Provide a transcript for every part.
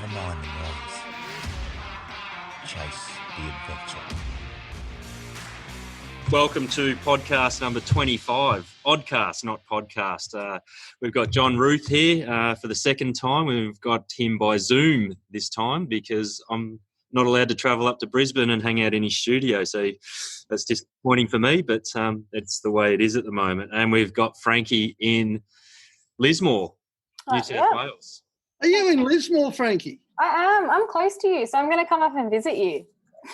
Never mind the noise. Chase the adventure. Welcome to podcast number 25. Oddcast, not podcast. We've got John Roothy here for the second time. We've got him by Zoom this time because I'm not allowed to travel up to Brisbane and hang out in his studio. So that's disappointing for me, but it's the way it is at the moment. And we've got Frankie in Lismore, New South Wales. Are you in Lismore, Frankie? I am. I'm close to you, so I'm going to come up and visit you.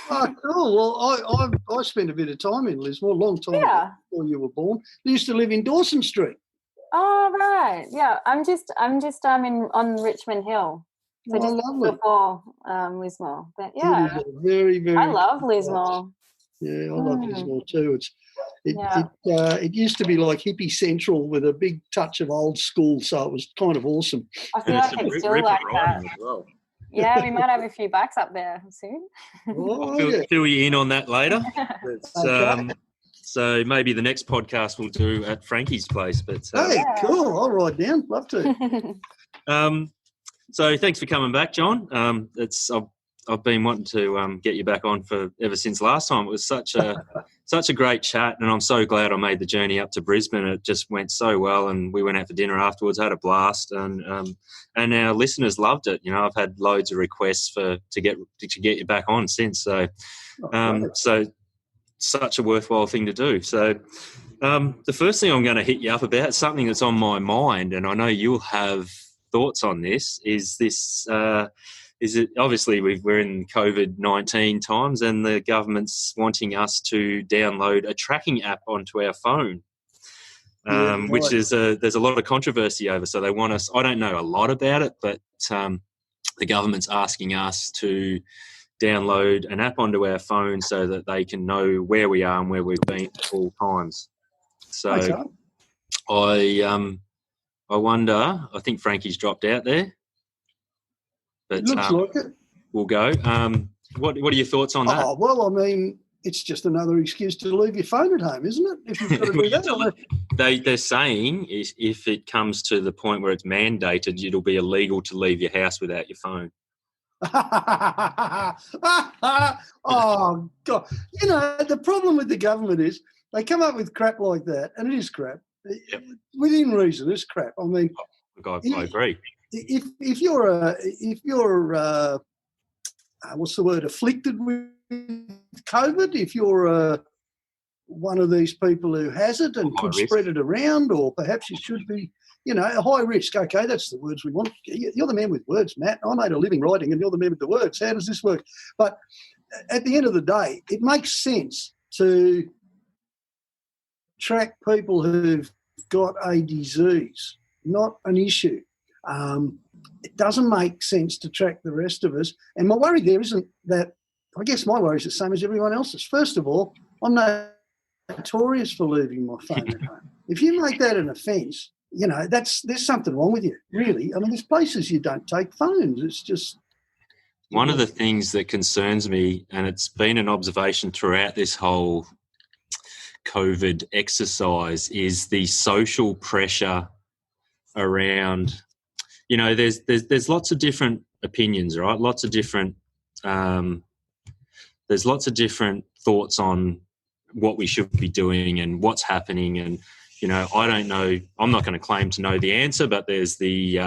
Oh, cool. Well, I spent a bit of time in Lismore, a long time ago, before you were born. I used to live in Dawson Street. Oh, right. Yeah, I'm on Richmond Hill. So just lovely. Before Lismore. But yeah, It is very, very. I love Lismore. Yeah, I love Lismore too. It used to be like hippie central with a big touch of old school, so it was kind of awesome. I feel like it's still like that. Well. Yeah, we might have a few bikes up there soon. I'll fill you in on that later. Okay. So maybe the next podcast we'll do at Frankie's place. But hey, cool. I'll write down. Love to. So thanks for coming back, John. I've been wanting to get you back on for ever since last time. It was such a great chat, and I'm so glad I made the journey up to Brisbane. It just went so well, and we went out for dinner afterwards, had a blast, and our listeners loved it. You know, I've had loads of requests to get you back on since. So, so such a worthwhile thing to do. So, the first thing I'm going to hit you up about, something that's on my mind, and I know you'll have thoughts on this, is this. Is it obviously we're in COVID-19 times, and the government's wanting us to download a tracking app onto our phone, which is there's a lot of controversy over. So they want us. I don't know a lot about it, but the government's asking us to download an app onto our phone so that they can know where we are and where we've been at all times. So I wonder. I think Frankie's dropped out there. But, looks like it. We'll go. What are your thoughts on that? Oh, well, I mean, it's just another excuse to leave your phone at home, isn't it? If you've got to do that. They're saying if it comes to the point where it's mandated, it'll be illegal to leave your house without your phone. Oh, God. You know, the problem with the government is they come up with crap like that, and it is crap. Yep. Within reason, it's crap. I mean, I agree. If you're what's the word, afflicted with COVID, if you're one of these people who has it and could spread it around, or perhaps you should be, a high risk. Okay, that's the words we want. You're the man with words, Matt. I made a living writing, and you're the man with the words. How does this work? But at the end of the day, it makes sense to track people who've got a disease, not an issue. It doesn't make sense to track the rest of us. And my worry there isn't that, I guess my worry is the same as everyone else's. First of all, I'm notorious for leaving my phone at home. If you make that an offence, there's something wrong with you, really. I mean, there's places you don't take phones. It's just... One of the things that concerns me, and it's been an observation throughout this whole COVID exercise, is the social pressure around... there's lots of different opinions, right? Lots of different, there's lots of different thoughts on what we should be doing and what's happening. And, I don't know, I'm not going to claim to know the answer, but there's there's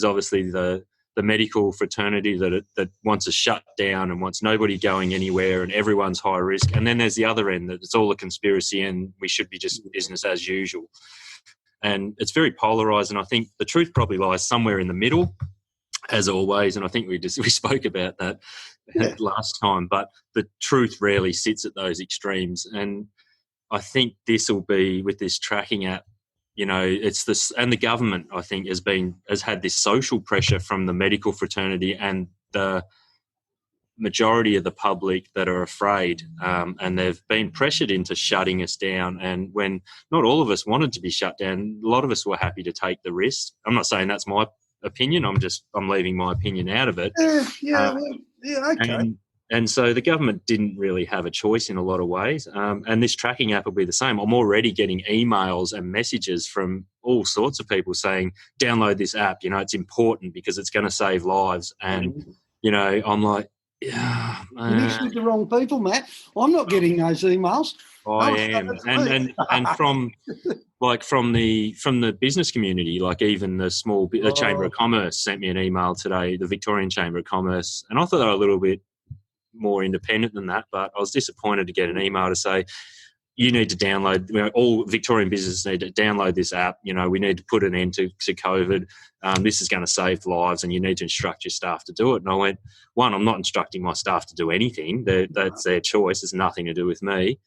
obviously the medical fraternity that wants us shut down and wants nobody going anywhere and everyone's high risk. And then there's the other end that it's all a conspiracy and we should be just business as usual. And it's very polarised, and I think the truth probably lies somewhere in the middle, as always. And I think we spoke about that last time. But the truth rarely sits at those extremes. And I think this will be with this tracking app. It's this, and the government I think has had this social pressure from the medical fraternity and the majority of the public that are afraid, and they've been pressured into shutting us down. And when not all of us wanted to be shut down, a lot of us were happy to take the risk. I'm not saying that's my opinion. I'm leaving my opinion out of it. Okay. And so the government didn't really have a choice in a lot of ways. And this tracking app will be the same. I'm already getting emails and messages from all sorts of people saying, download this app, you know, it's important because it's going to save lives. And, you know, I'm like, yeah, You mixed with the wrong people, Matt. I'm not getting those emails. I am. And from the business community, like even the Chamber of Commerce sent me an email today, the Victorian Chamber of Commerce, and I thought they were a little bit more independent than that, but I was disappointed to get an email to say, you need to download, you know, all Victorian businesses need to download this app. You know, we need to put an end to COVID. This is going to save lives and you need to instruct your staff to do it. And I went, one, I'm not instructing my staff to do anything. That's their choice. It's nothing to do with me.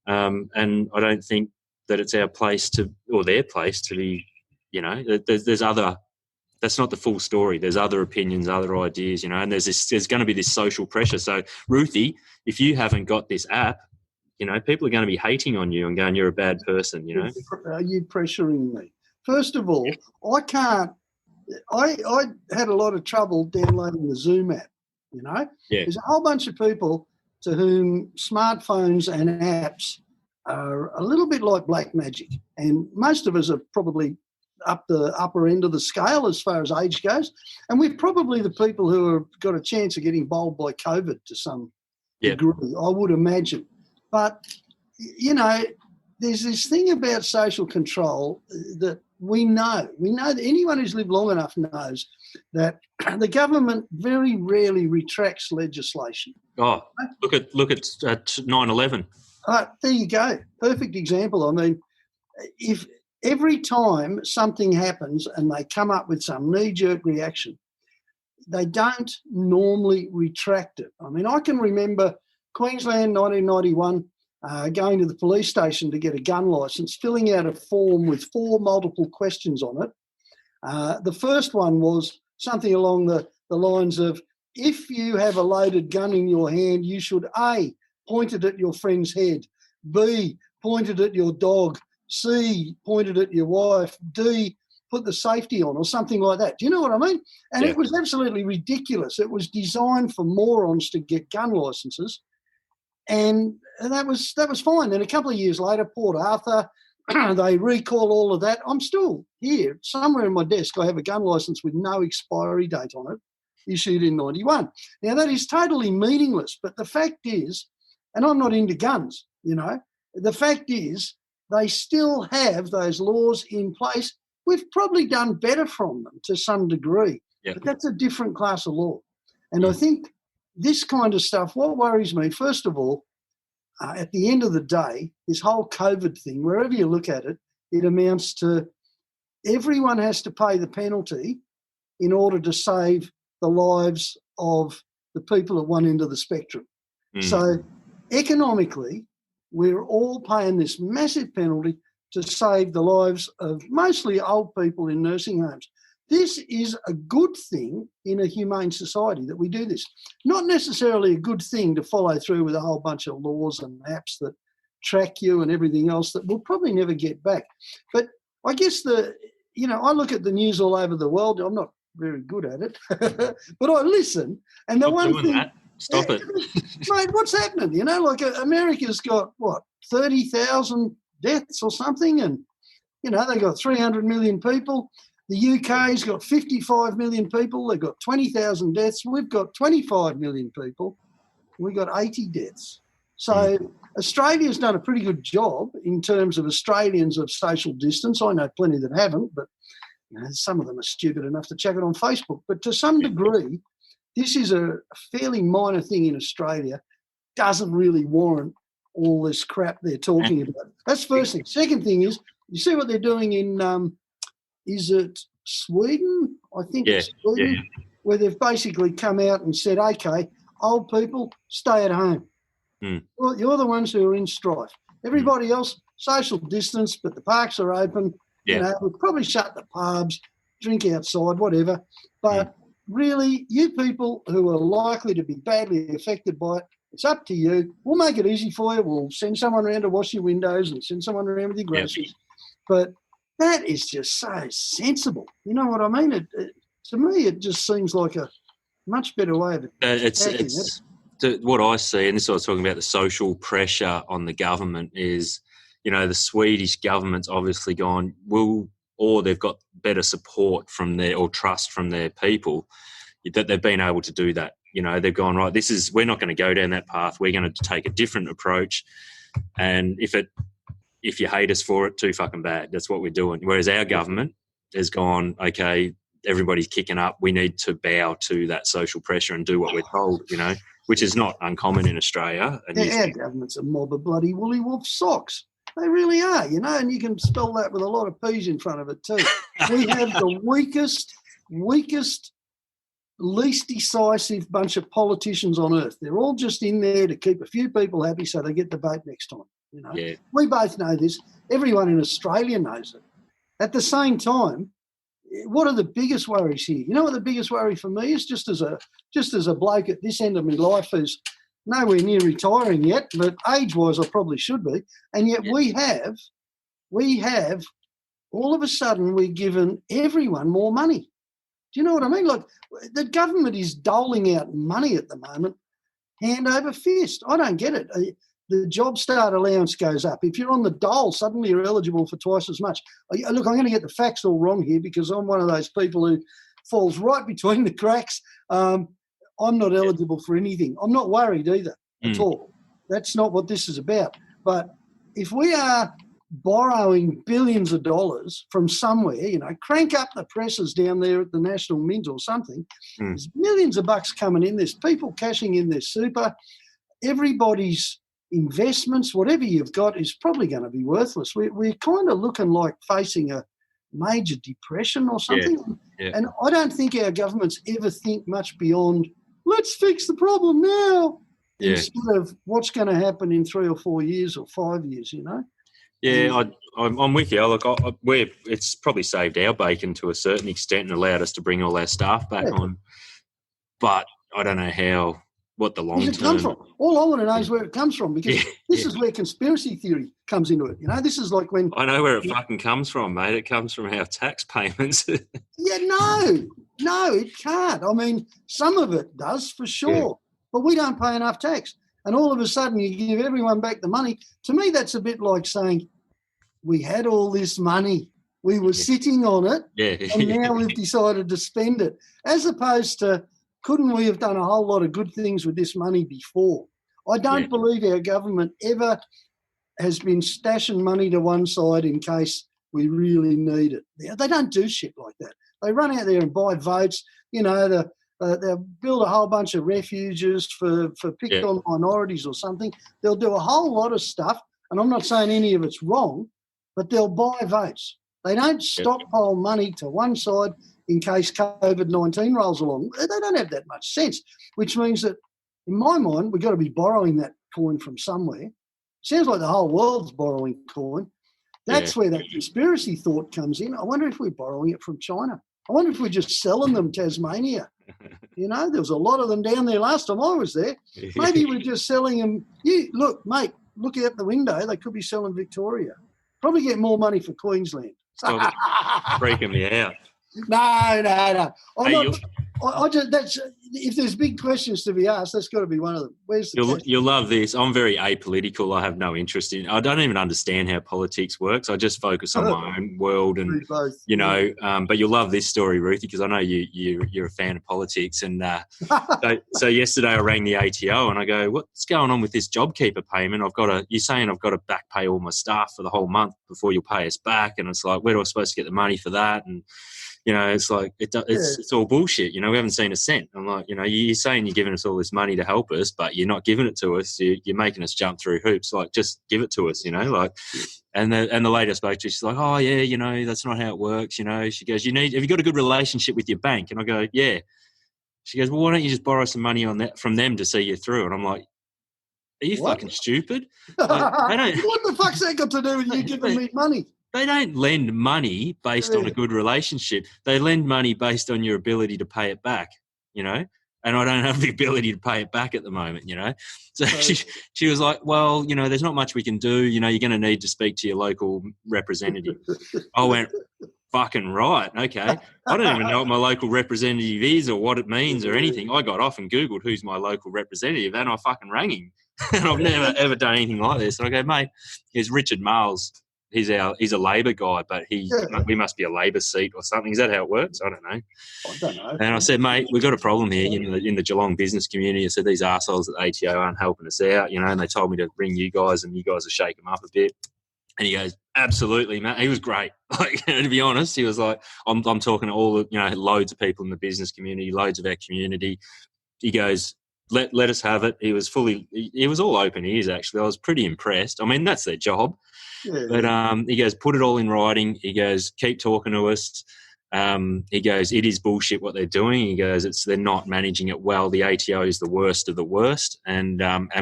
And I don't think that it's our place or their place to be, you know, there's other, that's not the full story. There's other opinions, other ideas, you know, and there's going to be this social pressure. So, Roothy, if you haven't got this app, you know, people are going to be hating on you and going, you're a bad person, you know. Are you pressuring me? First of all, I had a lot of trouble downloading the Zoom app, you know. Yeah. There's a whole bunch of people to whom smartphones and apps are a little bit like black magic. And most of us are probably up the upper end of the scale as far as age goes. And we're probably the people who have got a chance of getting bowled by COVID to some degree, I would imagine. But, you know, there's this thing about social control that we know that anyone who's lived long enough knows that the government very rarely retracts legislation. Oh, look at 9/11. There you go. Perfect example. I mean, if every time something happens and they come up with some knee-jerk reaction, they don't normally retract it. I mean, I can remember Queensland 1991 going to the police station to get a gun licence, filling out a form with 4 multiple questions on it. The first one was something along the lines of, if you have a loaded gun in your hand, you should A, point it at your friend's head, B, point it at your dog, C, point it at your wife, D, put the safety on, or something like that. Do you know what I mean? And It was absolutely ridiculous. It was designed for morons to get gun licences, and that was fine. Then a couple of years later, Port Arthur, they recall all of that. I'm still here. Somewhere in my desk I have a gun licence with no expiry date on it, issued in 91. Now, that is totally meaningless, but the fact is, and I'm not into guns, you know, the fact is they still have those laws in place. We've probably done better from them to some degree, but that's a different class of law. And I think this kind of stuff, what worries me, first of all, at the end of the day, this whole COVID thing, wherever you look at it, it amounts to everyone has to pay the penalty in order to save the lives of the people at one end of the spectrum. So economically, we're all paying this massive penalty to save the lives of mostly old people in nursing homes. This is a good thing in a humane society that we do this. Not necessarily a good thing to follow through with a whole bunch of laws and apps that track you and everything else that we'll probably never get back. But I guess I look at the news all over the world. I'm not very good at it, but I listen. And the one thing, stop it, mate. What's happening? You know, like America's got 30,000 deaths or something, and you know they got 300 million people. The UK's got 55 million people. They've got 20,000 deaths. We've got 25 million people. We've got 80 deaths. So Australia's done a pretty good job in terms of Australians of social distance. I know plenty that haven't, but you know, some of them are stupid enough to check it on Facebook. But to some degree, this is a fairly minor thing in Australia. Doesn't really warrant all this crap they're talking about. That's the first thing. Second thing is, you see what they're doing in, is it Sweden? I think it's Sweden, where they've basically come out and said, okay, old people, stay at home. Well, you're the ones who are in strife. Everybody else, social distance, but the parks are open. You know, we'll probably shut the pubs, drink outside, whatever. But really, you people who are likely to be badly affected by it, it's up to you. We'll make it easy for you. We'll send someone around to wash your windows and send someone around with your groceries. But that is just so sensible. You know what I mean? To me, it just seems like a much better way of attacking it. what I see, and this is what I was talking about, the social pressure on the government is, the Swedish government's obviously gone, or they've got better support or trust from their people, that they've been able to do that. They've gone, right, we're not going to go down that path. We're going to take a different approach. And if you hate us for it, too fucking bad. That's what we're doing. Whereas our government has gone, okay, everybody's kicking up. We need to bow to that social pressure and do what we're told, which is not uncommon in Australia. And our government's a mob of bloody woolly wolf socks. They really are, and you can spell that with a lot of P's in front of it too. We have the weakest, least decisive bunch of politicians on earth. They're all just in there to keep a few people happy so they get the vote next time. Yeah. We both know this. Everyone in Australia knows it. At the same time, what are the biggest worries here? You know what the biggest worry for me is? Just as a bloke at this end of my life who's nowhere near retiring yet, but age-wise I probably should be, and yet we have all of a sudden we're giving everyone more money. Do you know what I mean? Like, the government is doling out money at the moment, hand over fist. I don't get it. The job start allowance goes up. If you're on the dole, suddenly you're eligible for twice as much. Look, I'm going to get the facts all wrong here because I'm one of those people who falls right between the cracks. I'm not eligible for anything. I'm not worried either at all. That's not what this is about. But if we are borrowing billions of dollars from somewhere, crank up the presses down there at the National Mint or something, there's millions of bucks coming in. There's people cashing in their super. Everybody's investments, whatever you've got, is probably going to be worthless. We're kind of looking like facing a major depression or something. Yeah. And I don't think our governments ever think much beyond, let's fix the problem now, instead of what's going to happen in 3 or 4 years or 5 years, Yeah, I'm with you. Look, it's probably saved our bacon to a certain extent and allowed us to bring all our staff back on. But I don't know what the long term. Where's it come from? All I want to know is where it comes from, because this is where conspiracy theory comes into it. This is like when... I know where it fucking comes from, mate. It comes from our tax payments. No, it can't. I mean, some of it does for sure, but we don't pay enough tax. And all of a sudden you give everyone back the money. To me, that's a bit like saying, we had all this money, we were sitting on it, and now we've decided to spend it. As opposed to, couldn't we have done a whole lot of good things with this money before? I don't believe our government ever has been stashing money to one side in case we really need it. They don't do shit like that. They run out there and buy votes. They'll build a whole bunch of refuges for picked on minorities or something. They'll do a whole lot of stuff, and I'm not saying any of it's wrong, but they'll buy votes. They don't stockpile money to one side in case COVID-19 rolls along. They don't have that much sense, which means that, in my mind, we've got to be borrowing that coin from somewhere. Sounds like the whole world's borrowing coin. That's where that conspiracy thought comes in. I wonder if we're borrowing it from China. I wonder if we're just selling them Tasmania. There was a lot of them down there last time I was there. Maybe we're just selling them. Look, mate, look out the window. They could be selling Victoria. Probably get more money for Queensland. Stop freaking me out. No. If there's big questions to be asked, that's got to be one of them. You'll love this. I'm very apolitical. I have no interest in. I don't even understand how politics works. I just focus on my own world, and But you'll love this story, Ruthie, because I know you're a fan of politics. And so yesterday I rang the ATO and I go, "What's going on with this JobKeeper payment? You're saying I've got to back pay all my staff for the whole month before you'll pay us back." And it's like, where do I supposed to get the money for that? And it's like it's all bullshit. We haven't seen a cent. I'm like, you're saying you're giving us all this money to help us, but you're not giving it to us. You're making us jump through hoops. Like, just give it to us. And the lady I spoke to, she's like, "Oh yeah, that's not how it works." She goes, "Have you got a good relationship with your bank?" And I go, "Yeah." She goes, "Well, why don't you just borrow some money on that from them to see you through?" And I'm like, "Are you fucking stupid?" Like, what the fuck's that got to do with you giving me money? They don't lend money based on a good relationship. They lend money based on your ability to pay it back, and I don't have the ability to pay it back at the moment, So she was like, "Well, there's not much we can do. You're going to need to speak to your local representative." I went, fucking right. Okay. I don't even know what my local representative is or what it means or anything. I got off and Googled who's my local representative and I fucking rang him. And I've never, ever done anything like this. And I go, mate, here's Richard Miles. He's a Labor guy, but we must be a Labor seat or something. Is that how it works? I don't know. I don't know. And I said, mate, we've got a problem here in the Geelong business community. I said, these arseholes at the ATO aren't helping us out, and they told me to ring you guys and you guys will shake them up a bit. And he goes, absolutely, man. He was great. Like, to be honest, he was like, I'm talking to all the, loads of people in the business community, loads of our community. He goes, let us have it. He was all open ears, actually. I was pretty impressed. I mean, that's their job. Yeah. But he goes, put it all in writing. He goes, keep talking to us. He goes, it is bullshit what they're doing. He goes, they're not managing it well. The ATO is the worst of the worst, and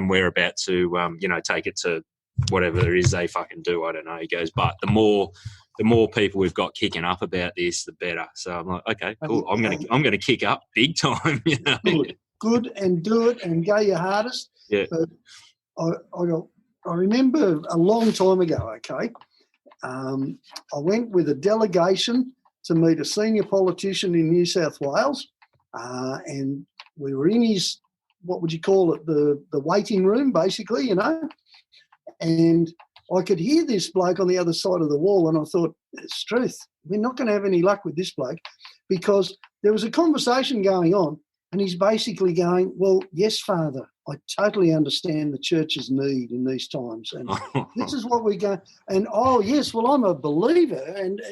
we're about to take it to whatever it is they fucking do. I don't know. He goes, but the more people we've got kicking up about this, the better. So I'm like, okay, cool. I'm gonna kick up big time. Good, and do it and go your hardest. Yeah. But I remember a long time ago, okay, I went with a delegation to meet a senior politician in New South Wales, and we were in his, what would you call it, the waiting room, basically, and I could hear this bloke on the other side of the wall, and I thought, it's truth. We're not going to have any luck with this bloke, because there was a conversation going on, and he's basically going, well, yes, Father, I totally understand the church's need in these times. And this is what we go. And, oh, yes, well, I'm a believer. And,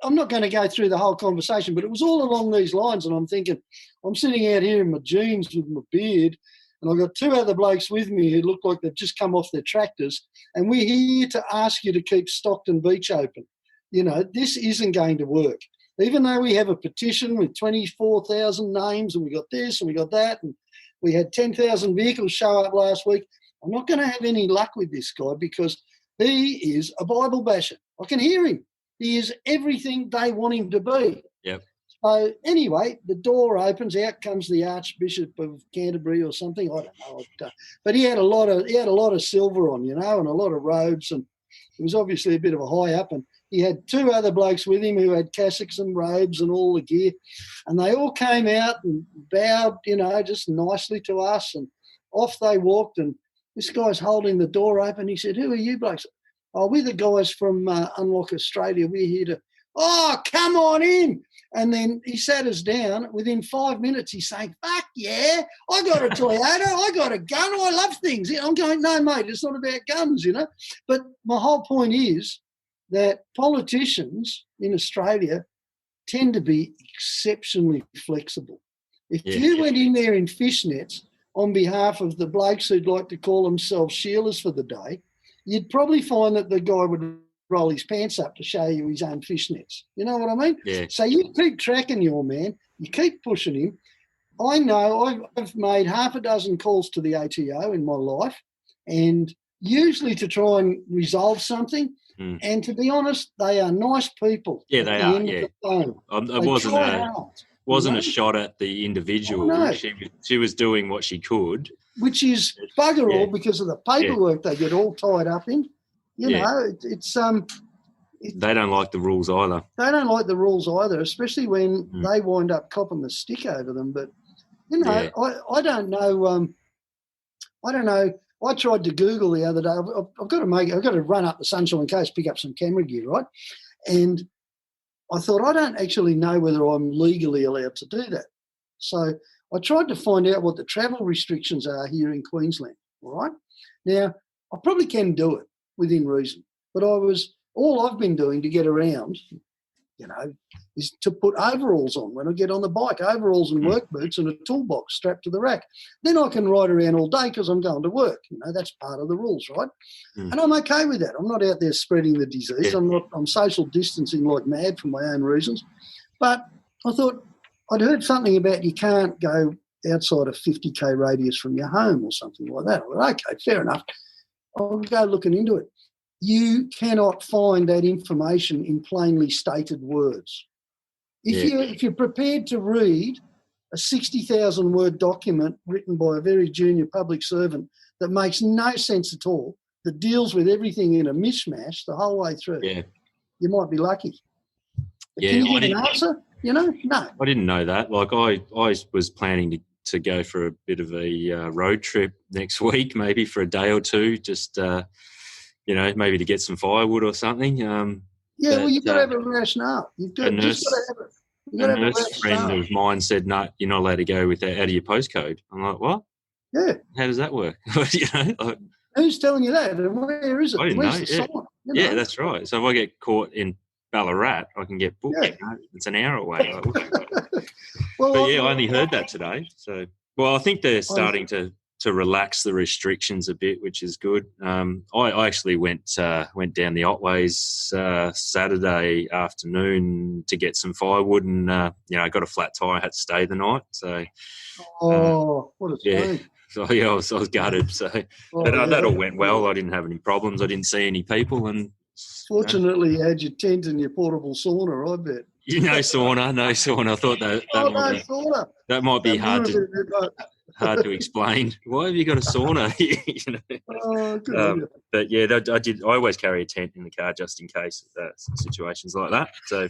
I'm not going to go through the whole conversation, but it was all along these lines. And I'm thinking, I'm sitting out here in my jeans with my beard, and I've got two other blokes with me who look like they've just come off their tractors. And we're here to ask you to keep Stockton Beach open. This isn't going to work. Even though we have a petition with 24,000 names and we got this and we got that and we had 10,000 vehicles show up last week, I'm not going to have any luck with this guy because he is a Bible basher. I can hear him. He is everything they want him to be. Yep. So anyway, the door opens. Out comes the Archbishop of Canterbury or something. I don't know. But he had a lot of silver on, and a lot of robes, and it was obviously a bit of a high up. And he had two other blokes with him who had cassocks and robes and all the gear. And they all came out and bowed, just nicely to us. And off they walked. And this guy's holding the door open. He said, who are you blokes? Oh, we're the guys from Unlock Australia. We're here to, oh, come on in. And then he sat us down. Within 5 minutes, he's saying, fuck yeah, I got a Toyota, I got a gun, I love things. I'm going, no, mate, it's not about guns, But my whole point is that politicians in Australia tend to be exceptionally flexible. If you went in there in fishnets on behalf of the blokes who'd like to call themselves Sheilas for the day, you'd probably find that the guy would roll his pants up to show you his own fishnets. You know what I mean? Yeah. So you keep tracking your man, you keep pushing him. I know I've made half a dozen calls to the ATO in my life, and usually to try and resolve something. And to be honest, they are nice people. Yeah, they are. Yeah. It wasn't a shot at the individual. Oh, no. She was doing what she could, which is bugger all because of the paperwork they get all tied up in. You know, it's they don't like the rules either. They don't like the rules either, especially when they wind up copping the stick over them. But I don't know. I don't know. I tried to Google the other day. I've got to run up the Sunshine Coast, pick up some camera gear, right? And I thought, I don't actually know whether I'm legally allowed to do that. So I tried to find out what the travel restrictions are here in Queensland, all right? Now, I probably can do it within reason, but all I've been doing to get around, is to put overalls on when I get on the bike, overalls and work boots and a toolbox strapped to the rack. Then I can ride around all day because I'm going to work. That's part of the rules, right? And I'm okay with that. I'm not out there spreading the disease. I'm social distancing like mad for my own reasons. But I thought I'd heard something about you can't go outside a 50K radius from your home or something like that. I thought, okay, fair enough. I'll go looking into it. You cannot find that information in plainly stated words. If you're prepared to read a 60,000-word document written by a very junior public servant that makes no sense at all, that deals with everything in a mishmash the whole way through, you might be lucky. Yeah, Can you get an answer? You know, no. I didn't know that. Like I was planning to go for a bit of a road trip next week, maybe for a day or two, just maybe to get some firewood or something. Well, you've got to have a rationale. You've a just got to have it. You've got to have a nurse friend rationale. of mine said, "No, you're not allowed to go out of your postcode." I'm like, "What? Yeah. How does that work?" Who's telling you that? And where is it? I didn't Where's know. the sign? You know? Yeah, that's right. So if I get caught in Ballarat, I can get booked. Yeah. It's an hour away. Well, But I only heard that today. So, I think they're starting to relax the restrictions a bit, which is good. I actually went down the Otways Saturday afternoon to get some firewood, and I got a flat tire. I had to stay the night. So, what a shame. So I was gutted. So, that all went well. I didn't have any problems. I didn't see any people, and fortunately, you had your tent and your portable sauna. I bet. No sauna. I thought that might be hard to explain. Why have you got a sauna? But yeah, I did. I always carry a tent in the car just in case situations like that. So,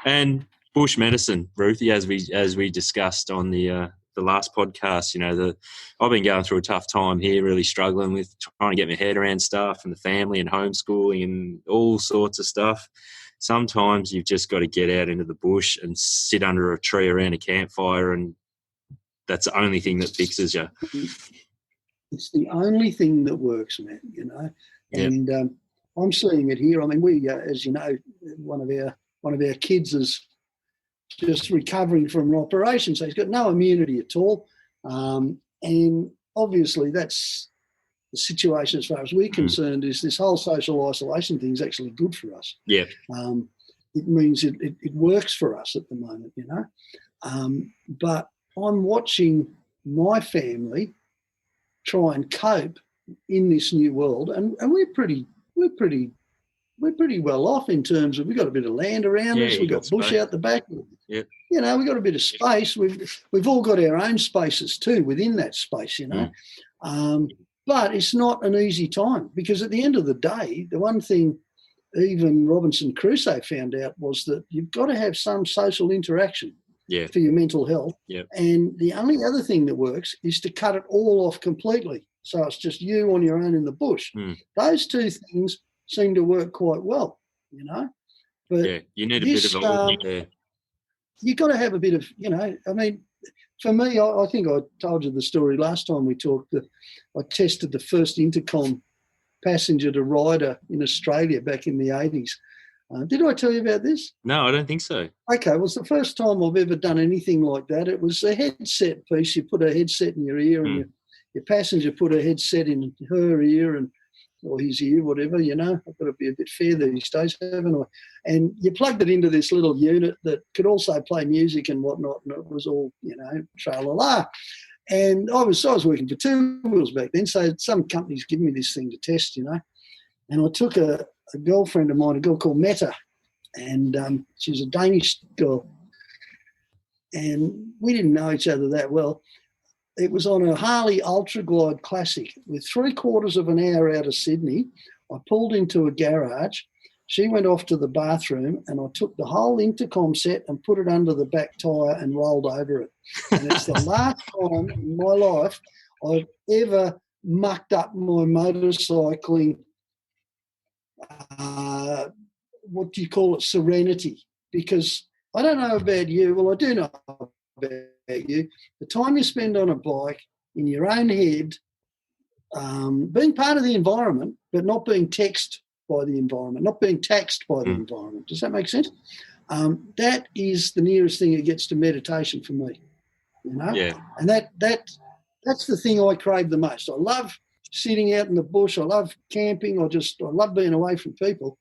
and bush medicine, Roothy, as we discussed on the last podcast, I've been going through a tough time here, really struggling with trying to get my head around stuff and the family and homeschooling and all sorts of stuff. Sometimes you've just got to get out into the bush and sit under a tree around a campfire, and that's the only thing that fixes you. It's the only thing that works, man, And I'm seeing it here. I mean, we, as you know, one of our kids is just recovering from an operation, so he's got no immunity at all. And obviously that's the situation as far as we're concerned, is this whole social isolation thing is actually good for us. Yeah. It means it works for us at the moment, but I'm watching my family try and cope in this new world, and we're pretty well off in terms of, we've got a bit of land around us, we've got bush space out the back. Yeah. We've got a bit of space. We've all got our own spaces too within that space, But it's not an easy time, because at the end of the day, the one thing even Robinson Crusoe found out was that you've got to have some social interaction for your mental health. Yeah. And the only other thing that works is to cut it all off completely. So it's just you on your own in the bush. Those two things seem to work quite well, But you need a bit of a you've got to have a bit of, I mean, for me, I think I told you the story last time we talked, that I tested the first intercom passenger to rider in Australia back in the 80s. Did I tell you about this? No, I don't think so. Okay, well, it's the first time I've ever done anything like that. It was a headset piece. You put a headset in your ear, and your passenger put a headset in her ear or his ear, whatever, I've got to be a bit fair these days, haven't I? And you plugged it into this little unit that could also play music and whatnot, and it was all, tra-la-la. And I was working for Two Wheels back then, so some companies give me this thing to test, And I took a girlfriend of mine, a girl called Meta, and she's a Danish girl, and we didn't know each other that well. It was on a Harley Ultra Glide Classic with 3/4 of an hour out of Sydney. I pulled into a garage. She went off to the bathroom, and I took the whole intercom set and put it under the back tyre and rolled over it. And it's the last time in my life I've ever mucked up my motorcycling, what do you call it, serenity. Because I don't know about you, well, I do know about you, the time you spend on a bike in your own head, being part of the environment, but not being taxed by the environment, not being taxed by the environment. Does that make sense? That is the nearest thing it gets to meditation for me, Yeah. And that's the thing I crave the most. I love sitting out in the bush. I love camping. I love being away from people.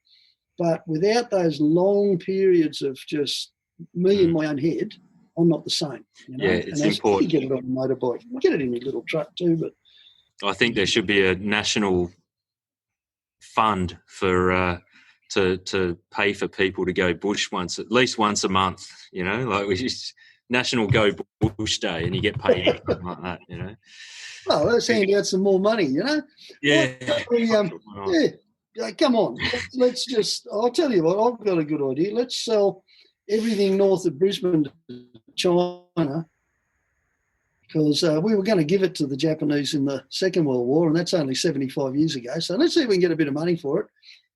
But without those long periods of just me in my own head, I'm not the same. Yeah, it's important. You get it on a motorbike. You get it in your little truck too. But I think there should be a national fund for to pay for people to go bush at least once a month. Like we just National Go Bush Day, and you get paid something like that. Well, let's hand out some more money. Yeah. Come on. Let's just. I'll tell you what. I've got a good idea. Let's sell everything north of Brisbane to China, because we were going to give it to the Japanese in the Second World War, and that's only 75 years ago. So let's see if we can get a bit of money for it.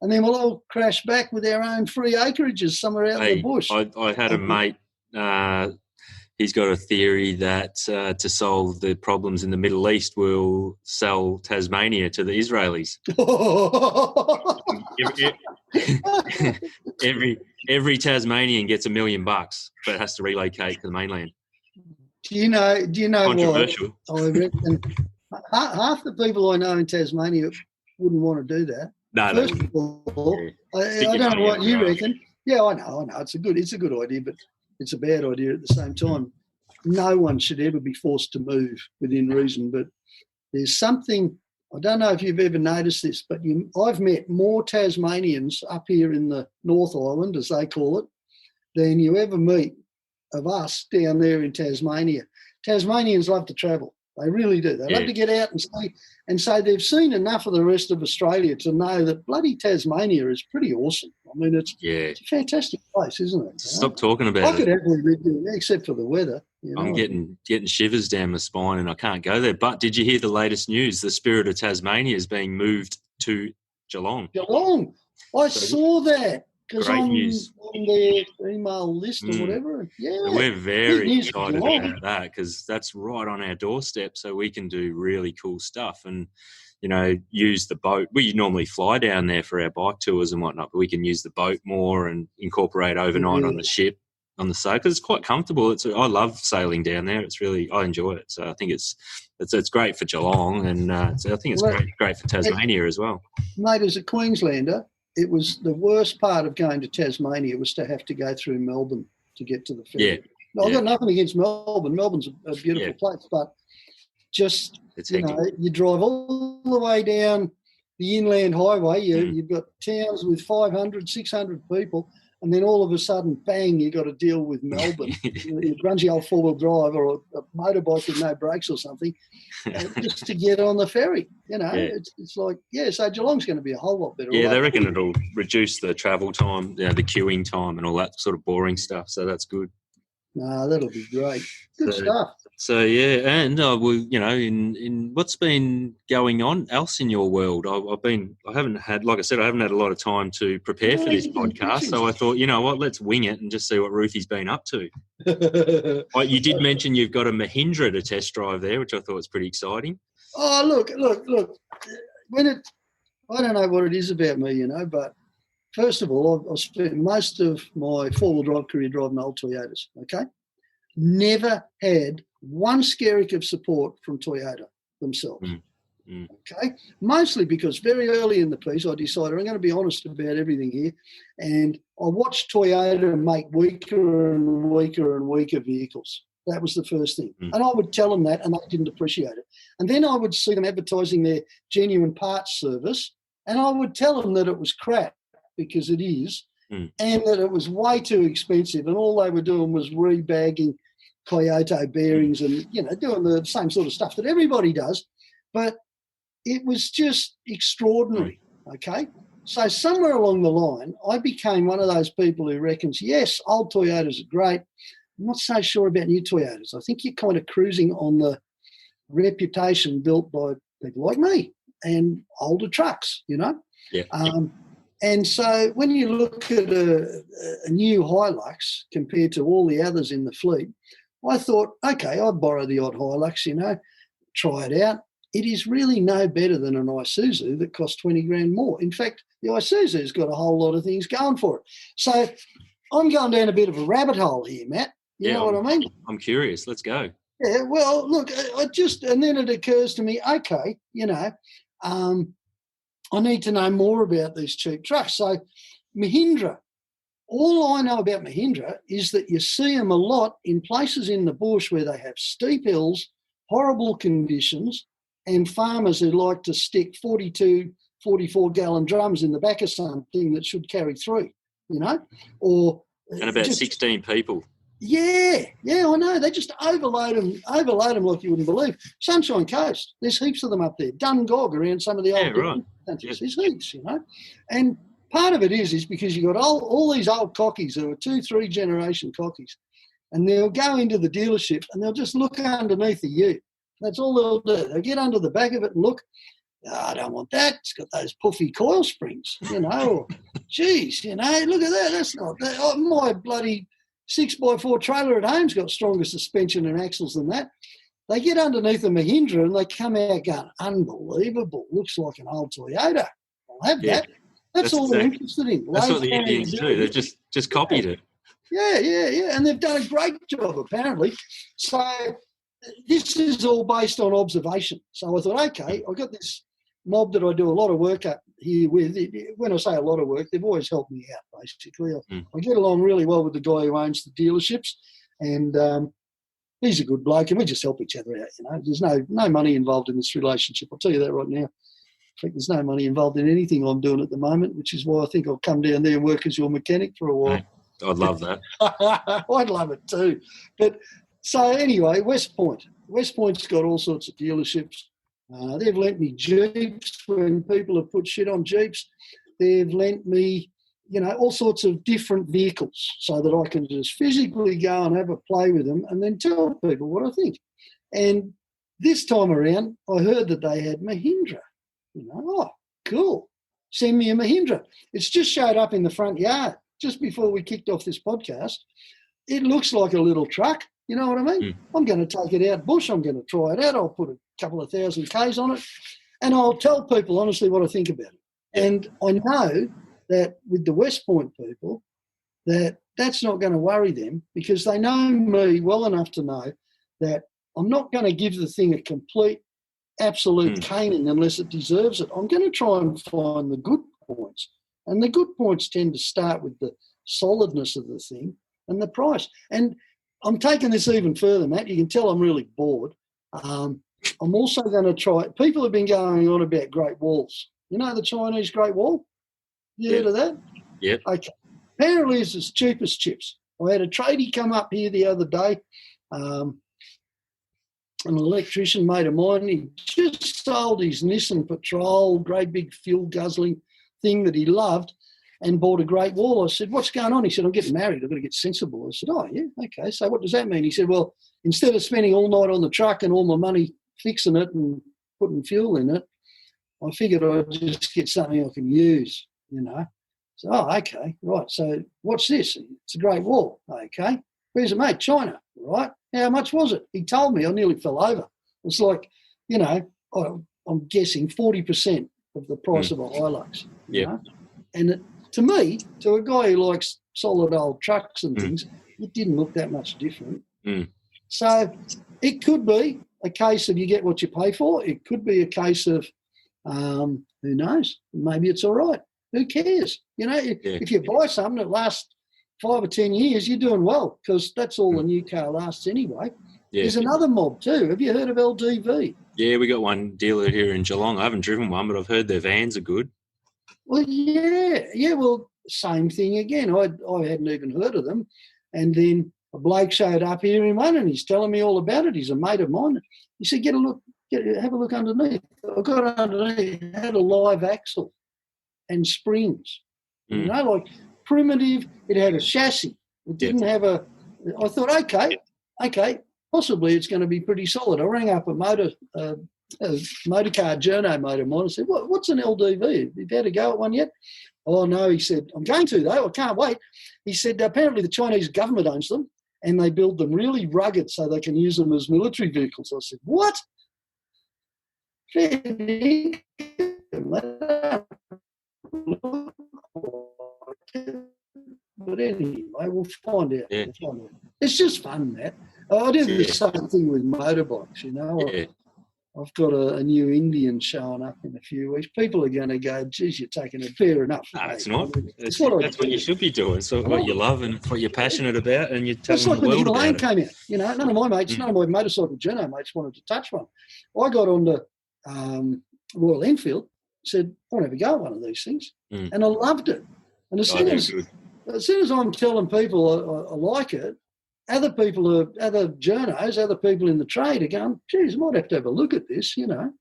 And then we'll all crash back with our own free acreages somewhere out in the bush. I had a mate, he's got a theory that to solve the problems in the Middle East, we'll sell Tasmania to the Israelis. every Tasmanian gets $1 million, but has to relocate to the mainland. Do you know Controversial. what? I reckon half the people I know in Tasmania wouldn't want to do that. No, First of all, I don't know what you reckon. Yeah, I know. It's a good idea, but it's a bad idea at the same time. No one should ever be forced to move within reason. But there's something, I don't know if you've ever noticed this, but I've met more Tasmanians up here in the North Island, as they call it, than you ever meet of us down there in Tasmania. Tasmanians love to travel. They really do. They love to get out and say they've seen enough of the rest of Australia to know that bloody Tasmania is pretty awesome. I mean, it's a fantastic place, isn't it? Stop talking about it. I could happily live there, except for the weather. I'm getting shivers down my spine and I can't go there. But did you hear the latest news? The Spirit of Tasmania is being moved to Geelong. Geelong. I saw that. Because Great I'm news. on their email list or whatever. Yeah. So we're very excited about that because that's right on our doorstep, so we can do really cool stuff and, use the boat. We normally fly down there for our bike tours and whatnot, but we can use the boat more and incorporate overnight on the ship, on the sail, because it's quite comfortable. I love sailing down there. I enjoy it. So I think it's great for Geelong, and so I think it's great for Tasmania as well. Mate, as a Queenslander, it was the worst part of going to Tasmania was to have to go through Melbourne to get to the ferry. Yeah. No, I've got nothing against Melbourne. Melbourne's a beautiful place, but just, you drive all the way down the inland highway. You've got towns with 500, 600 people, and then all of a sudden, bang, you got to deal with Melbourne. A grungy old four-wheel drive or a motorbike with no brakes or something, just to get on the ferry. It's like, so Geelong's going to be a whole lot better. Yeah, they reckon it'll reduce the travel time, the queuing time and all that sort of boring stuff, so that's good. No, that'll be great. Good stuff. So, and in what's been going on else in your world? I haven't had a lot of time to prepare for this podcast, so I thought, you know what, let's wing it and just see what Roothy's been up to. You did mention you've got a Mahindra to test drive there, which I thought was pretty exciting. Oh, look. I don't know what it is about me, but first of all, I've spent most of my four-wheel drive career driving old Toyotas, okay? Never had one skerrick of support from Toyota themselves, okay? Mostly because very early in the piece I decided I'm going to be honest about everything here, and I watched Toyota make weaker and weaker and weaker vehicles. That was the first thing. And I would tell them that, and they didn't appreciate it. And then I would see them advertising their genuine parts service, and I would tell them that it was crap, because it is, and that it was way too expensive, and all they were doing was rebagging Kyoto bearings and, doing the same sort of stuff that everybody does. But it was just extraordinary, okay? So somewhere along the line, I became one of those people who reckons, yes, old Toyotas are great. I'm not so sure about new Toyotas. I think you're kind of cruising on the reputation built by people like me and older trucks, Yeah. And so when you look at a new Hilux compared to all the others in the fleet, I thought, okay, I'd borrow the odd Hilux, try it out. It is really no better than an Isuzu that costs 20 grand more. In fact, the Isuzu's got a whole lot of things going for it. So I'm going down a bit of a rabbit hole here, Matt. You know what I mean? I'm curious. Let's go. Yeah, well, look, and then it occurs to me, okay, I need to know more about these cheap trucks. So Mahindra, all I know about Mahindra is that you see them a lot in places in the bush where they have steep hills, horrible conditions, and farmers who like to stick 42, 44-gallon drums in the back of something that should carry 3, and about 16 people. Yeah, I know. They just overload them like you wouldn't believe. Sunshine Coast, there's heaps of them up there. Dungog around some of the old countries. There's heaps, And part of it is because you've got all these old cockies who are 2-3 generation cockies, and they'll go into the dealership and they'll just look underneath the ute. That's all they'll do. They'll get under the back of it and look. Oh, I don't want that. It's got those puffy coil springs, Or, geez, look at that. That's not that. Oh, my bloody 6x4 trailer at home's got stronger suspension and axles than that. They get underneath the Mahindra and they come out going, unbelievable. Looks like an old Toyota. I'll have that. That's all they're interested in. That's what the Indians do. They've just copied it. Yeah. And they've done a great job, apparently. So this is all based on observation. So I thought, okay, I've got this mob that I do a lot of work up here with. When I say a lot of work, they've always helped me out, basically. I get along really well with the guy who owns the dealerships, and he's a good bloke, and we just help each other out, There's no money involved in this relationship. I'll tell you that right now. In fact, there's no money involved in anything I'm doing at the moment, which is why I think I'll come down there and work as your mechanic for a while. I'd love that. I'd love it too. But so anyway, West Point. West Point's got all sorts of dealerships. They've lent me Jeeps when people have put shit on Jeeps. They've lent me, all sorts of different vehicles so that I can just physically go and have a play with them and then tell people what I think. And this time around, I heard that they had Mahindra. Oh, cool. Send me a Mahindra. It's just showed up in the front yard just before we kicked off this podcast. It looks like a little truck. You know what I mean? I'm going to take it out bush. I'm going to try it out. I'll put a couple of thousand Ks on it, and I'll tell people honestly what I think about it. And I know that with the West Point people, that's not going to worry them because they know me well enough to know that I'm not going to give the thing a complete, absolute caning unless it deserves it. I'm going to try and find the good points. And the good points tend to start with the solidness of the thing and the price. And I'm taking this even further, Matt. You can tell I'm really bored. I'm also going to try. People have been going on about Great Walls. The Chinese Great Wall? You heard of that? Yeah. Okay. Apparently it's as cheap as chips. I had a tradie come up here the other day, an electrician mate of mine. He just sold his Nissan Patrol, great big fuel-guzzling thing that he loved, and bought a Great Wall. I said, what's going on? He said, I'm getting married. I've got to get sensible. I said, oh, yeah, okay. So what does that mean? He said, well, instead of spending all night on the truck and all my money fixing it and putting fuel in it, I figured I'd just get something I can use, So, oh, okay, right. So what's this? It's a Great Wall. Okay. Where's it made? China, right? How much was it? He told me. I nearly fell over. It's like, I'm guessing 40% of the price of a Hilux. Yeah. And to me, to a guy who likes solid old trucks and things, it didn't look that much different. So it could be a case of you get what you pay for. It could be a case of, who knows, maybe it's all right. Who cares? If you buy something that lasts 5 or 10 years, you're doing well because that's all a new car lasts anyway. Yeah. There's another mob too. Have you heard of LDV? Yeah, we got one dealer here in Geelong. I haven't driven one, but I've heard their vans are good. Well, yeah. Well, same thing again. I hadn't even heard of them. And then a bloke showed up here in one and he's telling me all about it. He's a mate of mine. He said, have a look underneath. I got underneath. It had a live axle and springs. Like primitive. It had a chassis. It didn't have a... I thought, okay, possibly it's going to be pretty solid. I rang up a motor car journo mate of mine and said, what's an LDV? Have you had a go at one yet? Oh, no, he said, I'm going to, though. I can't wait. He said, apparently the Chinese government owns them and they build them really rugged so they can use them as military vehicles. I said, what? But anyway, we'll find out. Yeah. It's just fun, Matt. I do the same thing with motorbikes, Yeah. I've got a new Indian showing up in a few weeks. People are going to go, geez, you're taking it fair enough. No, it's not. That's what you should be doing. So what you love and what you're passionate about, and you're telling the world about it. It's like when the came out. None of my mates, none of my motorcycle journo mates wanted to touch one. I got onto Royal Enfield, said, I want to have a go at one of these things. And I loved it. And as soon as I'm telling people I like it, other journos, other people in the trade are going, geez, I might have to have a look at this, And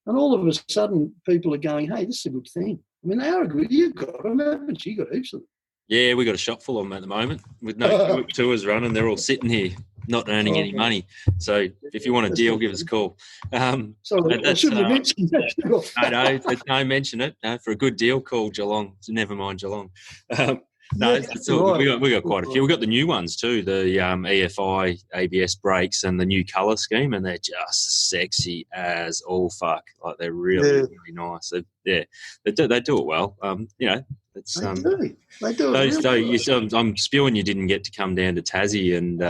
all of a sudden people are going, hey, this is a good thing. I mean, how good you got them, haven't you? You got heaps of them. Yeah, we got a shop full of them at the moment with no tours running. They're all sitting here, not earning any money. So if you want a deal, give us a call. Sorry, I shouldn't have mentioned that. No, mention it. No, for a good deal, call Geelong. Nevermind Geelong. It's all right. good. We got quite a few. We got the new ones too, the EFI ABS brakes and the new colour scheme, and they're just sexy as all fuck. Like they're really nice. They do it well. It's they do it. So I'm spewing you didn't get to come down to Tassie and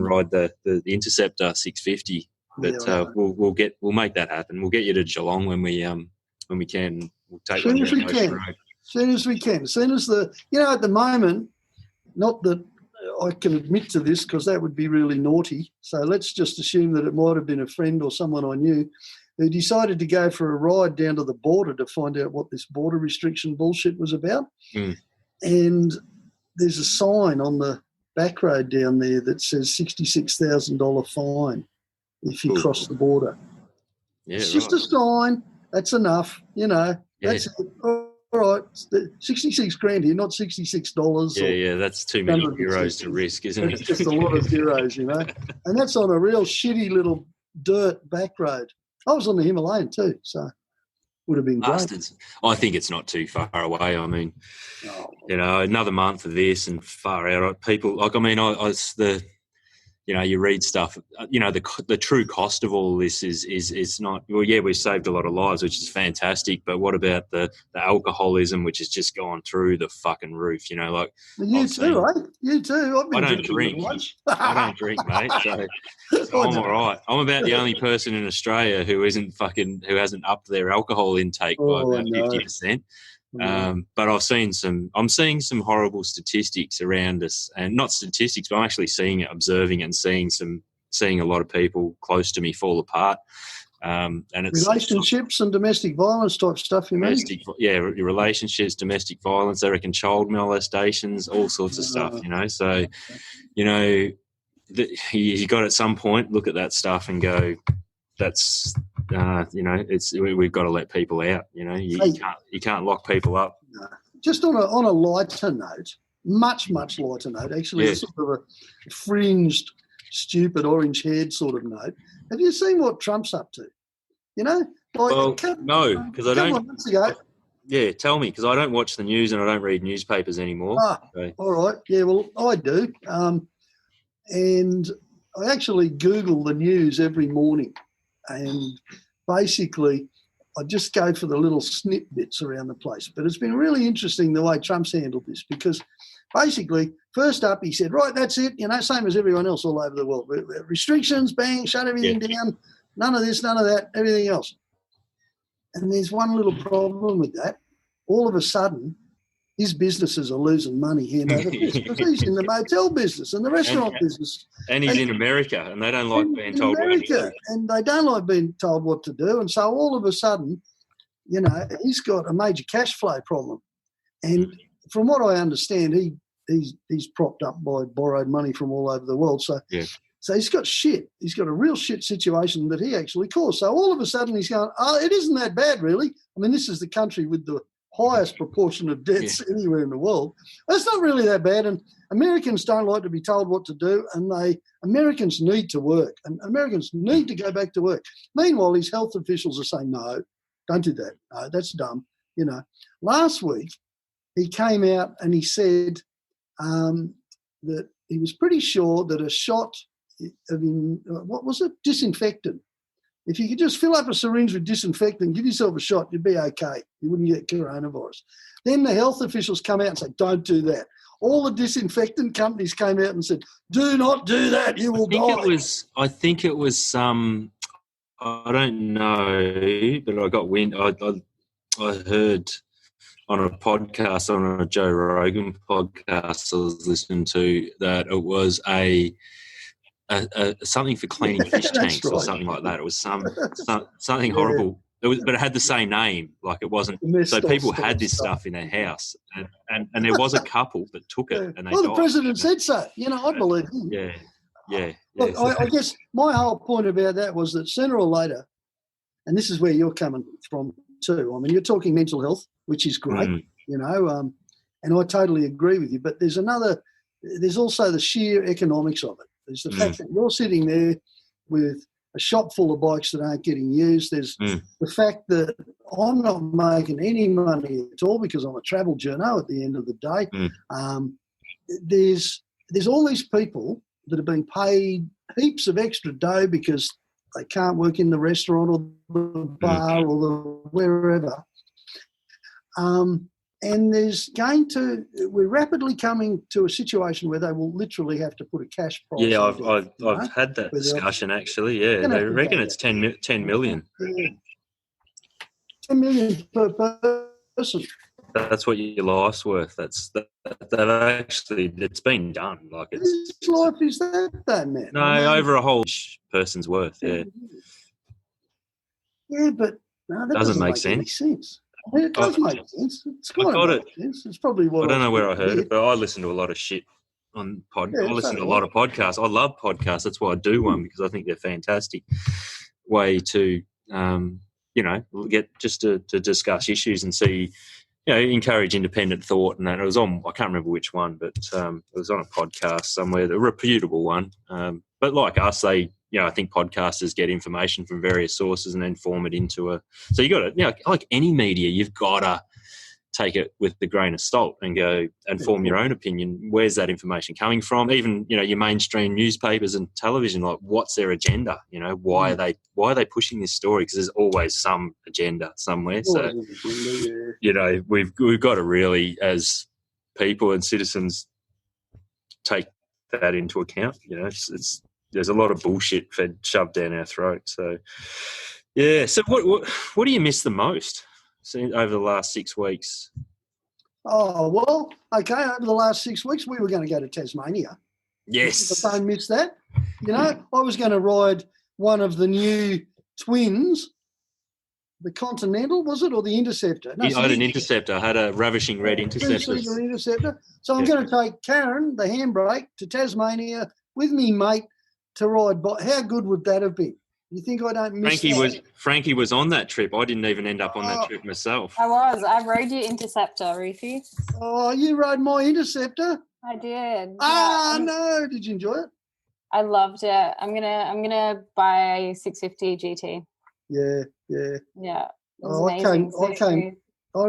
ride the Interceptor 650. But we'll make that happen. We'll get you to Geelong when we can. We'll take one down Ocean Road. Soon as we can. As soon as at the moment, not that I can admit to this because that would be really naughty. So let's just assume that it might have been a friend or someone I knew who decided to go for a ride down to the border to find out what this border restriction bullshit was about. Mm. And there's a sign on the back road down there that says $66,000 fine if you cross the border. Yeah, it's just a sign. That's enough. That's it. All right, 66 grand here, not $66. Yeah, that's too many euros to risk, isn't it? It's just a lot of zeros, And that's on a real shitty little dirt back road. I was on the Himalayan too, so would have been Bastards. great. I think it's not too far away. I mean, another month of this and far out. People, you read stuff, the true cost of all this is not, we've saved a lot of lives, which is fantastic, but what about the alcoholism, which has just gone through the fucking roof, You too, right? You too. I don't drink. I don't drink, mate, so I'm all right. I'm about the only person in Australia who hasn't upped their alcohol intake by about 50%. But I'm seeing some horrible statistics around us, and not statistics, but I'm actually seeing it, observing it, and seeing a lot of people close to me fall apart. And it's relationships and domestic violence type stuff. Relationships, domestic violence. I reckon child molestations, all sorts of stuff. So you got at some point look at that stuff and go, that's. We've got to let people out. You can't lock people up. No. Just on a lighter note, much lighter note. Actually, sort of a fringed, stupid, orange-haired sort of note. Have you seen what Trump's up to? No, because I don't. Months ago. Yeah, tell me, because I don't watch the news and I don't read newspapers anymore. All right. Yeah, well, I do, and I actually Google the news every morning. And basically, I just go for the little snip bits around the place. But it's been really interesting the way Trump's handled this, because basically, first up, he said, right, that's it, same as everyone else all over the world. Restrictions, bang, shut everything down, none of this, none of that, everything else. And there's one little problem with that. All of a sudden, his businesses are losing money hand over fist because he's in the motel business and the restaurant business. And he's in America, and they don't like being told what to do. And they don't like being told what to do. And so all of a sudden, he's got a major cash flow problem. And from what I understand, he's propped up by borrowed money from all over the world. So he's got shit. He's got a real shit situation that he actually caused. So all of a sudden he's going, it isn't that bad, really. I mean, this is the country with the highest proportion of deaths anywhere in the world. That's not really that bad, and Americans don't like to be told what to do, and Americans need to work, and Americans need to go back to work. Meanwhile, his health officials are saying, no, don't do that. No, that's dumb. Last week he came out and he said that he was pretty sure that a shot of disinfectant. If you could just fill up a syringe with disinfectant, give yourself a shot, you'd be okay. You wouldn't get coronavirus. Then the health officials come out and say, don't do that. All the disinfectant companies came out and said, do not do that, you will die. I think it was I don't know, but I got wind. I heard on a podcast, on a Joe Rogan podcast I was listening to, that it was something for cleaning fish tanks or something like that. It was something horrible. But it had the same name. Like it wasn't. So people had this stuff in their house, and there was a couple that took it, and they died. The president said so. I believe him. Yeah. Look, I guess my whole point about that was that sooner or later, and this is where you're coming from, too. I mean, you're talking mental health, which is great, you know, and I totally agree with you. But there's also the sheer economics of it. There's the fact that you're sitting there with a shop full of bikes that aren't getting used. There's the fact that I'm not making any money at all because I'm a travel journo at the end of the day. There's all these people that have been paid heaps of extra dough because they can't work in the restaurant or the bar or the wherever. And we're rapidly coming to a situation where they will literally have to put a cash price. Yeah, on I've had that discussion actually. Yeah, they reckon it's 10 million. Yeah. 10 million per person. That's what your life's worth. It's been done. Like Whose life is that, though, man? No, over a whole person's worth. Yeah. Yeah, but no, that doesn't make any sense. sense. I mean, it does make sense. It's kind of makes sense. It's probably what I don't know where I heard it, but I listen to a lot of shit on podcasts. I listen to a lot of podcasts. I love podcasts. That's why I do one, because I think they're fantastic way to, get just to discuss issues and see, encourage independent thought. And that, it was on, I can't remember which one, but it was on a podcast somewhere, a reputable one. But like us, I think podcasters get information from various sources and then form it into so you got to, like any media, you've got to take it with a grain of salt and go and form your own opinion. Where's that information coming from? Even, your mainstream newspapers and television, like what's their agenda? Why are they pushing this story? Because there's always some agenda somewhere. So, we've got to really, as people and citizens, take that into account. There's a lot of bullshit shoved down our throat. So, yeah. So what do you miss the most over the last 6 weeks? Oh, well, okay, over the last 6 weeks, we were going to go to Tasmania. Yes. I don't miss that. I was going to ride one of the new twins, the Continental, was it, or the Interceptor? No, I had an Interceptor. I had a ravishing red Interceptor. Interceptor. So I'm going to take Karen, the handbrake, to Tasmania with me, mate, to ride. How good would that have been? You think I don't miss Frankie was on that trip. I didn't even end up on that trip myself. I rode your Interceptor, Roothy. Oh, you rode my Interceptor? I did. No. Did you enjoy it? I loved it. I'm gonna buy a 650 GT. Yeah. Yeah. I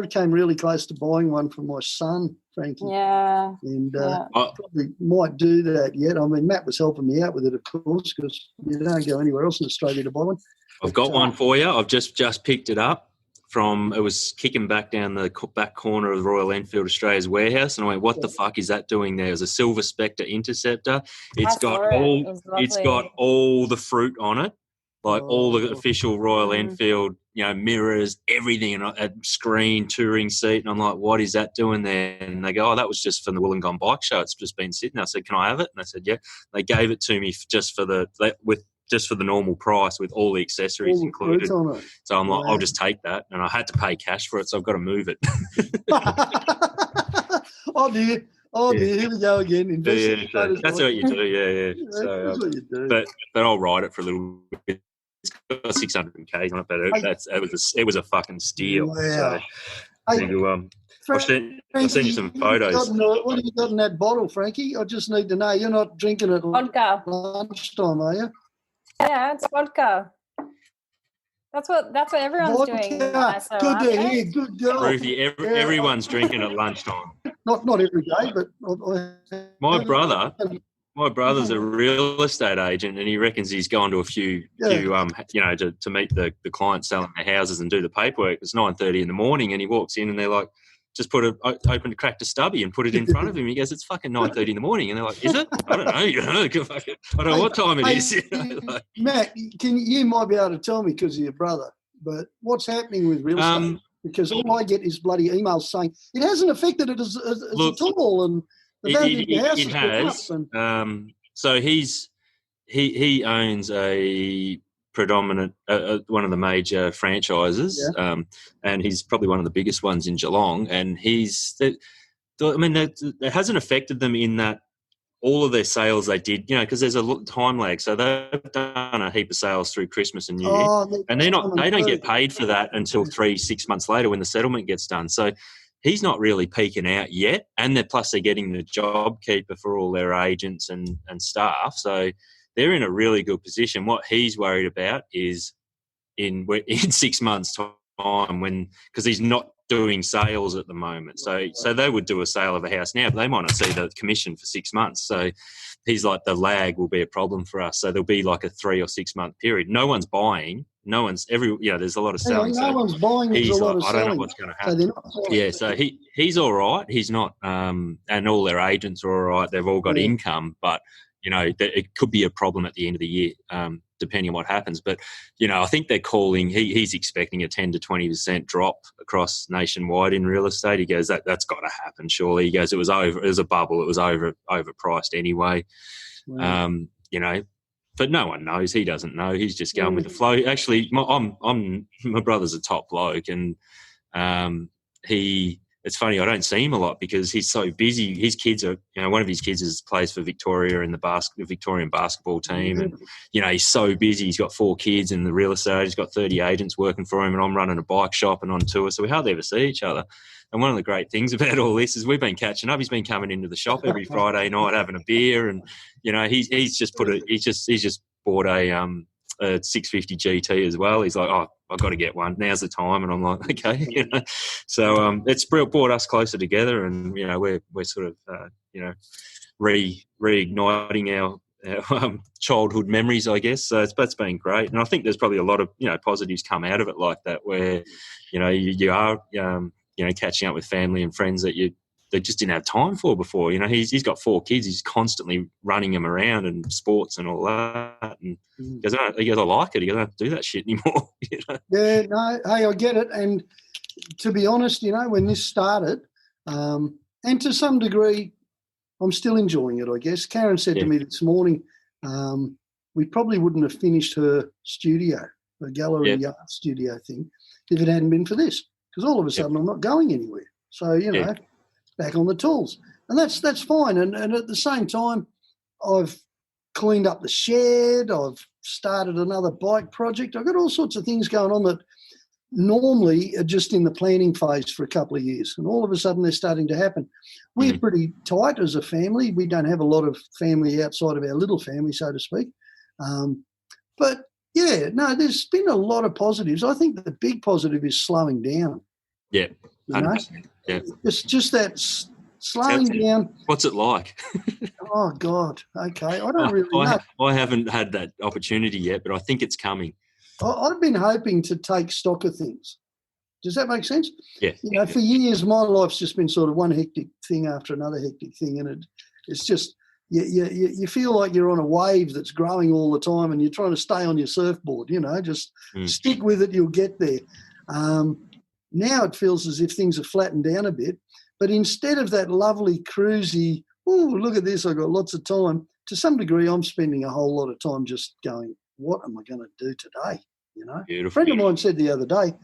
came really close to buying one for my son, Frankie. Yeah. And I probably might do that yet. I mean, Matt was helping me out with it, of course, because you don't go anywhere else in Australia to buy one. I've got one for you. I've just picked it up it was kicking back down the back corner of the Royal Enfield Australia's warehouse, and I went, what the fuck is that doing there? It was a Silver Spectre Interceptor. It's got all the fruit on it. Like all the official Royal Enfield, mirrors, everything, and a screen, touring seat. And I'm like, what is that doing there? And they go, that was just from the Wollongong Bike Show. It's just been sitting. I said, can I have it? And they said, yeah. They gave it to me just for the normal price with all the accessories included. So I'm like, I'll just take that. And I had to pay cash for it, so I've got to move it. Oh, dear. Here we go again. That's what you do, yeah. So, that's what you do. But I'll ride it for a little bit. It's got 600 k's on it, but it was a fucking steal. Wow. So, I'll send you some photos. What have you got in that bottle, Frankie? I just need to know. You're not drinking it vodka lunchtime, are you? Yeah, it's vodka. That's what everyone's doing. Good to hear. Good girl. Ruthie, everyone's drinking at lunchtime. Not every day, but my brother's a real estate agent, and he reckons he's gone to a few to meet the clients selling their houses and do the paperwork. It's 9:30 in the morning, and he walks in, and they're like, just cracked a stubby and put it in front of him. He goes, it's fucking 9:30 in the morning, and they're like, is it? I don't know. I don't know what time it is. Matt, you might be able to tell me because of your brother, but what's happening with real estate? Because all I get is bloody emails saying it hasn't affected it as at all, and the value of the house has gone up. So he owns a predominant one of the major franchises, and he's probably one of the biggest ones in Geelong. And it hasn't affected them in that all of their sales they did, because there's a time lag. So they've done a heap of sales through Christmas and New Year, and they don't get paid for that until 3-6 months later when the settlement gets done. So he's not really peaking out yet, and plus they're getting the job keeper for all their agents and staff. So they're in a really good position. What he's worried about is in 6 months' time, because he's not doing sales at the moment. So they would do a sale of a house now, but they might not see the commission for 6 months. So he's like, the lag will be a problem for us. So there'll be like a 3 or 6 month period. No one's buying. There's a lot of selling. No one's buying. He's a lot like, of I don't know what's going to happen. So he's all right. He's not, and all their agents are all right. They've all got income, but it could be a problem at the end of the year, depending on what happens. But, I think they're calling, he's expecting a 10 to 20% drop across nationwide in real estate. He goes, that's got to happen, surely. He goes, it was a bubble. It was overpriced anyway. Wow. But no one knows. He doesn't know. He's just going with the flow. Actually, my brother's a top bloke, and it's funny, I don't see him a lot because he's so busy. His kids are, one of his kids plays for Victoria in the Victorian basketball team. And, he's so busy. He's got 4 kids in the real estate. He's got 30 agents working for him, and I'm running a bike shop and on tour. So we hardly ever see each other. And one of the great things about all this is we've been catching up. He's been coming into the shop every Friday night having a beer. And, he's just bought a 650 GT as well. He's like, I've got to get one. Now's the time. And I'm like, okay. So it's brought us closer together, and we're sort of reigniting our childhood memories, I guess. So that's been great, and I think there's probably a lot of positives come out of it like that, where you are catching up with family and friends that they just didn't have time for before. He's got 4 kids. He's constantly running them around and sports and all that. And he goes, I like it. He goes, I don't do that shit anymore. Yeah, no, hey, I get it. And to be honest, when this started, and to some degree, I'm still enjoying it, I guess. Karen said to me this morning, we probably wouldn't have finished her studio, the gallery art studio thing, if it hadn't been for this. Because all of a sudden I'm not going anywhere. So, back on the tools. And that's fine. And at the same time, I've cleaned up the shed. I've started another bike project. I've got all sorts of things going on that normally are just in the planning phase for a couple of years. And all of a sudden they're starting to happen. We're pretty tight as a family. We don't have a lot of family outside of our little family, so to speak. But, there's been a lot of positives. I think the big positive is slowing down. Yeah. Yeah. It's just that slowing down. What's it like? Oh, God. Okay. I don't really know. I haven't had that opportunity yet, but I think it's coming. I've been hoping to take stock of things. Does that make sense? Yeah. For years, my life's just been sort of one hectic thing after another hectic thing, and it's just you feel like you're on a wave that's growing all the time, and you're trying to stay on your surfboard. Just stick with it, you'll get there. Now it feels as if things have flattened down a bit, but instead of that lovely cruisy, look at this, I've got lots of time, to some degree I'm spending a whole lot of time just going, what am I going to do today? Beautiful. A friend of mine said the other day,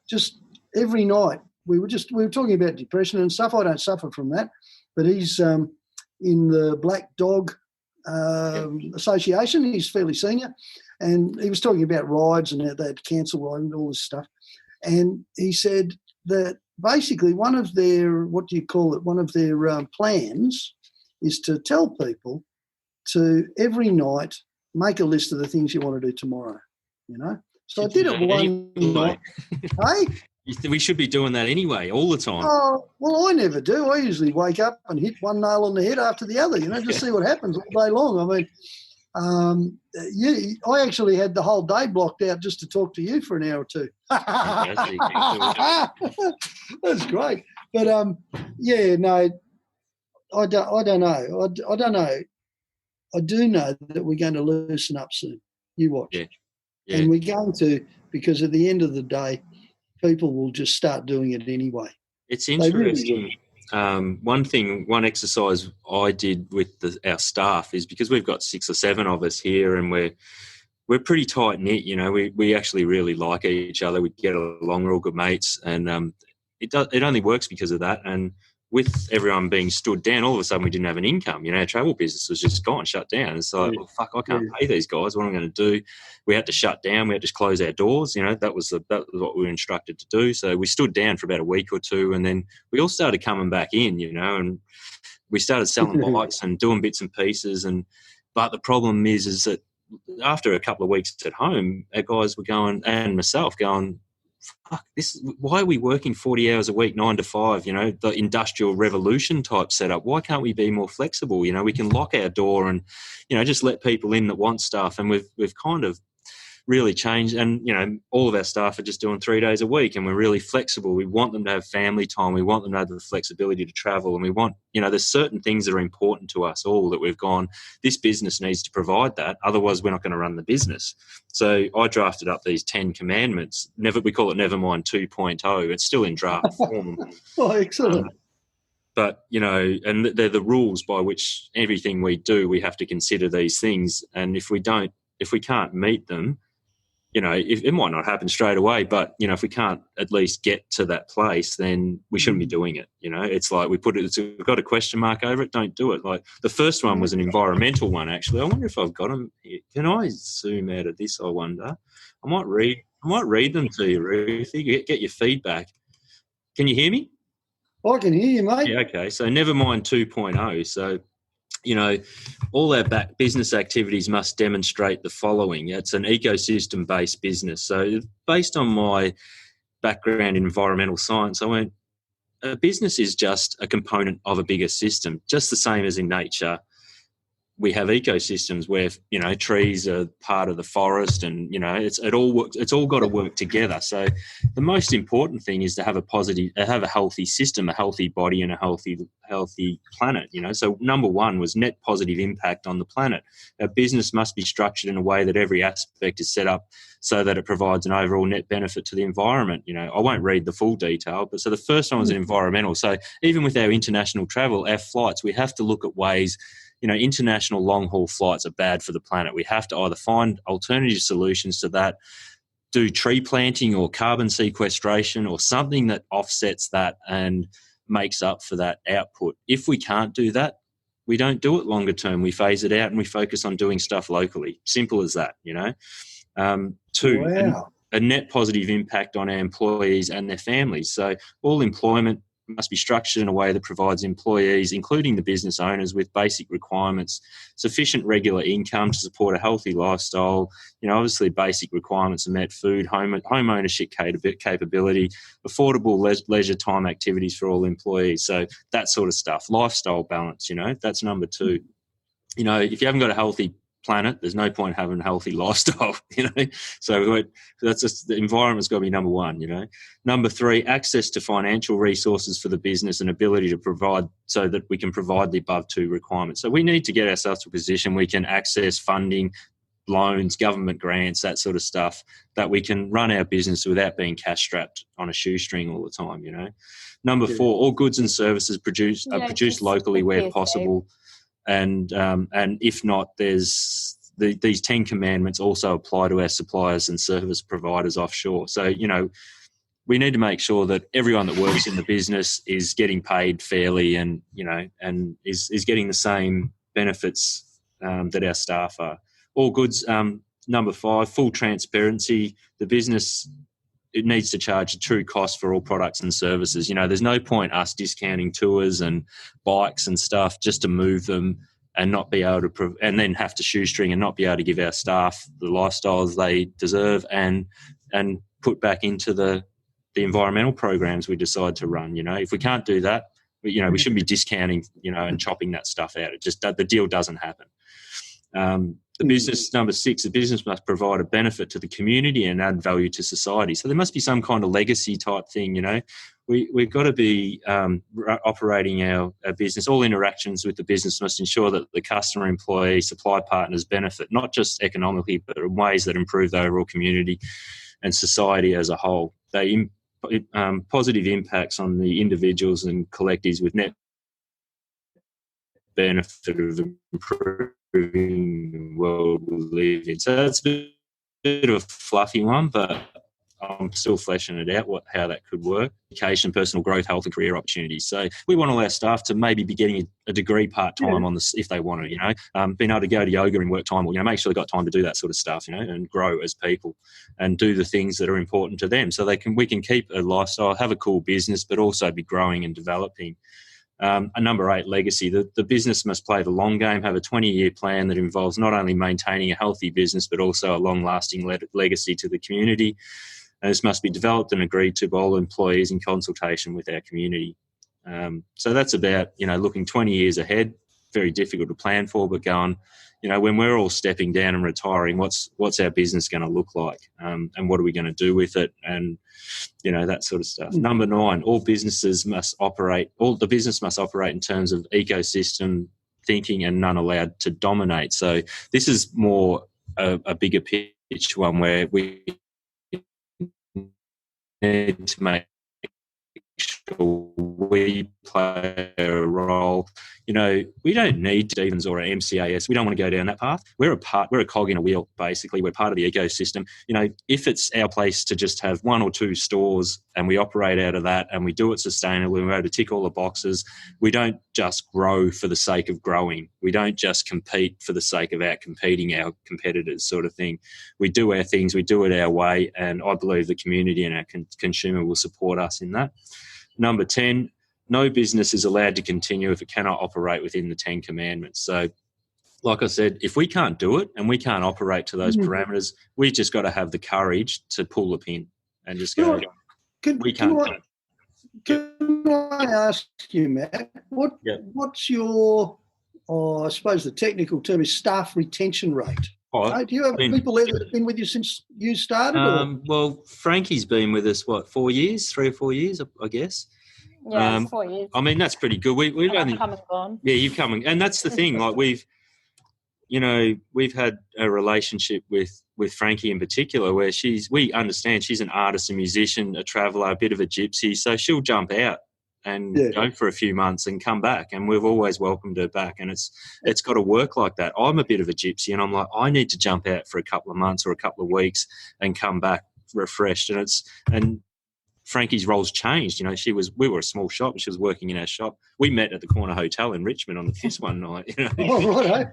just every night, we were talking about depression and stuff. I don't suffer from that, but he's in the Black Dog Association. He's fairly senior, and he was talking about rides and how they had to cancel rides and all this stuff. And he said that basically one of their, plans is to tell people to every night make a list of the things you want to do tomorrow, So I did it one night. Hey? We should be doing that anyway, all the time. Oh, well, I never do. I usually wake up and hit one nail on the head after the other, just see what happens all day long. I mean, I actually had the whole day blocked out just to talk to you for an hour or two. That's great. But, I don't know. I don't know. I do know that we're going to loosen up soon. You watch. Yeah. And we're going to, because at the end of the day, people will just start doing it anyway. It's interesting. One exercise I did with our staff is, because we've got 6 or 7 of us here, and we're pretty tight knit. We actually really like each other. We get along. We're all good mates, and it only works because of that. And with everyone being stood down, all of a sudden we didn't have an income. Our travel business was just gone, shut down. It's like, well, fuck, I can't pay these guys. What am I going to do? We had to shut down. We had to close our doors. That was what we were instructed to do. So we stood down for about a week or two, and then we all started coming back in, and we started selling bikes and doing bits and pieces. But the problem is that after a couple of weeks at home, our guys were going, and myself going, fuck, why are we working 40 hours a week, 9 to 5, the industrial revolution type setup? Why can't we be more flexible? We can lock our door and, just let people in that want stuff. And we've kind of really changed, and all of our staff are just doing 3 days a week, and we're really flexible. We want them to have family time. We want them to have the flexibility to travel, and we want, there's certain things that are important to us all that we've gone, this business needs to provide that, otherwise we're not going to run the business. So I drafted up these 10 commandments. We call it Nevermind 2.0. It's still in draft form. Oh, excellent. But, and they're the rules by which everything we do, we have to consider these things. And if we can't meet them, it might not happen straight away, but, if we can't at least get to that place, then we shouldn't be doing it. It's like we've got a question mark over it, don't do it. Like the first one was an environmental one, actually. I wonder if I've got them here. Can I zoom out of this, I wonder? I might read them to you, Ruthie, get your feedback. Can you hear me? I can hear you, mate. Yeah, okay. So Nevermind 2.0. So, all our business activities must demonstrate the following. It's an ecosystem-based business. So based on my background in environmental science, I went, a business is just a component of a bigger system, just the same as in nature. We have ecosystems where, trees are part of the forest, and, it's all got to work together. So the most important thing is to have a healthy system, a healthy body, and a healthy planet, So number one was net positive impact on the planet. Our business must be structured in a way that every aspect is set up so that it provides an overall net benefit to the environment. I won't read the full detail, but so the first one was environmental. So even with our international travel, our flights, we have to look at ways. International long-haul flights are bad for the planet. We have to either find alternative solutions to that, do tree planting or carbon sequestration or something that offsets that and makes up for that output. If we can't do that, we don't do it longer term. We phase it out and we focus on doing stuff locally. Simple as that, Two, wow. a net positive impact on our employees and their families. So all employment must be structured in a way that provides employees, including the business owners, with basic requirements, sufficient regular income to support a healthy lifestyle. Obviously basic requirements are met: food, home ownership capability, affordable leisure time activities for all employees. So that sort of stuff, lifestyle balance, that's number two. If you haven't got a healthy planet, there's no point having a healthy lifestyle, So that's just, the environment's got to be number one, Number three, access to financial resources for the business and ability to provide, so that we can provide the above two requirements. So we need to get ourselves to a position we can access funding, loans, government grants, that sort of stuff, that we can run our business without being cash strapped on a shoestring all the time, Number four, all goods and services are produced locally where possible. And if not, there's these 10 commandments also apply to our suppliers and service providers offshore. So, we need to make sure that everyone that works in the business is getting paid fairly and, and is getting the same benefits that our staff are. All goods. Number five, full transparency. The business, it needs to charge a true cost for all products and services. There's no point us discounting tours and bikes and stuff just to move them and not be able to, and then have to shoestring and not be able to give our staff the lifestyles they deserve and put back into the environmental programs we decide to run. If we can't do that, we shouldn't be discounting, and chopping that stuff out. It just, the deal doesn't happen. The business, number six, the business must provide a benefit to the community and add value to society. So there must be some kind of legacy type thing, We've got to be operating our business. All interactions with the business must ensure that the customer, employee, supply partners benefit, not just economically, but in ways that improve the overall community and society as a whole. They positive impacts on the individuals and collectives with net benefit of improving the world we live in. So that's a bit of a fluffy one, but I'm still fleshing it out, how that could work. Education, personal growth, health and career opportunities. So we want all our staff to maybe be getting a degree part-time on this if they want to, being able to go to yoga in work time, or, make sure they've got time to do that sort of stuff, and grow as people and do the things that are important to them, so we can keep a lifestyle, have a cool business, but also be growing and developing. Number 8, legacy. The business must play the long game, have a 20-year plan that involves not only maintaining a healthy business, but also a long-lasting legacy to the community. And this must be developed and agreed to by all employees in consultation with our community. So that's about, looking 20 years ahead, very difficult to plan for, but going, when we're all stepping down and retiring, what's our business going to look like? And what are we going to do with it? And, that sort of stuff. Number 9, all the business must operate in terms of ecosystem thinking and none allowed to dominate. So this is more a bigger pitch one where we need to make sure we play a role. We don't need Stevens or an MCAS. We don't want to go down that path. We're a cog in a wheel, basically. We're part of the ecosystem. If it's our place to just have 1 or 2 stores and we operate out of that and we do it sustainably and we're able to tick all the boxes, we don't just grow for the sake of growing. We don't just compete for the sake of out-competing our competitors, sort of thing. We do our things, we do it our way, and I believe the community and our consumer will support us in that. Number 10, no business is allowed to continue if it cannot operate within the 10 commandments. So, like I said, if we can't do it and we can't operate to those parameters, we've just got to have the courage to pull the pin and just go, we can't do it. Can I ask you, Matt, what's your, I suppose the technical term is staff retention rate? Do you have people there that have been with you since you started? Well, Frankie's been with us, 4 years, 3 or 4 years, I guess. Yeah, it's 4 years. I mean, that's pretty good. We've only come and gone. Yeah, you've come and that's the thing. Like we've had a relationship with Frankie in particular, where we understand she's an artist, a musician, a traveller, a bit of a gypsy, so she'll jump out and go for a few months and come back, and we've always welcomed her back, and it's got to work like that. I'm a bit of a gypsy, and I'm like, I need to jump out for a couple of months or a couple of weeks and come back refreshed, and Frankie's roles changed. We were a small shop and she was working in our shop. We met at the corner hotel in Richmond on the piss one night. Oh, right.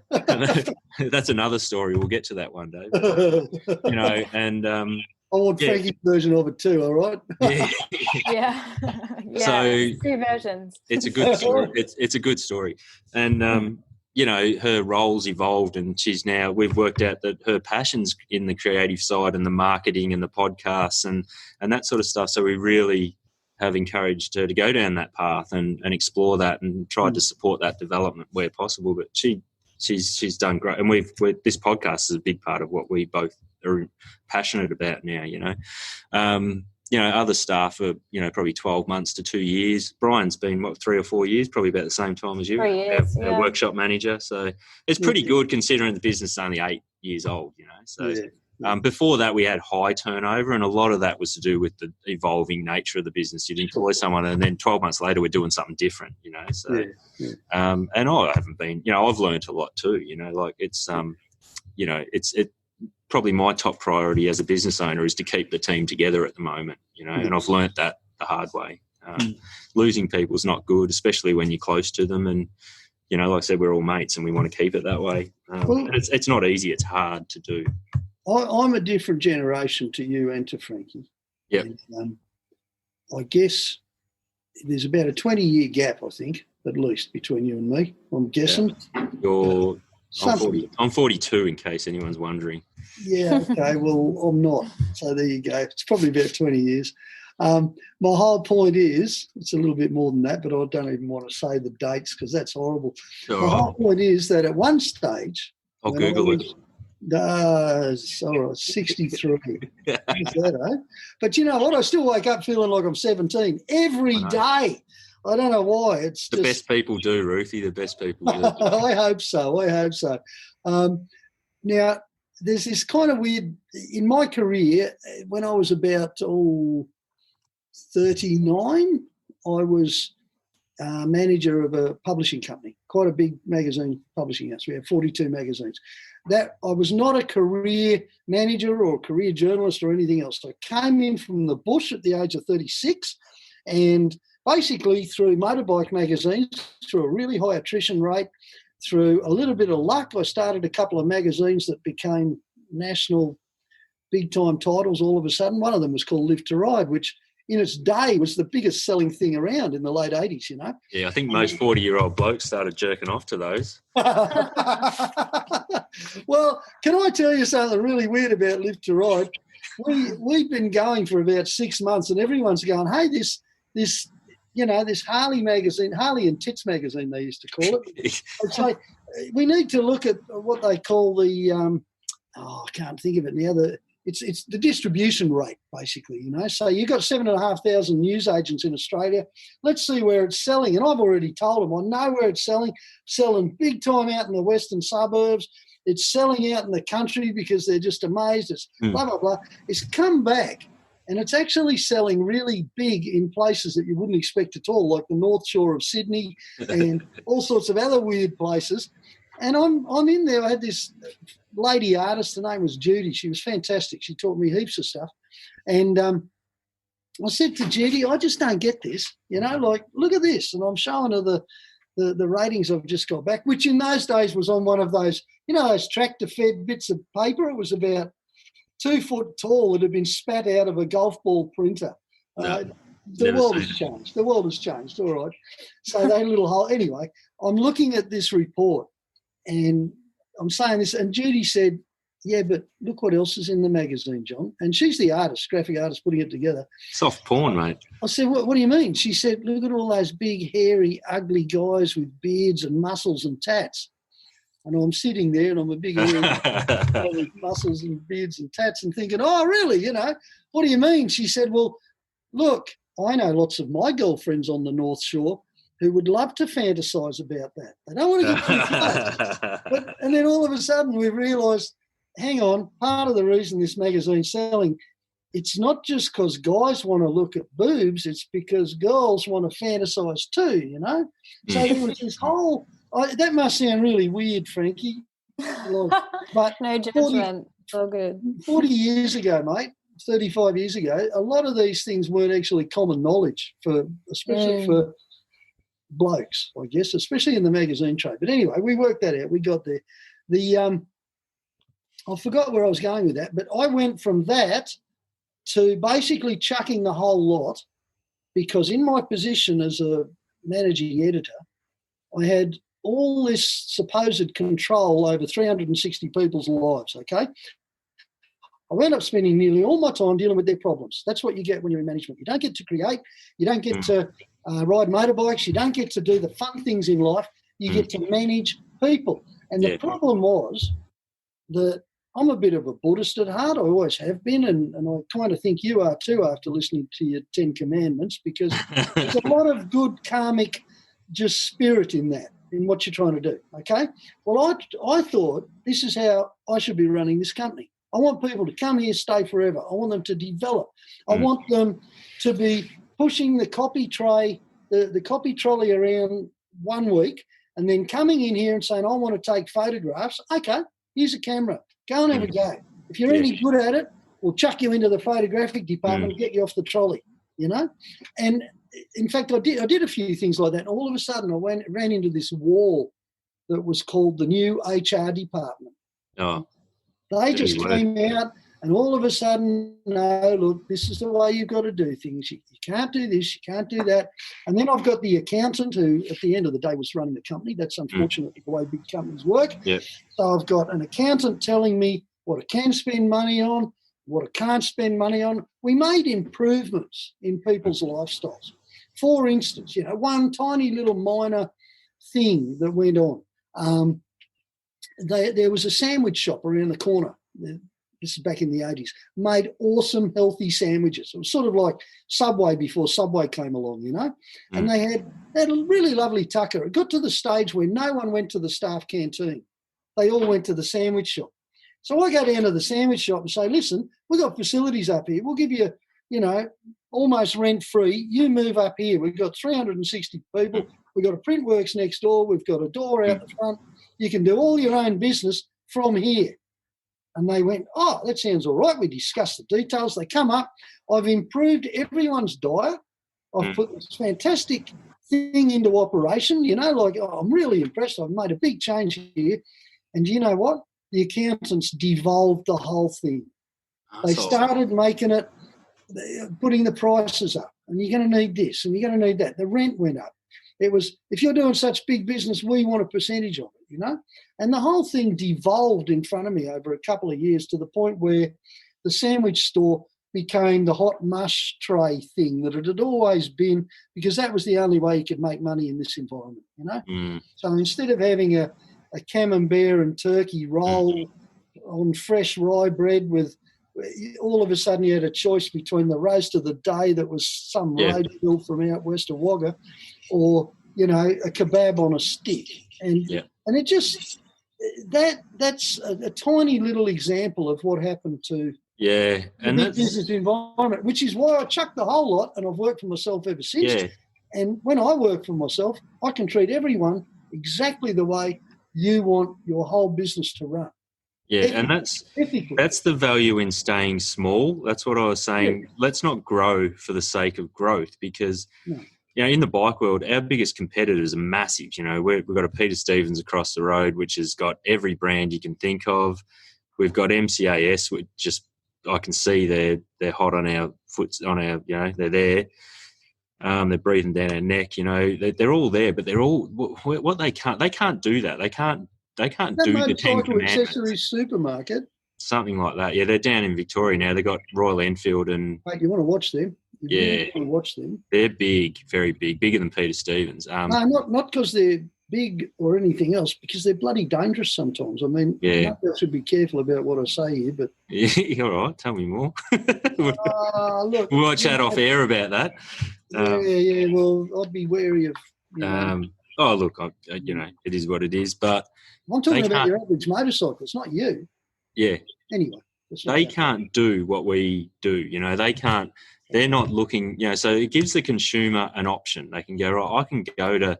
That's another story. We'll get to that one day. And I want Frankie's version of it too. All right. Yeah. So 2 versions. It's a good story. It's a good story, and her roles evolved, and we've worked out that her passion's in the creative side and the marketing and the podcasts and that sort of stuff. So we really have encouraged her to go down that path and explore that and tried to support that development where possible. But she's done great, and this podcast is a big part of what we both are passionate about now. Other staff are, probably 12 months to 2 years. Brian's been, 3 or 4 years, probably about the same time as you, 3 years, our workshop manager. So it's pretty good considering the business is only 8 years old, So before that, we had high turnover, and a lot of that was to do with the evolving nature of the business. You'd employ someone, and then 12 months later, we're doing something different, So, and I haven't been, I've learned a lot too, like it's, probably my top priority as a business owner is to keep the team together at the moment, and I've learnt that the hard way. Losing people is not good, especially when you're close to them. And, like I said, we're all mates and we want to keep it that way. And it's not easy. It's hard to do. I'm a different generation to you and to Frankie. Yeah. I guess there's about a 20-year gap, I think, at least between you and me, I'm guessing. Yeah. I'm 42, in case anyone's wondering. Yeah, okay, well, I'm not. So there you go. It's probably about 20 years. My whole point is, it's a little bit more than that, but I don't even want to say the dates because that's horrible. My whole point is that at one stage... I'll Google it. It's all right, 63. Is that, eh? But you know what? I still wake up feeling like I'm 17 every day. I don't know why. It's the best people do, Roothy. The best people do. I hope so. Now, there's this kind of weird in my career. When I was about 39, I was manager of a publishing company quite a big magazine publishing house. We had 42 magazines. That I was not a career manager or career journalist or anything else. I came in from the bush at the age of 36, and basically through motorbike magazines, through a really high attrition rate, through a little bit of luck, I started a couple of magazines that became national big-time titles all of a sudden. One of them was called Live to Ride, which in its day was the biggest selling thing around in the late 80s, you know. Yeah, I think most 40-year-old blokes started jerking off to those. Well, can I tell you something really weird about Live to Ride? We've been going for about 6 months, and everyone's going, hey, this Harley magazine, Harley and Tits magazine, they used to call it. I'd say we need to look at what they call the, I can't think of it now. It's the distribution rate, basically, you know. So you've got 7,500 news agents in Australia. Let's see where it's selling. And I've already told them, I know where it's selling big time out in the western suburbs. It's selling out in the country because they're just amazed. It's blah, blah, blah. It's come back. And it's actually selling really big in places that you wouldn't expect at all, like the North Shore of Sydney and all sorts of other weird places. And I'm in there. I had this lady artist. Her name was Judy. She was fantastic. She taught me heaps of stuff. And I said to Judy, I just don't get this. You know, like, look at this. And I'm showing her the ratings I've just got back, which in those days was on one of those, you know, those tractor-fed bits of paper. It was about 2 foot tall. It had been spat out of a golf ball printer. The world has changed. The world has changed. All right. So they little hole. Anyway, I'm looking at this report and I'm saying this, and Judy said, yeah, but look what else is in the magazine, John. And she's the artist, graphic artist, putting it together. Soft porn, mate. I said, what do you mean? She said, look at all those big, hairy, ugly guys with beards and muscles and tats. And I'm sitting there and I'm a big hairy with muscles and beards and tats and thinking, oh, really, you know, what do you mean? She said, well, look, I know lots of my girlfriends on the North Shore who would love to fantasize about that. They don't want to get too close. And then all of a sudden we realised, hang on, part of the reason this magazine's selling, it's not just because guys want to look at boobs, it's because girls want to fantasize too, you know? So there was this whole, that must sound really weird, Frankie. But no judgment. All good. 40 years ago, mate, 35 years ago, a lot of these things weren't actually common knowledge, especially for blokes, I guess, especially in the magazine trade. But anyway, we worked that out. We got there. I forgot where I was going with that, but I went from that to basically chucking the whole lot, because in my position as a managing editor, I had all this supposed control over 360 people's lives, okay? I wound up spending nearly all my time dealing with their problems. That's what you get when you're in management. You don't get to create. You don't get to ride motorbikes. You don't get to do the fun things in life. You get to manage people. And the problem was that I'm a bit of a Buddhist at heart. I always have been, and I kind of think you are too after listening to your 10 Commandments, because there's a lot of good karmic just spirit in that, in what you're trying to do, okay? Well, I thought this is how I should be running this company. I want people to come here, stay forever. I want them to develop. I want them to be pushing the copy tray, the copy trolley around 1 week, and then coming in here and saying, I want to take photographs. Okay, here's a camera. Go and have a go. If you're any good at it, we'll chuck you into the photographic department and get you off the trolley, you know? And in fact, I did a few things like that. And all of a sudden I ran into this wall that was called the new HR department. Oh. They just came out, and all of a sudden, no, look, this is the way you've got to do things. You can't do this, you can't do that. And then I've got the accountant who, at the end of the day, was running the company. That's unfortunately the way big companies work. Yep. So I've got an accountant telling me what I can spend money on, what I can't spend money on. We made improvements in people's lifestyles. For instance, you know, one tiny little minor thing that went on. There was a sandwich shop around the corner. This is back in the 80s. Made awesome, healthy sandwiches. It was sort of like Subway before Subway came along, you know. And they had a really lovely tucker. It got to the stage where no one went to the staff canteen. They all went to the sandwich shop. So I go down to the sandwich shop and say, listen, we've got facilities up here. We'll give you, you know, almost rent-free. You move up here. We've got 360 people. we've got a print works next door, we've got a door out the front. You can do all your own business from here. And they went, oh, that sounds all right. We discussed the details. They come up. I've improved everyone's diet. I've put this fantastic thing into operation, I'm really impressed. I've made a big change here. And you know what? The accountants devolved the whole thing. They started making it, putting the prices up. And you're going to need this and you're going to need that. The rent went up. It was, if you're doing such big business, we want a percentage of it, And the whole thing devolved in front of me over a couple of years to the point where the sandwich store became the hot mush tray thing that it had always been, because that was the only way you could make money in this environment, So instead of having a camembert and turkey roll on fresh rye bread with, all of a sudden you had a choice between the roast of the day that was some roadkill from out west of Wagga or, a kebab on a stick. And it just, that's a tiny little example of what happened to and the business environment, which is why I chucked the whole lot and I've worked for myself ever since. Yeah. And when I work for myself, I can treat everyone exactly the way you want your whole business to run. Yeah, and that's the value in staying small. That's what I was saying. Yeah. Let's not grow for the sake of growth because, in the bike world, our biggest competitors are massive. We've got a Peter Stevens across the road, which has got every brand you can think of. We've got MCAS, which just I can see they're hot on our foot, they're there. They're breathing down our neck. They're all there, but they're all what they can't do that. They can't do the 10 commandments. Accessories supermarket. Something like that. Yeah, they're down in Victoria now. They've got Royal Enfield and... Mate, you want to watch them? You want to watch them. They're big, very big, bigger than Peter Stevens. No, not because they're big or anything else, because they're bloody dangerous sometimes. I mean, I should be careful about what I say here, but... Yeah, all right, tell me more. Look, we might chat off air about that. Well, I'd be wary of... Oh, look, it is what it is, but... I'm talking about your average motorcycle. It's not you. Yeah. Anyway. They can't do what we do. They can't. They're not looking, so it gives the consumer an option. They can go, right, I can go to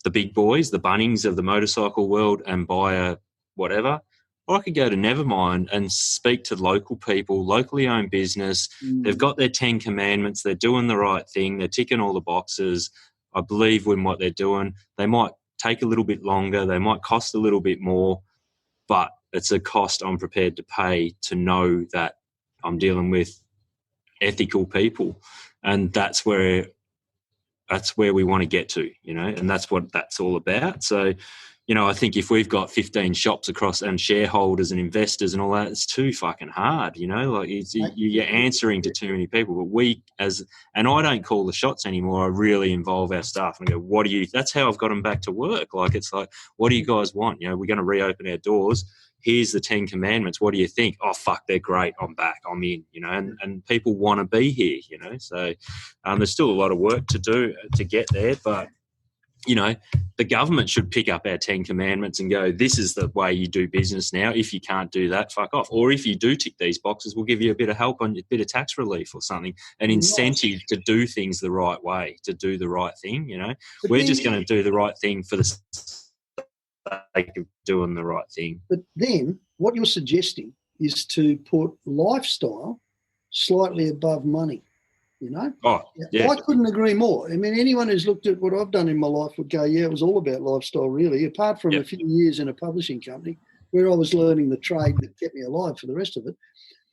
the big boys, the Bunnings of the motorcycle world and buy a whatever. Or I could go to Nevermind and speak to local people, locally owned business. They've got their 10 commandments. They're doing the right thing. They're ticking all the boxes. I believe in what they're doing. They might take a little bit longer. They might cost a little bit more, but it's a cost I'm prepared to pay to know that I'm dealing with ethical people. And that's where we want to get to, and that's what that's all about. So, I think if we've got 15 shops across and shareholders and investors and all that, it's too fucking hard, you're answering to too many people. But and I don't call the shots anymore. I really involve our staff and go, that's how I've got them back to work. It's like, what do you guys want? We're going to reopen our doors. Here's the 10 commandments. What do you think? Oh, fuck, they're great. I'm back. I'm in, and people want to be here, So there's still a lot of work to do to get there, but the government should pick up our 10 commandments and go, this is the way you do business now. If you can't do that, fuck off. Or if you do tick these boxes, we'll give you a bit of help on a bit of tax relief or something, an incentive to do things the right way, to do the right thing, We're just going to do the right thing for the sake of doing the right thing. But then what you're suggesting is to put lifestyle slightly above money. Oh, yeah. I couldn't agree more. I mean, anyone who's looked at what I've done in my life would go, yeah, it was all about lifestyle, really, apart from a few years in a publishing company where I was learning the trade that kept me alive for the rest of it.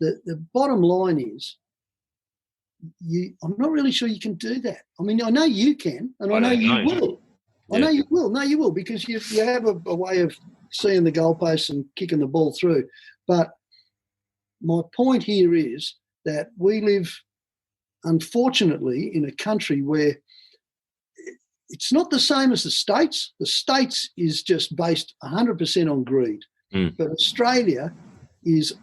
The bottom line is I'm not really sure you can do that. I mean, I know you can, and I know you will. I know you will. No, you will, because you have a way of seeing the goalposts and kicking the ball through. But my point here is that we live, unfortunately, in a country where it's not the same as the States. The States is just based 100% on greed. But Australia is,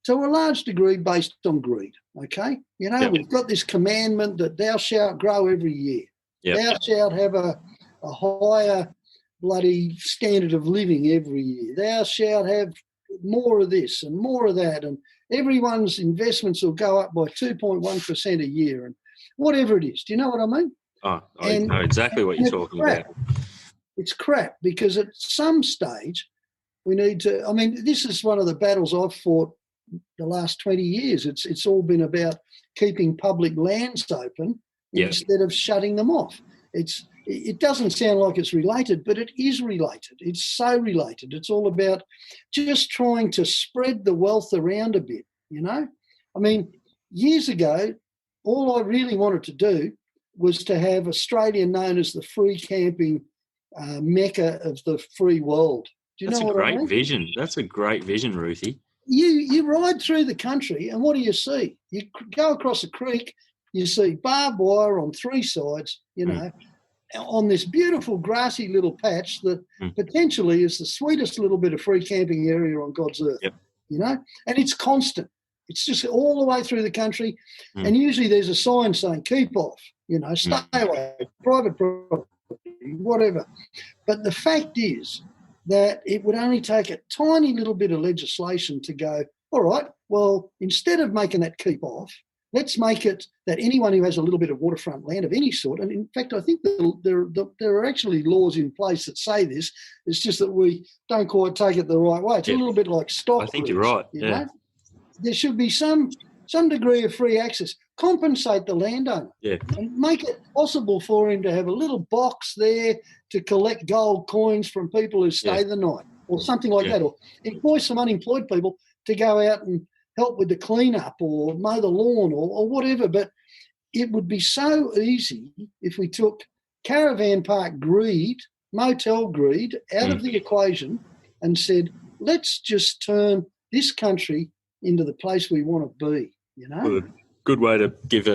to a large degree, based on greed, okay? We've got this commandment that thou shalt grow every year. Thou shalt have a higher bloody standard of living every year. Thou shalt have more of this and more of that, and everyone's investments will go up by 2.1% a year and whatever it is. Do you know what I mean? Oh, I And- know exactly what you're and talking crap. about. It's crap because at some stage we need to. I mean, this is one of the battles I've fought the last 20 years. It's all been about keeping public lands open Yeah. instead of shutting them off. It doesn't sound like it's related, but it is related. It's so related. It's all about just trying to spread the wealth around a bit, you know? I mean, years ago, all I really wanted to do was to have Australia known as the free camping mecca of the free world. Do you That's know a what I great mean? vision. That's a great vision, Roothy. You ride through the country and what do you see? You go across a creek, you see barbed wire on three sides, you know, on this beautiful grassy little patch that potentially is the sweetest little bit of free camping area on God's earth, Yep. you know, and it's constant. It's just all the way through the country. And usually there's a sign saying, keep off, you know, stay away, private property, whatever. But the fact is that it would only take a tiny little bit of legislation to go, all right, well, instead of making that keep off, let's make it that anyone who has a little bit of waterfront land of any sort, and in fact, I think there are actually laws in place that say this, it's just that we don't quite take it the right way. It's a little bit like stock. I think you're right, you know? There should be some degree of free access. Compensate the landowner and make it possible for him to have a little box there to collect gold coins from people who stay the night or something like that, or employ some unemployed people to go out and help with the clean-up or mow the lawn or whatever. But it would be so easy if we took caravan park greed, motel greed out of the equation and said, let's just turn this country into the place we want to be, you know? Well, a good way to give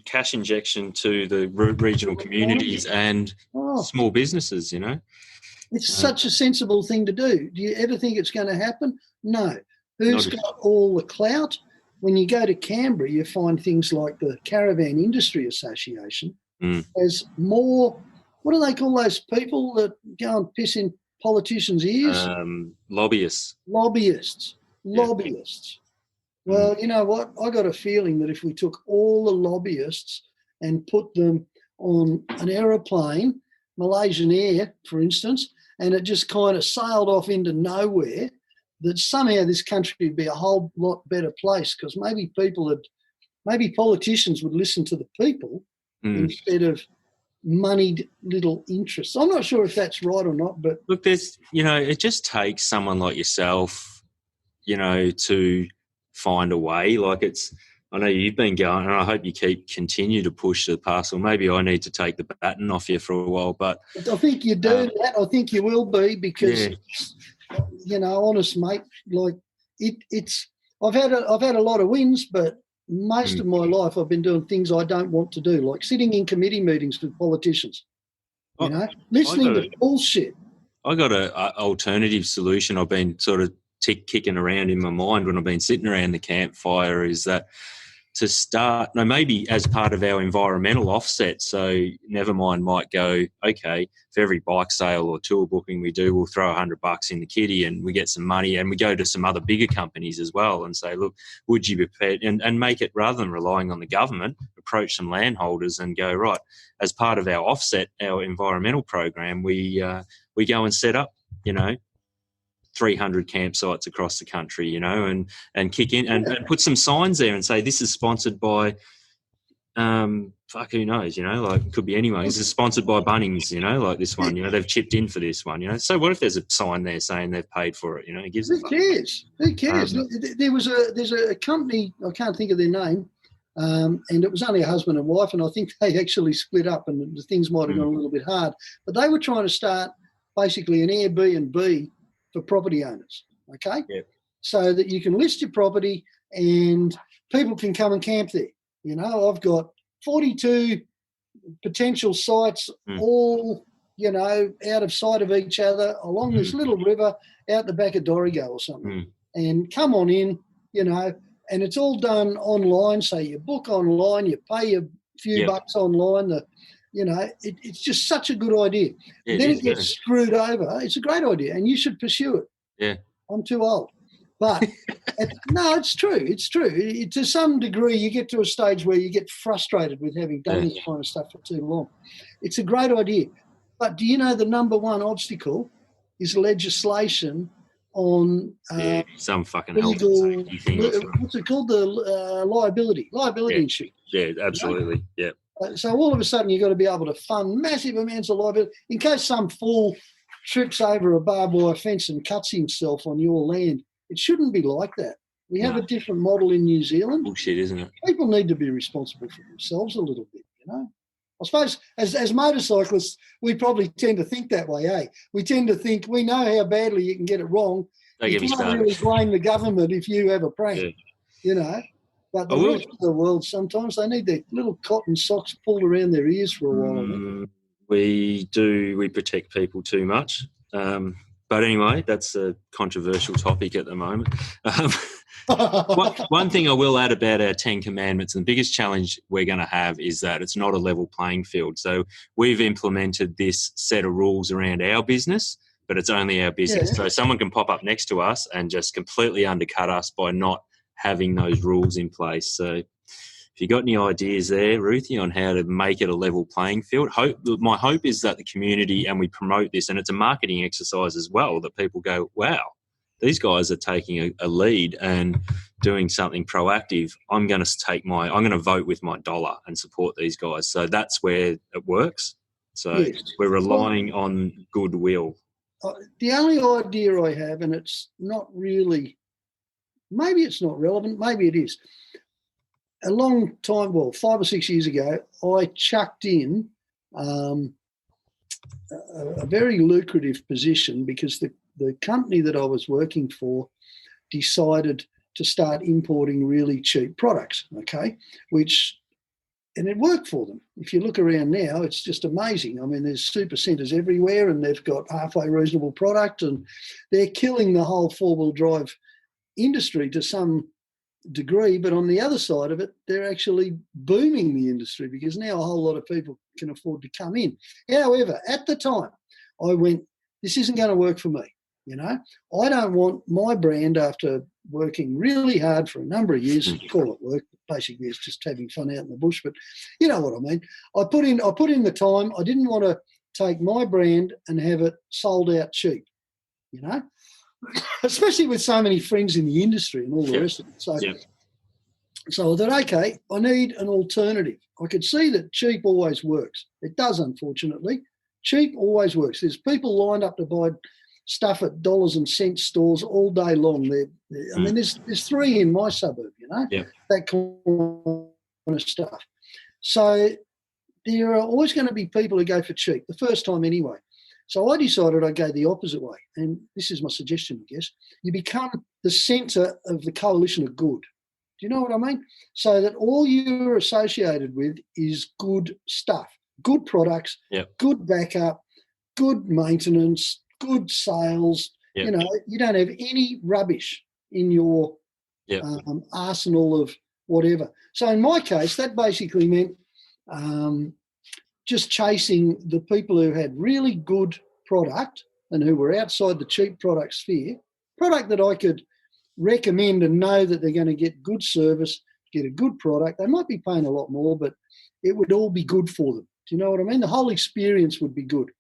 cash injection to the regional communities and small businesses, you know? It's such a sensible thing to do. Do you ever think it's going to happen? No. Who's got all the clout? When you go to Canberra, you find things like the Caravan Industry Association has more, what do they call those people that go and piss in politicians' ears? Lobbyists. Lobbyists. Well, you know what? I got a feeling that if we took all the lobbyists and put them on an aeroplane, Malaysian Air, for instance, and it just kind of sailed off into nowhere, that somehow this country would be a whole lot better place because maybe politicians would listen to the people instead of moneyed little interests. I'm not sure if that's right or not, but look, it just takes someone like yourself, to find a way. Like I know you've been going, and I hope you continue to push the parcel. Maybe I need to take the baton off you for a while, but I think you do that. I think you will be because, honest mate, like it's. I've had a lot of wins, but most of my life I've been doing things I don't want to do, like sitting in committee meetings with politicians. Listening to bullshit. I got an alternative solution I've been sort of kicking around in my mind when I've been sitting around the campfire is that to start, maybe as part of our environmental offset, so Nevermind might go, okay, for every bike sale or tour booking we do, we'll throw $100 in the kitty and we get some money, and we go to some other bigger companies as well and say, look, would you be prepared, and make it, rather than relying on the government, approach some landholders and go, right, as part of our offset, our environmental program, we go and set up, 300 campsites across the country, and kick in and put some signs there and say, this is sponsored by, who knows, like it could be anyone. This is sponsored by Bunnings, like this one, they've chipped in for this one, So what if there's a sign there saying they've paid for it, it gives Who cares? Who cares? There's a company, I can't think of their name, and it was only a husband and wife, and I think they actually split up and things might have gone a little bit hard, but they were trying to start basically an Airbnb for property owners, okay? Yep. So that you can list your property and people can come and camp there. I've got 42 potential sites all, out of sight of each other along this little river out the back of Dorrigo or something. And come on in, and it's all done online. So you book online, you pay a few bucks online, it's just such a good idea. Then it gets screwed over. It's a great idea, and you should pursue it. Yeah. I'm too old. But no, it's true. It's true. To some degree, you get to a stage where you get frustrated with having done this kind of stuff for too long. It's a great idea. But do you know the number one obstacle is legislation on some fucking legal, health and safety thing or something. what's it called? The liability insurance. Yeah, absolutely. Yeah. So all of a sudden you've got to be able to fund massive amounts of liability in case some fool trips over a barbed wire fence and cuts himself on your land. It shouldn't be like that. We have a different model in New Zealand. Bullshit, isn't it? People need to be responsible for themselves a little bit, you know. I suppose as motorcyclists, we probably tend to think that way, eh? We tend to think we know how badly you can get it wrong. You can't really blame the government if you have a prank, you know. But the rest of the world, sometimes they need their little cotton socks pulled around their ears for a while. We protect people too much. But anyway, that's a controversial topic at the moment. One thing I will add about our 10 commandments, and the biggest challenge we're going to have is that it's not a level playing field. So we've implemented this set of rules around our business, but it's only our business. So someone can pop up next to us and just completely undercut us by not having those rules in place. So if you got any ideas there, Roothy, on how to make it a level playing field, my hope is that the community, and we promote this, and it's a marketing exercise as well, that people go, wow, these guys are taking a lead and doing something proactive. I'm going to vote with my dollar and support these guys. So that's where it works. So we're relying on goodwill. The only idea I have, and it's not really, maybe it's not relevant, maybe it is. A long time, 5 or 6 years ago, I chucked in a very lucrative position because the company that I was working for decided to start importing really cheap products, okay, and it worked for them. If you look around now, it's just amazing. I mean, there's super centres everywhere and they've got halfway reasonable product and they're killing the whole four-wheel drive industry to some degree, but on the other side of it, they're actually booming the industry because now a whole lot of people can afford to come in. However, at the time, I went, this isn't going to work for me. You know, I don't want my brand, after working really hard for a number of years, call it work, basically it's just having fun out in the bush, but you know what I mean. I put in the time. I didn't want to take my brand and have it sold out cheap, you know, especially with so many friends in the industry and all the rest of it. So I thought, okay, I need an alternative. I could see that cheap always works. It does, unfortunately. Cheap always works. There's people lined up to buy stuff at dollars and cents stores all day long. I mean, there's 3 in my suburb, you know, that kind of stuff. So there are always going to be people who go for cheap, the first time anyway. So I decided I'd go the opposite way. And this is my suggestion, I guess. You become the centre of the coalition of good. Do you know what I mean? So that all you're associated with is good stuff, good products, good backup, good maintenance, good sales. You know, you don't have any rubbish in your arsenal of whatever. So in my case, that basically meant just chasing the people who had really good product and who were outside the cheap product sphere, product that I could recommend and know that they're going to get good service, get a good product. They might be paying a lot more, but it would all be good for them. Do you know what I mean? The whole experience would be good.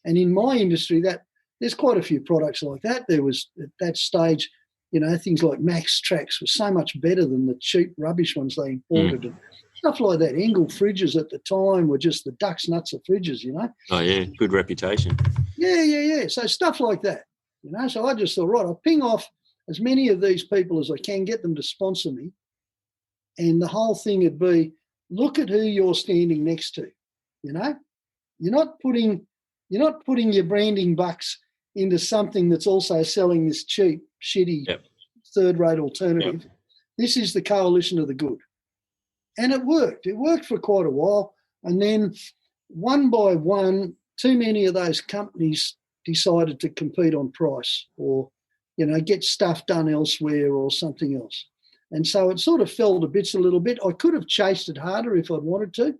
And in my industry, there's quite a few products like that. There was, at that stage, you know, things like Max Tracks were so much better than the cheap rubbish ones they imported. And stuff like that. Engel fridges at the time were just the duck's nuts of fridges, you know. Oh, yeah, good reputation. Yeah. So stuff like that, you know. So I just thought, right, I'll ping off as many of these people as I can, get them to sponsor me. And the whole thing would be, look at who you're standing next to, you know. You're not putting your branding bucks into something that's also selling this cheap, shitty, third-rate alternative. This is the coalition of the good. And it worked. It worked for quite a while. And then one by one, too many of those companies decided to compete on price or, you know, get stuff done elsewhere or something else. And so it sort of fell to bits a little bit. I could have chased it harder if I'd wanted to.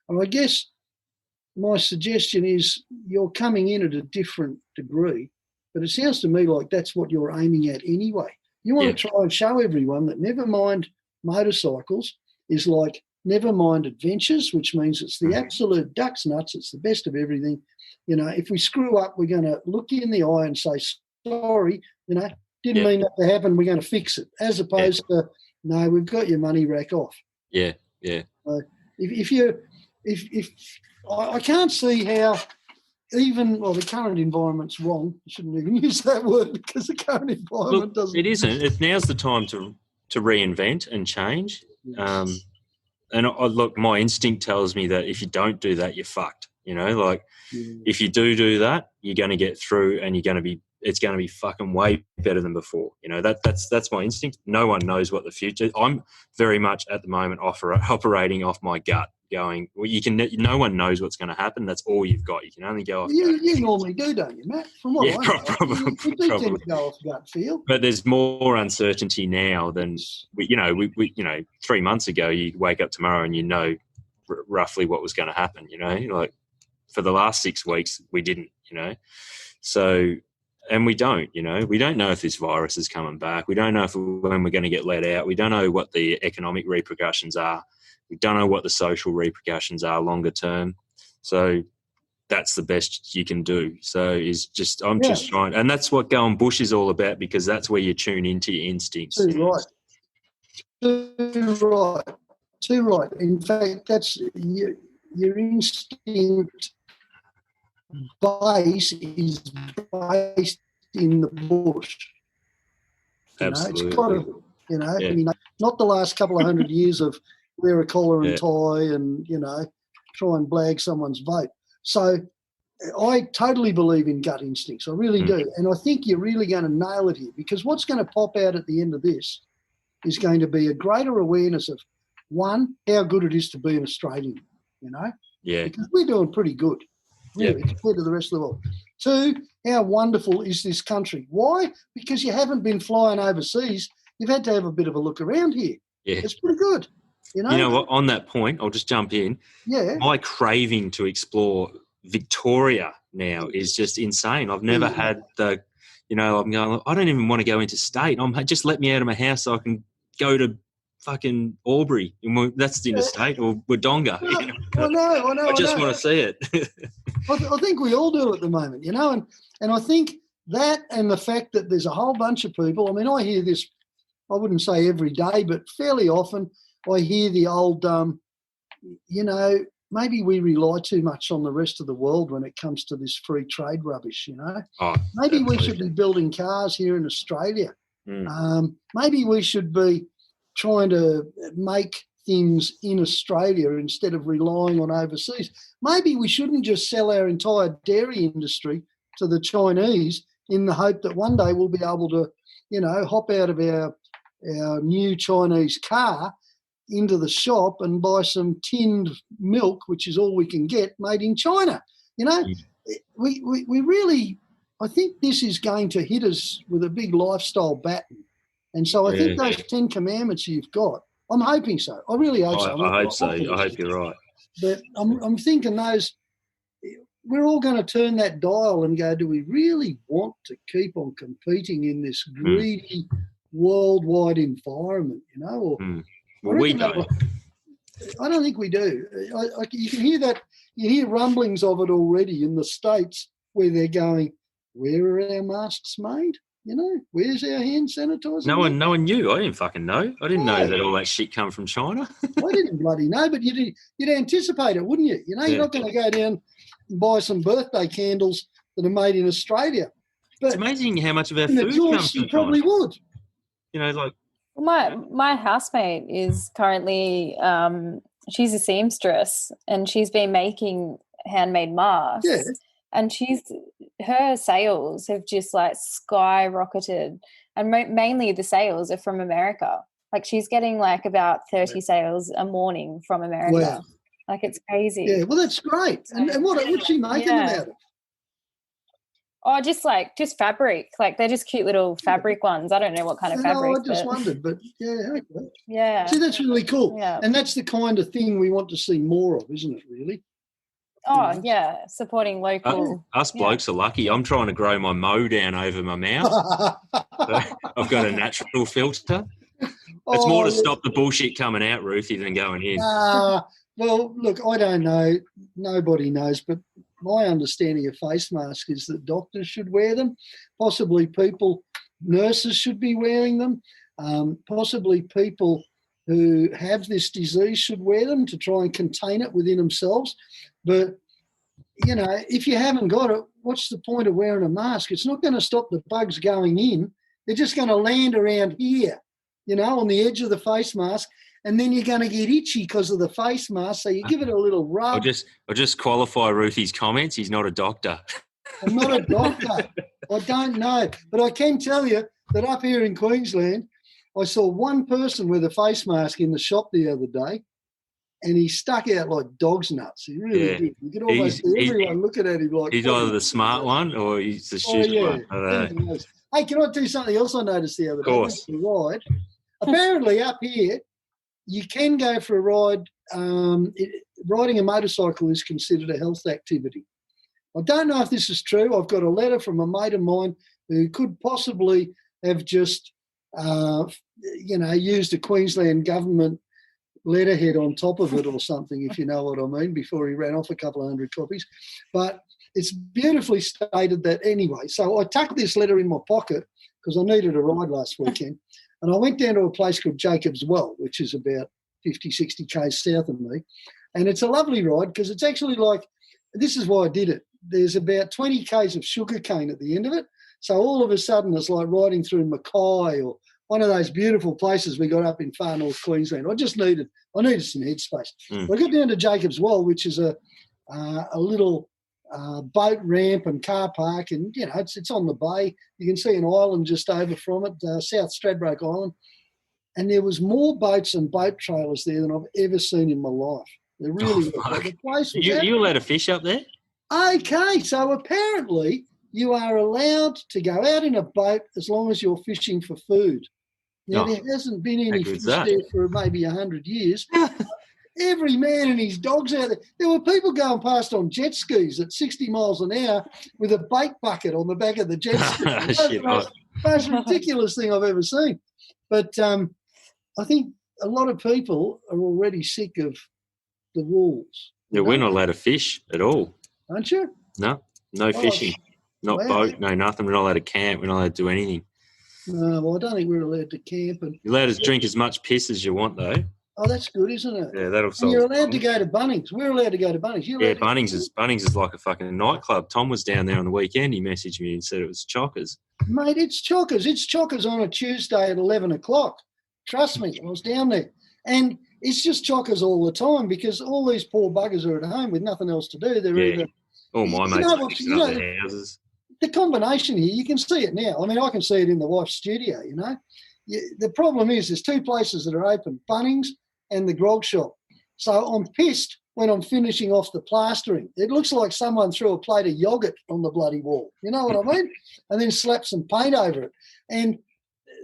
And I guess my suggestion is you're coming in at a different degree, but it sounds to me like that's what you're aiming at anyway. You want to try and show everyone that Nevermind motorcycles is like Nevermind Adventures, which means it's the absolute duck's nuts. It's the best of everything. You know, if we screw up, we're going to look you in the eye and say, sorry, you know, didn't mean that to happen. We're going to fix it. As opposed to, no, we've got your money, rack off. Yeah. If I can't see how the current environment's wrong. I shouldn't even use that word because the current environment doesn't. It isn't. Now's the time to reinvent and change. Yes. And look, my instinct tells me that if you don't do that, you're fucked. You know, like if you do that, you're going to get through, and it's going to be fucking way better than before. You know, that's my instinct. No one knows what the future. I'm very much at the moment operating off my gut, going, well, no one knows what's going to happen. That's all you've got. You can only go off. You normally do, don't you, Matt? From what I know, probably. You do tend to go off gut feel. But there's more uncertainty now than we 3 months ago. You wake up tomorrow and you know roughly what was going to happen. You know, like for the last 6 weeks we didn't. You know, so. And we don't, you know, we don't know if this virus is coming back. We don't know when we're going to get let out. We don't know what the economic repercussions are. We don't know what the social repercussions are longer term. So that's the best you can do. So I'm just trying, and that's what going bush is all about, because that's where you tune into your instincts. Too right. In fact, that's your instinct base is based in the bush. Absolutely. It's kind of, I mean, not the last couple of 100 years of wear a collar and tie and, try and blag someone's vote. So I totally believe in gut instincts. I really do. And I think you're really going to nail it here, because what's going to pop out at the end of this is going to be a greater awareness of, one, how good it is to be an Australian, Yeah. Because we're doing pretty good. Really, compared to the rest of the world. Two, how wonderful is this country? Why? Because you haven't been flying overseas. You've had to have a bit of a look around here. Yeah. It's pretty good. You know what? On that point, I'll just jump in. Yeah. My craving to explore Victoria now is just insane. I've never had I'm going, I don't even want to go interstate. Just let me out of my house so I can go to fucking Albury. That's the interstate, or Wodonga. I know. I just want to see it. I think we all do at the moment, and I think that, and the fact that there's a whole bunch of people, I mean, I hear this, I wouldn't say every day, but fairly often I hear the old, maybe we rely too much on the rest of the world when it comes to this free trade rubbish, Oh, maybe absolutely. we should be building cars here in Australia. Maybe we should be trying to make things in Australia instead of relying on overseas. Maybe we shouldn't just sell our entire dairy industry to the Chinese in the hope that one day we'll be able to, hop out of our new Chinese car into the shop and buy some tinned milk, which is all we can get, made in China. We really, I think this is going to hit us with a big lifestyle baton. And so I think those 10 commandments you've got, I'm hoping so. I really hope so. I hope so. I hope you're right. But I'm thinking we're all going to turn that dial and go, do we really want to keep on competing in this greedy worldwide environment, Or, Well, we don't. I don't think we do. You can hear that. You hear rumblings of it already in the States where they're going, where are our masks made? Where's our hand sanitizer? No one knew. I didn't fucking know. I didn't know that all that shit come from China. I didn't bloody know, but you'd anticipate it, wouldn't you? You're not going to go down and buy some birthday candles that are made in Australia. But it's amazing how much of our food comes from you probably China. Would. My housemate is currently she's a seamstress, and she's been making handmade masks. Yeah. And her sales have just skyrocketed, and mainly the sales are from America. Like, she's getting about 30 sales a morning from America. Wow. It's crazy. Yeah, well, that's great. And what's she making about it? Oh, just fabric. They're just cute little fabric ones. I don't know what kind of fabric. I just wondered, but okay. Yeah. See, that's really cool. Yeah. And that's the kind of thing we want to see more of, isn't it, really? Oh, yeah, supporting local. Us blokes are lucky. I'm trying to grow my mow down over my mouth. So I've got a natural filter. It's more to stop the bullshit coming out, Roothy, than going in. Well, look, I don't know. Nobody knows, but my understanding of face masks is that doctors should wear them. Possibly nurses should be wearing them. Possibly people who have this disease should wear them to try and contain it within themselves. But, you know, if you haven't got it, what's the point of wearing a mask? It's not going to stop the bugs going in. They're just going to land around here, you know, on the edge of the face mask, and then you're going to get itchy because of the face mask. So you give it a little rub. I'll just qualify Roothy's comments. He's not a doctor. I'm not a doctor. I don't know. But I can tell you that up here in Queensland, I saw one person with a face mask in the shop the other day, and he stuck out like dog's nuts. He really did. You could almost see everyone looking at him like... He's either the smart one or he's the stupid one. Hey, can I do something else I noticed the other day? Of course. Ride. Apparently up here, you can go for a ride. Riding a motorcycle is considered a health activity. I don't know if this is true. I've got a letter from a mate of mine who could possibly have just, used a Queensland government letterhead on top of it or something, if you know what I mean, before he ran off a couple of 100 copies. But it's beautifully stated that anyway. So I tucked this letter in my pocket because I needed a ride last weekend. And I went down to a place called Jacob's Well, which is about 50, 60 k's south of me. And it's a lovely ride because it's actually like, this is why I did it. There's about 20 k's of sugar cane at the end of it. So all of a sudden it's like riding through Mackay or one of those beautiful places we got up in far north Queensland. I needed some headspace. I got down to Jacob's Well, which is a little boat ramp and car park, and you know it's on the bay. You can see an island just over from it, South Stradbroke Island, and there was more boats and boat trailers there than I've ever seen in my life. There really was. The place was you allowed to fish up there? Okay, so apparently you are allowed to go out in a boat as long as you're fishing for food. Now, there hasn't been any fish there for maybe 100 years. Every man and his dog's out there. There were people going past on jet skis at 60 miles an hour with a bait bucket on the back of the jet ski. That's the most ridiculous thing I've ever seen. But I think a lot of people are already sick of the rules. Yeah, we're not allowed to fish at all. Aren't you? No fishing. Not boat, no nothing. We're not allowed to camp. We're not allowed to do anything. No, well, I don't think we're allowed to camp. You're allowed to drink as much piss as you want, though. Oh, that's good, isn't it? Yeah, that'll solve. And you're allowed to go to Bunnings. We're allowed to go to Bunnings. Bunnings is like a fucking nightclub. Tom was down there on the weekend. He messaged me and said it was chockers. Mate, it's chockers. It's chockers on a Tuesday at 11 o'clock. Trust me, I was down there. And it's just chockers all the time because all these poor buggers are at home with nothing else to do. They're either... All my mates are fixing up their houses. The combination here, you can see it now. I mean, I can see it in the wife's studio, you know. The problem is there's two places that are open, Bunnings and the grog shop. So I'm pissed when I'm finishing off the plastering. It looks like someone threw a plate of yoghurt on the bloody wall. You know what I mean? And then slapped some paint over it. And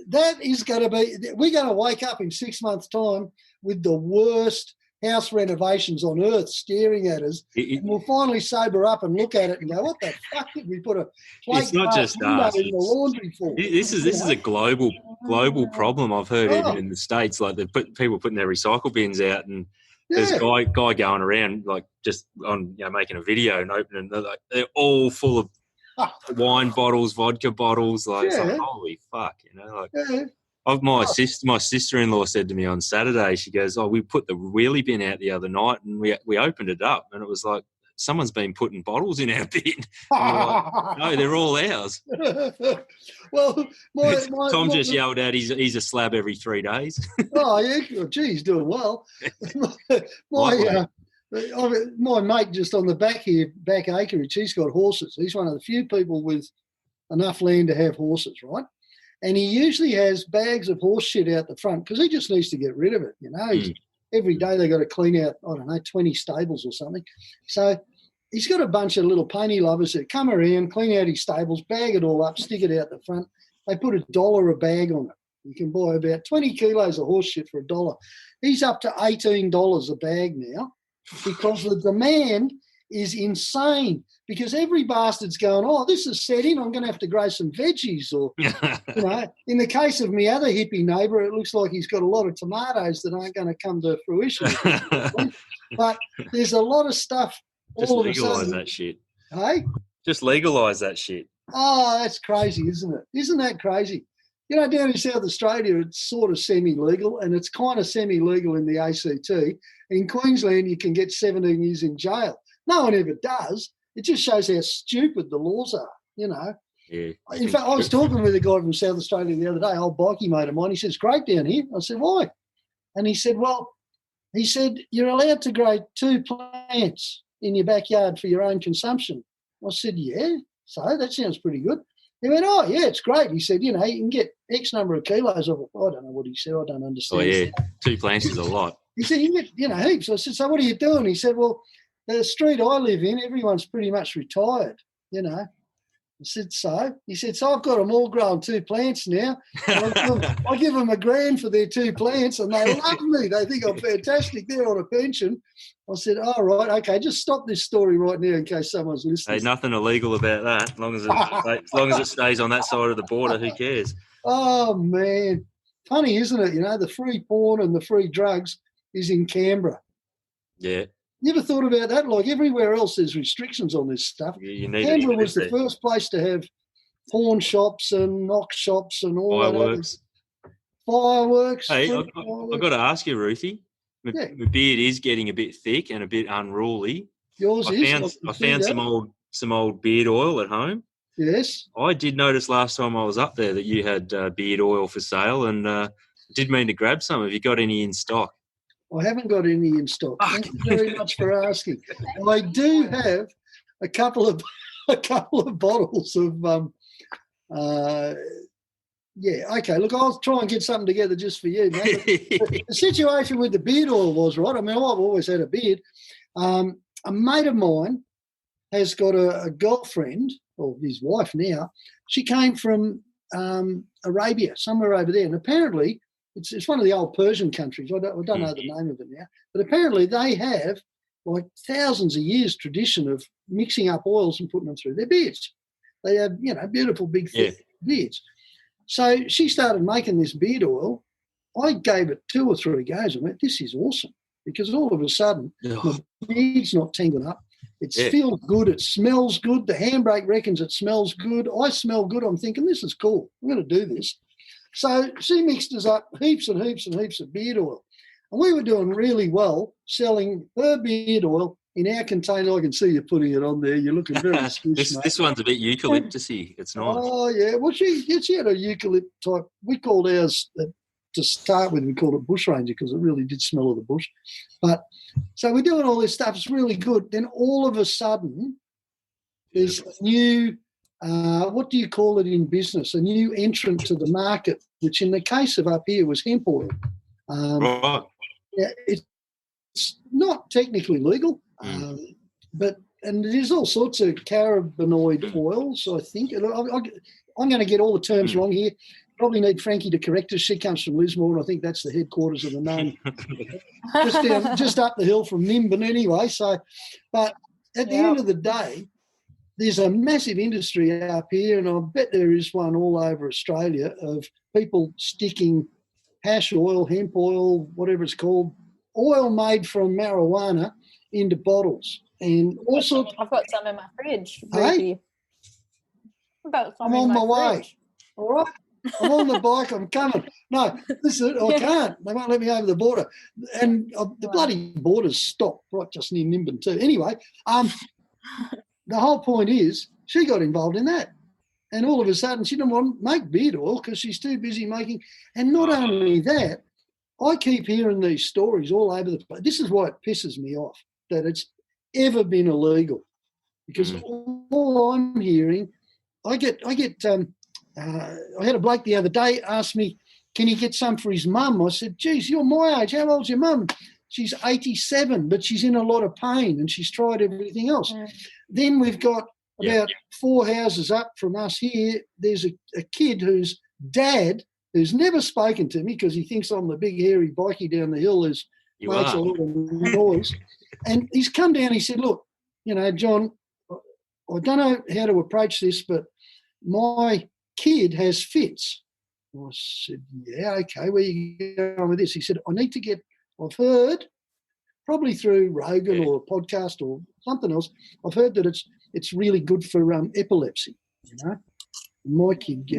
that is going to be – we're going to wake up in 6 months' time with the worst house renovations on earth staring at us, and we'll finally sober up and look at it and go, what the fuck did we put a plate it's not just us, in the laundry for? This is a global problem. I've heard even in the States, like people putting their recycle bins out, and there's a guy going around like just on making a video and opening. They're all full of wine bottles, vodka bottles. Like, it's like holy fuck, My sister-in-law said to me on Saturday, she goes, we put the wheelie bin out the other night and we opened it up and it was like, someone's been putting bottles in our bin. Like, no, they're all ours. Well, Tom just yelled out, he's a slab every 3 days. Oh, yeah. Gee, he's doing well. My mate just on the back acreage, he's got horses. He's one of the few people with enough land to have horses, right? And he usually has bags of horse shit out the front because he just needs to get rid of it, Every day they got to clean out, 20 stables or something. So he's got a bunch of little pony lovers that come around, clean out his stables, bag it all up, stick it out the front. They put $1 a bag on it. You can buy about 20 kilos of horse shit for $1. He's up to $18 a bag now because the demand is insane because every bastard's going, oh, this is set in, I'm going to have to grow some veggies. Or, in the case of my other hippie neighbour, it looks like he's got a lot of tomatoes that aren't going to come to fruition. But there's a lot of stuff. Just all of a legalise sudden, that shit. Hey? Just legalise that shit. Oh, that's crazy, isn't it? Isn't that crazy? Down in South Australia, it's sort of semi-legal, and it's kind of semi-legal in the ACT. In Queensland, you can get 17 years in jail. No one ever does. It just shows how stupid the laws are, Yeah. In fact, I was talking with a guy from South Australia the other day, old bikie mate of mine. He said, it's great down here. I said, why? And he said, you're allowed to grow 2 plants in your backyard for your own consumption. I said, yeah, so that sounds pretty good. He went, oh, yeah, it's great. He said, you can get X number of kilos of it. I don't know what he said. I don't understand. Oh, yeah, 2 plants is a lot. He said, you can get, heaps. I said, so what are you doing? He said, well, the street I live in, everyone's pretty much retired, I said, so? He said, so I've got them all growing 2 plants now. I give them $1,000 for their 2 plants and they love me. They think I'm fantastic. They're on a pension. I said, all right, okay, just stop this story right now in case someone's listening. Hey, nothing illegal about that. As long as it stays on that side of the border, who cares? Oh, man. Funny, isn't it? The free porn and the free drugs is in Canberra. Yeah. You ever thought about that? Like everywhere else, there's restrictions on this stuff. Canberra was the first place to have pawn shops and knock shops and all fireworks. Fireworks. Hey, I've got to ask you, Roothy. My beard is getting a bit thick and a bit unruly. Yours is. I found some old beard oil at home. Yes. I did notice last time I was up there that you had beard oil for sale, and did mean to grab some. Have you got any in stock? I haven't got any in stock. Thank you very much for asking. I do have a couple of bottles of okay. Look, I'll try and get something together just for you, mate. The situation with the beard oil was, right, I mean, I've always had a beard. A mate of mine has got a girlfriend, or his wife now. She came from Arabia, somewhere over there, and apparently it's one of the old Persian countries. I don't know the name of it now, but apparently they have like thousands of years tradition of mixing up oils and putting them through their beards. They have, beautiful big thick beards. So she started making this beard oil. I gave it 2 or 3 goes and went, this is awesome, because all of a sudden the beard's not tangling up. It feels good. It smells good. The handbrake reckons it smells good. I smell good. I'm thinking, this is cool. I'm going to do this. So she mixed us up heaps and heaps and heaps of beard oil. And we were doing really well selling her beard oil in our container. I can see you putting it on there. You're looking very this one's a bit eucalyptus-y. It's nice. Oh, yeah. Well, she had a eucalypt type. We called ours, to start with, we called it Bush Ranger because it really did smell of the bush. But so we're doing all this stuff. It's really good. Then all of a sudden, there's a new, what do you call it in business? A new entrant to the market, which in the case of up here was hemp oil. Right. Yeah, it's not technically legal, but there's all sorts of cannabinoid oils, I think. I'm going to get all the terms wrong here. Probably need Frankie to correct us. She comes from Lismore, and I think that's the headquarters of the known. just up the hill from Nimbin anyway. So, but at the end of the day, there's a massive industry up here, and I bet there is one all over Australia of people sticking hash oil, hemp oil, whatever it's called, oil made from marijuana into bottles. And also, I've got some in my fridge. Hey? I'm on my way. All right. I'm on the bike. I'm coming. No, listen, I can't. They won't let me over the border. And the bloody border's stopped right just near Nimbin too. Anyway, the whole point is she got involved in that. And all of a sudden she didn't want to make beard oil because she's too busy making. And not only that, I keep hearing these stories all over the place. This is why it pisses me off, that it's ever been illegal. Because all I'm hearing, I had a bloke the other day ask me, can he get some for his mum? I said, geez, you're my age. How old's your mum? She's 87, but she's in a lot of pain and she's tried everything else. Then we've got about 4 houses up from us here. There's a kid whose dad, who's never spoken to me because he thinks I'm the big hairy bikie down the hill who makes a lot of noise. And he's come down, he said, look, John, I don't know how to approach this, but my kid has fits. I said, yeah, okay, where are you going with this? He said, I've heard, probably through Rogan or a podcast or something else, I've heard that it's really good for epilepsy, My kid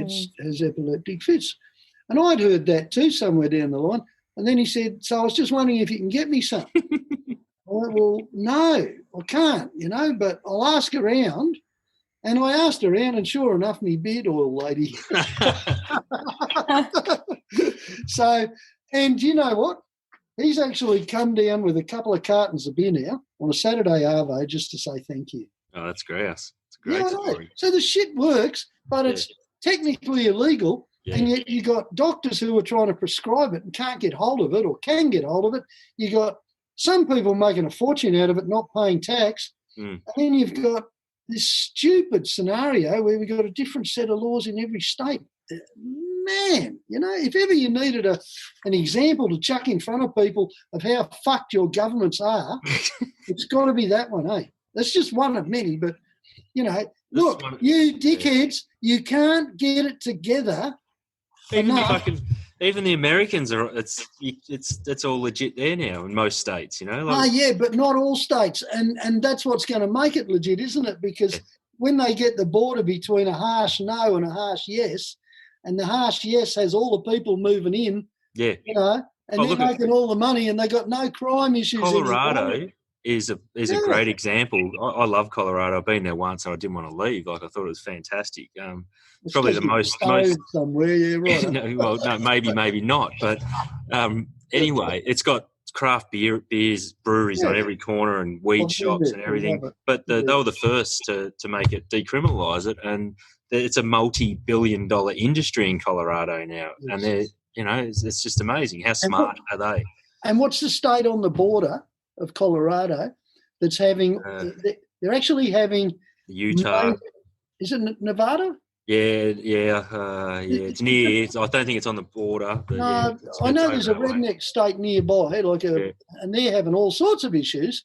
has epileptic fits. And I'd heard that too somewhere down the line. And then he said, so I was just wondering if you can get me some. I went, well, no, I can't, but I'll ask around. And I asked around, and sure enough, me beard oil lady. So, and you know what? He's actually come down with a couple of cartons of beer now on a Saturday arvo just to say thank you. Oh, that's great. It's a great story. So the shit works, but it's technically illegal. Yeah. And yet you got doctors who are trying to prescribe it and can't get hold of it or can get hold of it. You got some people making a fortune out of it, not paying tax. And then you've got this stupid scenario where we've got a different set of laws in every state. Man, if ever you needed an example to chuck in front of people of how fucked your governments are, it's got to be that one, eh? That's just one of many, but, look, you dickheads, you can't get it together. Even the Americans are. It's all legit there now in most states. But not all states, and that's what's going to make it legit, isn't it? Because when they get the border between a harsh no and a harsh yes, and the harsh yes has all the people moving in, and they're making all the money, and they got no crime issues. Colorado is a great example. I love Colorado. I've been there once, and I didn't want to leave. Like, I thought it was fantastic. It's probably the most somewhere. Yeah, right. no, maybe not. But anyway, it's got craft breweries on every corner and weed shops and everything. But they were the first to make it decriminalise it, and it's a multi-billion-dollar industry in Colorado now. Yes. And they're it's just amazing. How smart are they? And what's the state on the border of Colorado that's having? They're actually having Utah. Is it Nevada? Yeah. It's near. I don't think it's on the border. But I know there's a redneck state nearby, and they're having all sorts of issues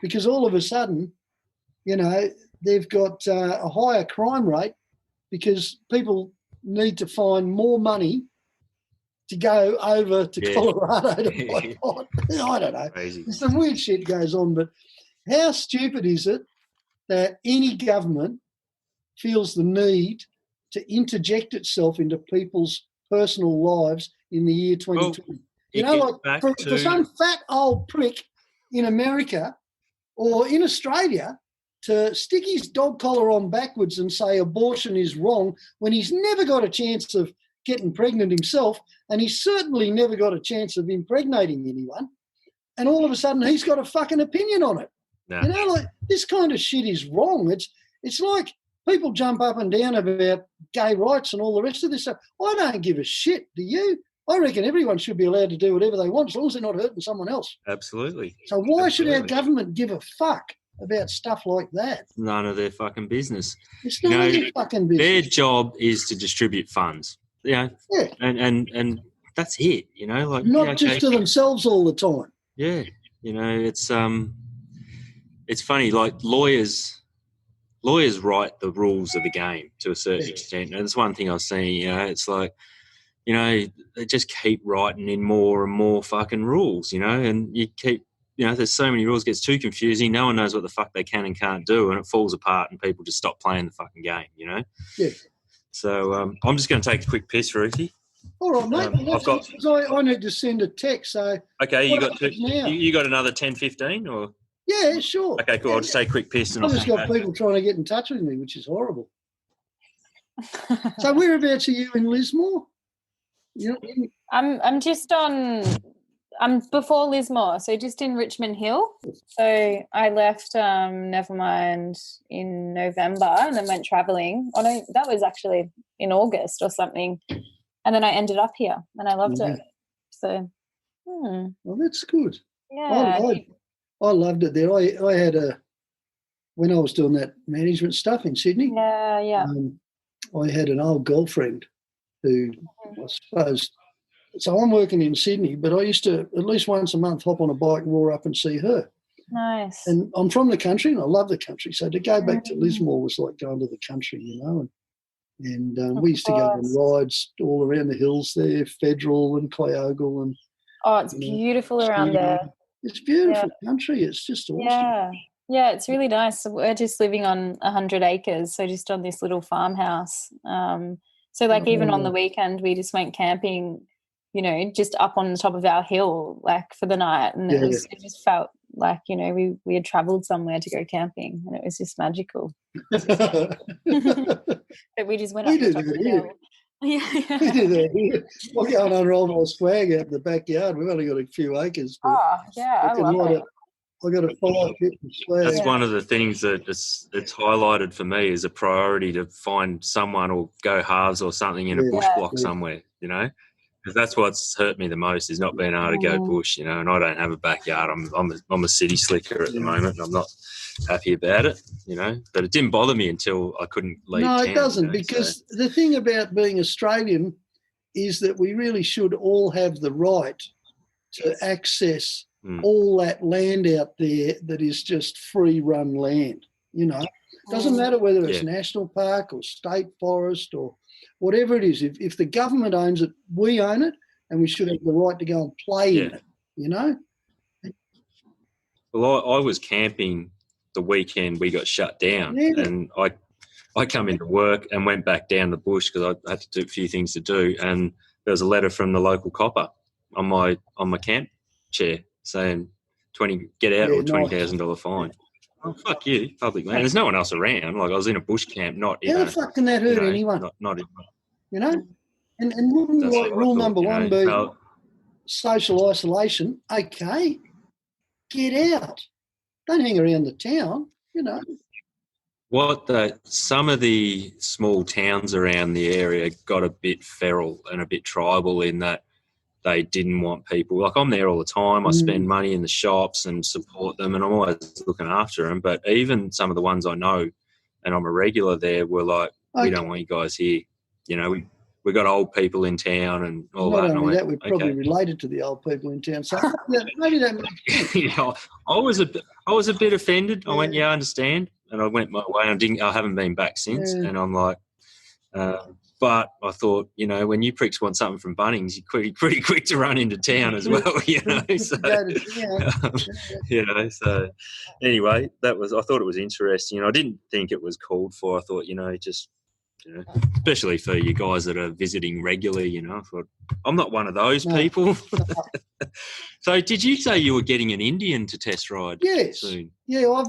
because all of a sudden, they've got a higher crime rate because people need to find more money to go over to Colorado to buy pot. I don't know. Crazy. Some weird shit goes on, but how stupid is it that any government feels the need to interject itself into people's personal lives in the year 2020? For some fat old prick in America or in Australia to stick his dog collar on backwards and say abortion is wrong when he's never got a chance of getting pregnant himself, and he's certainly never got a chance of impregnating anyone, and all of a sudden he's got a fucking opinion on it. No. This kind of shit is wrong. It's like people jump up and down about gay rights and all the rest of this stuff. I don't give a shit, do you? I reckon everyone should be allowed to do whatever they want as long as they're not hurting someone else. Absolutely. So why should our government give a fuck about stuff like that? None of their fucking business. It's none of their fucking business. Their job is to distribute funds. And that's it. Not just to themselves all the time. Yeah, it's funny. Like lawyers write the rules of the game to a certain extent. And that's one thing I've seen. It's like, they just keep writing in more and more fucking rules. And you keep. There's so many rules, it gets too confusing. No one knows what the fuck they can and can't do, and it falls apart, and people just stop playing the fucking game. Yeah. So I'm just going to take a quick piss, Roothie. All right, mate. I need to send a text. So okay, you got another 10, 15 or? Yeah, sure. Okay, cool. I'll just take a quick piss. And I've just got people trying to get in touch with me, which is horrible. So whereabouts are you in Lismore? I'm just on. I'm before Lismore, so just in Richmond Hill. So I left Nevermind in November and then went travelling. Oh no, that was actually in August or something. And then I ended up here and I loved it. So, well, that's good. Yeah. I loved it there. I had when I was doing that management stuff in Sydney. Yeah. I had an old girlfriend who I suppose. So I'm working in Sydney, but I used to at least once a month hop on a bike and roar up and see her. Nice. And I'm from the country, and I love the country. So to go back to Lismore was like going to the country, you know. And we used to go on rides all around the hills there, Federal and Kyogle. And Oh, it's beautiful around there. It's beautiful country. It's just awesome. Yeah, it's really nice. So we're just living on 100 acres, so just on this little farmhouse. So like even on the weekend, we just went camping, you know, just up on the top of our hill, like for the night, and it just felt like, you know, we had travelled somewhere to go camping, and it was just magical. But we just went up the top of the hill. Yeah. We do that here. We're going on roll my swag out in the backyard. We've only got a few acres. Oh, yeah, I love it. I got a fire pit and swag. That's one of the things that it's highlighted for me as a priority to find someone or go halves or something in a bush block somewhere, you know, because that's what's hurt me the most is not being able to go bush, you know, and I don't have a backyard. I'm a city slicker at the moment, and I'm not happy about it, you know, but it didn't bother me until I couldn't leave town. No, it doesn't, you know, because the thing about being Australian is that we really should all have the right to access all that land out there that is just free-run land, you know. It doesn't matter whether it's national park or state forest or whatever it is. If the government owns it, we own it, and we should have the right to go and play in it, you know. Well, I was camping the weekend we got shut down, and I come into work and went back down the bush because I had to do a few things to do, and there was a letter from the local copper on my camp chair saying get out or $20,000 fine. Oh, fuck you, public land. There's no one else around. Like I was in a bush camp, not in How the fuck can that hurt anyone? Not in, you know? And wouldn't like rule number one be social isolation? Okay, get out. Don't hang around the town, you know. Some of the small towns around the area got a bit feral and a bit tribal in that they didn't want people. Like I'm there all the time. I spend money in the shops and support them, and I'm always looking after them. But even some of the ones I know, and I'm a regular there, were like, we don't want you guys here. You know, we got old people in town and all that. Not only that, we're probably related to the old people in town. So maybe that makes sense. Yeah, I was a bit offended. I went, I understand, and I went my way. I haven't been back since, and I'm like, but I thought, you know, when you pricks want something from Bunnings, you're pretty quick to run into town as well, you know. So, you know, so anyway, I thought it was interesting. I didn't think it was called for. I thought, you know, especially for you guys that are visiting regularly, you know, I thought, I'm not one of those people. So did you say you were getting an Indian to test ride soon? Yeah,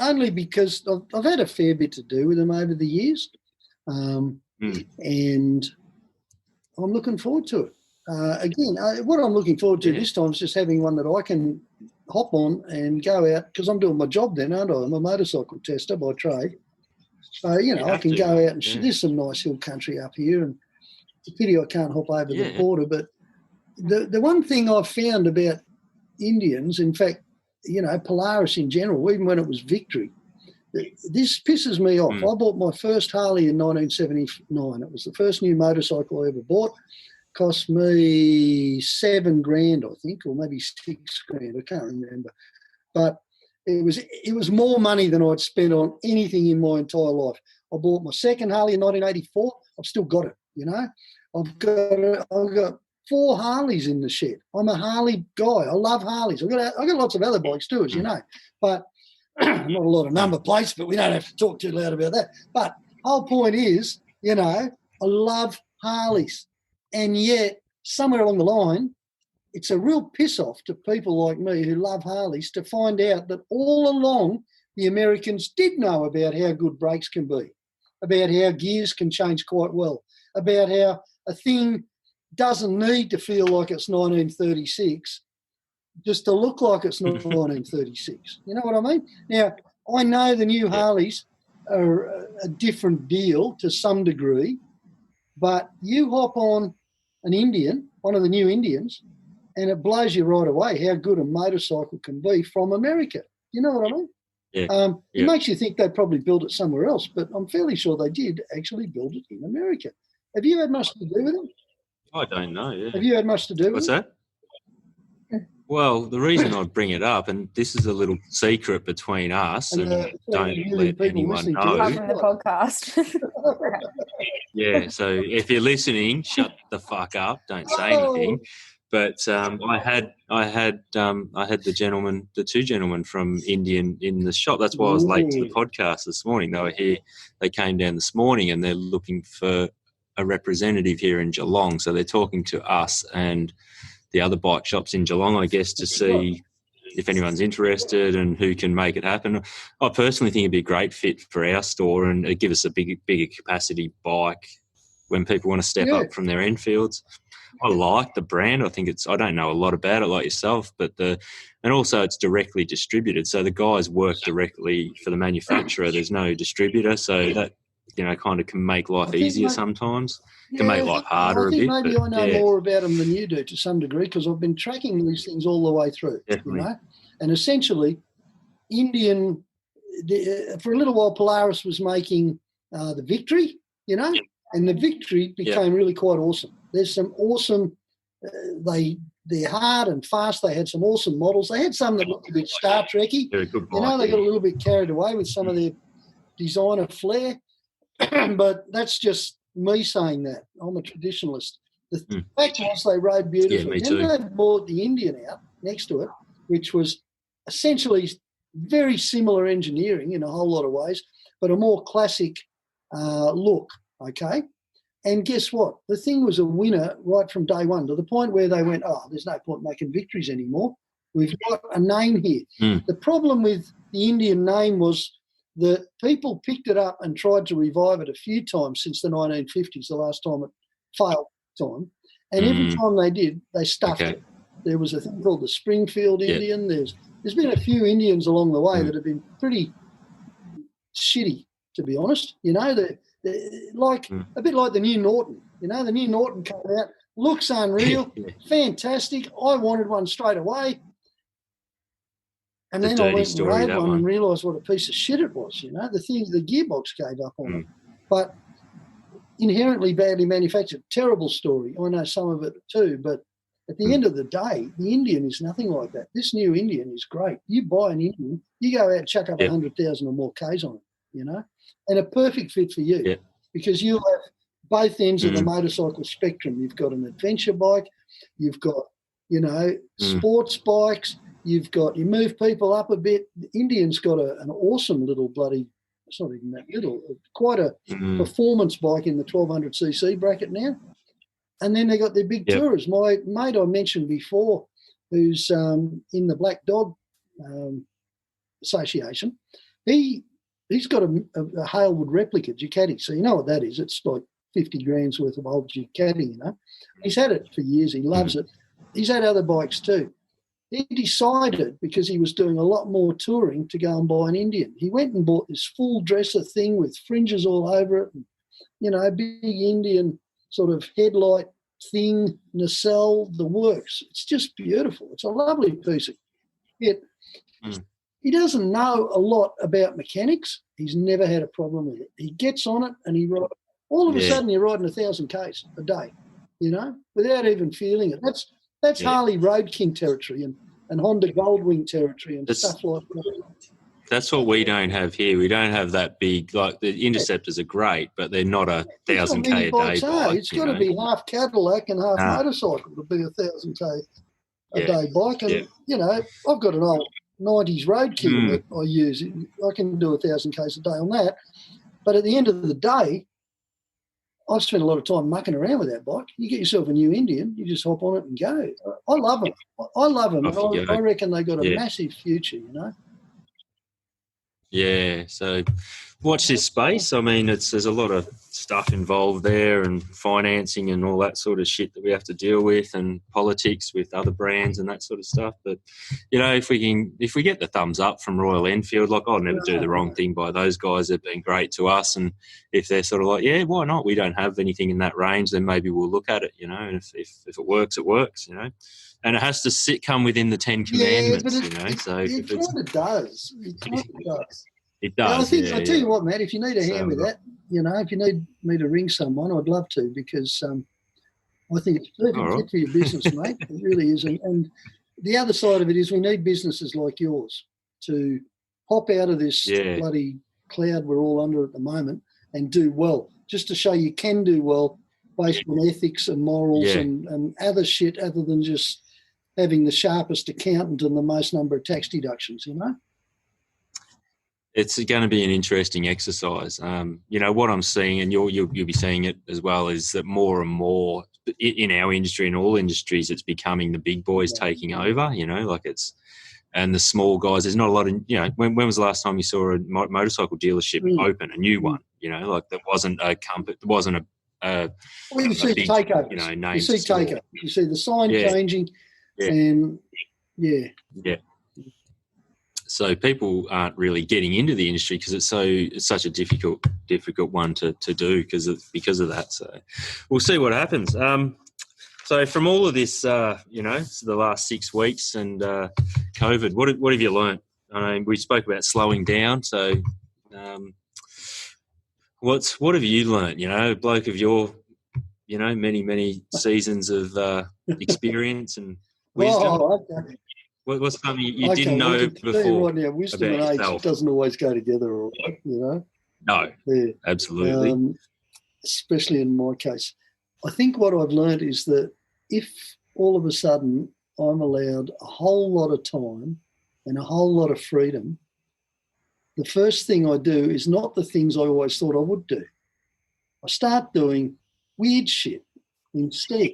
only because I've had a fair bit to do with them over the years. And I'm looking forward to it. Again, what I'm looking forward to this time is just having one that I can hop on and go out, because I'm doing my job then, aren't I? I'm a motorcycle tester by trade. So, you know, I can go out and there's some nice hill country up here, and it's a pity I can't hop over the border. But the one thing I've found about Indians, in fact, you know, Polaris in general, even when it was Victory, this pisses me off. I bought my first Harley in 1979. It was the first new motorcycle I ever bought. Cost me $7,000, I think, or maybe $6,000. I can't remember. But it was more money than I'd spent on anything in my entire life. I bought my second Harley in 1984. I've still got it, you know. I've got 4 Harleys in the shed. I'm a Harley guy. I love Harleys. I've got lots of other bikes too, as you know. But not a lot of number plates, but we don't have to talk too loud about that. But whole point is, you know, I love Harleys. And yet, somewhere along the line, it's a real piss-off to people like me who love Harleys to find out that all along the Americans did know about how good brakes can be, about how gears can change quite well, about how a thing doesn't need to feel like it's 1936 just to look like it's not 1936. You know what I mean? Now, I know the new Harleys are a different deal to some degree, but you hop on an Indian, one of the new Indians, and it blows you right away how good a motorcycle can be from America. You know what I mean? It makes you think they probably built it somewhere else, but I'm fairly sure they did actually build it in America. Have you had much to do with them? I don't know, Have you had much to do with What's them? that? Well, the reason I bring it up, and this is a little secret between us, and don't let anyone Apart know. from the podcast. Yeah, so if you're listening, shut the fuck up. Don't say anything. But I had the two gentlemen from Indian in the shop. That's why I was late to the podcast this morning. They were here. They came down this morning, and they're looking for a representative here in Geelong. So they're talking to us and the other bike shops in Geelong, I guess, to see if anyone's interested and who can make it happen. I personally think it'd be a great fit for our store, and it'd give us a bigger capacity bike when people want to step up from their Enfields. I like the brand. I think I don't know a lot about it like yourself, but and also it's directly distributed. So the guys work directly for the manufacturer. There's no distributor. So that, kind of can make life easier sometimes. Can make life harder a bit. I know more about them than you do to some degree, because I've been tracking these things all the way through. Definitely. And essentially, for a little while, Polaris was making the Victory, and the Victory became really quite awesome. There's some awesome. They're hard and fast. They had some awesome models. They had some that looked a bit Star Trekky. Good bike, they got a little bit carried away with some of their designer flair. But that's just me saying that. I'm a traditionalist. The fact was they rode beautifully. Yeah, me too. Then they brought the Indian out next to it, which was essentially very similar engineering in a whole lot of ways, but a more classic look, okay? And guess what? The thing was a winner right from day one, to the point where they went, there's no point making Victories anymore. We've got a name here. The problem with the Indian name was that people picked it up and tried to revive it a few times since the 1950s, the last time it failed time. And every time they did, they stuffed it. There was a thing called the Springfield Indian. There's been a few Indians along the way that have been pretty shitty, to be honest. They're like a bit like the new Norton. The new Norton came out, looks unreal, fantastic. I wanted one straight away. And then I went and rode one and realised what a piece of shit it was. The gearbox gave up on it. But inherently badly manufactured, terrible story. I know some of it too, but at the end of the day, the Indian is nothing like that. This new Indian is great. You buy an Indian, you go out and chuck up 100,000 or more Ks on it, and a perfect fit for you because you'll have both ends of the motorcycle spectrum. You've got an adventure bike, you've got, sports bikes, you move people up a bit. The Indian's got an awesome little it's not even that little, quite a performance bike in the 1200cc bracket now. And then they got their big tourers. My mate I mentioned before, who's in the Black Dog Association, he's got a Halewood replica Ducati. So you know what that is. It's like 50 grand's worth of old Ducati, He's had it for years. He loves it. He's had other bikes too. He decided, because he was doing a lot more touring, to go and buy an Indian. He went and bought this full dresser thing with fringes all over it, and, a big Indian sort of headlight thing, nacelle, the works. It's just beautiful. It's a lovely piece of kit. He doesn't know a lot about mechanics. He's never had a problem with it. He gets on it and he rides. All of a sudden you're riding 1,000 Ks a day, without even feeling it. That's Harley Road King territory and Honda Goldwing territory and stuff like that. That's what we don't have here. We don't have that big, like the Interceptors are great, but they're not 1,000 K a day bike. It's got to be half Cadillac and half motorcycle to be 1,000 K a day bike. And, I've got an old 90s Road King that I use. I can do 1,000 Ks a day on that. But at the end of the day, I've spent a lot of time mucking around with that bike. You get yourself a new Indian, you just hop on it and go. I love them. I reckon they got a massive future, Yeah, so watch this space. I mean, there's a lot of stuff involved there, and financing and all that sort of shit that we have to deal with, and politics with other brands and that sort of stuff. But if we get the thumbs up from Royal Enfield, like I'll never do the wrong thing by those guys. They've been great to us, and if they're sort of like, yeah, why not? We don't have anything in that range, then maybe we'll look at it. And if it works, it works. And it has to come within the 10 Commandments, So it kind of does. It does. I tell you what, Matt, if you need a hand with that, if you need me to ring someone, I'd love to, because I think it's perfect fit for your business, mate. It really is. And the other side of it is we need businesses like yours to hop out of this bloody cloud we're all under at the moment and do well, just to show you can do well based on ethics and morals and other shit other than just having the sharpest accountant and the most number of tax deductions, you know? It's going to be an interesting exercise. You know, what I'm seeing, and you'll be seeing it as well, is that more and more in our industry and all industries, it's becoming the big boys taking over, you know, like it's, and the small guys, there's not a lot of, you know, when was the last time you saw a motorcycle dealership open, a new one, you know, like there wasn't a company, there wasn't a well, you see big, takeovers. You know, name you see store. takeovers. You see the sign changing and So people aren't really getting into the industry because it's such a difficult one to do because of that. So we'll see what happens. So from all of this, you know, the last 6 weeks and COVID, what have you learnt? I mean, we spoke about slowing down. So what have you learnt? You know, a bloke of your, you know, many seasons of experience and wisdom. Oh, okay. What's something you didn't know before? Right now, wisdom and age doesn't always go together, all right, you know? No, absolutely. Especially in my case. I think what I've learned is that if all of a sudden I'm allowed a whole lot of time and a whole lot of freedom, the first thing I do is not the things I always thought I would do. I start doing weird shit instead.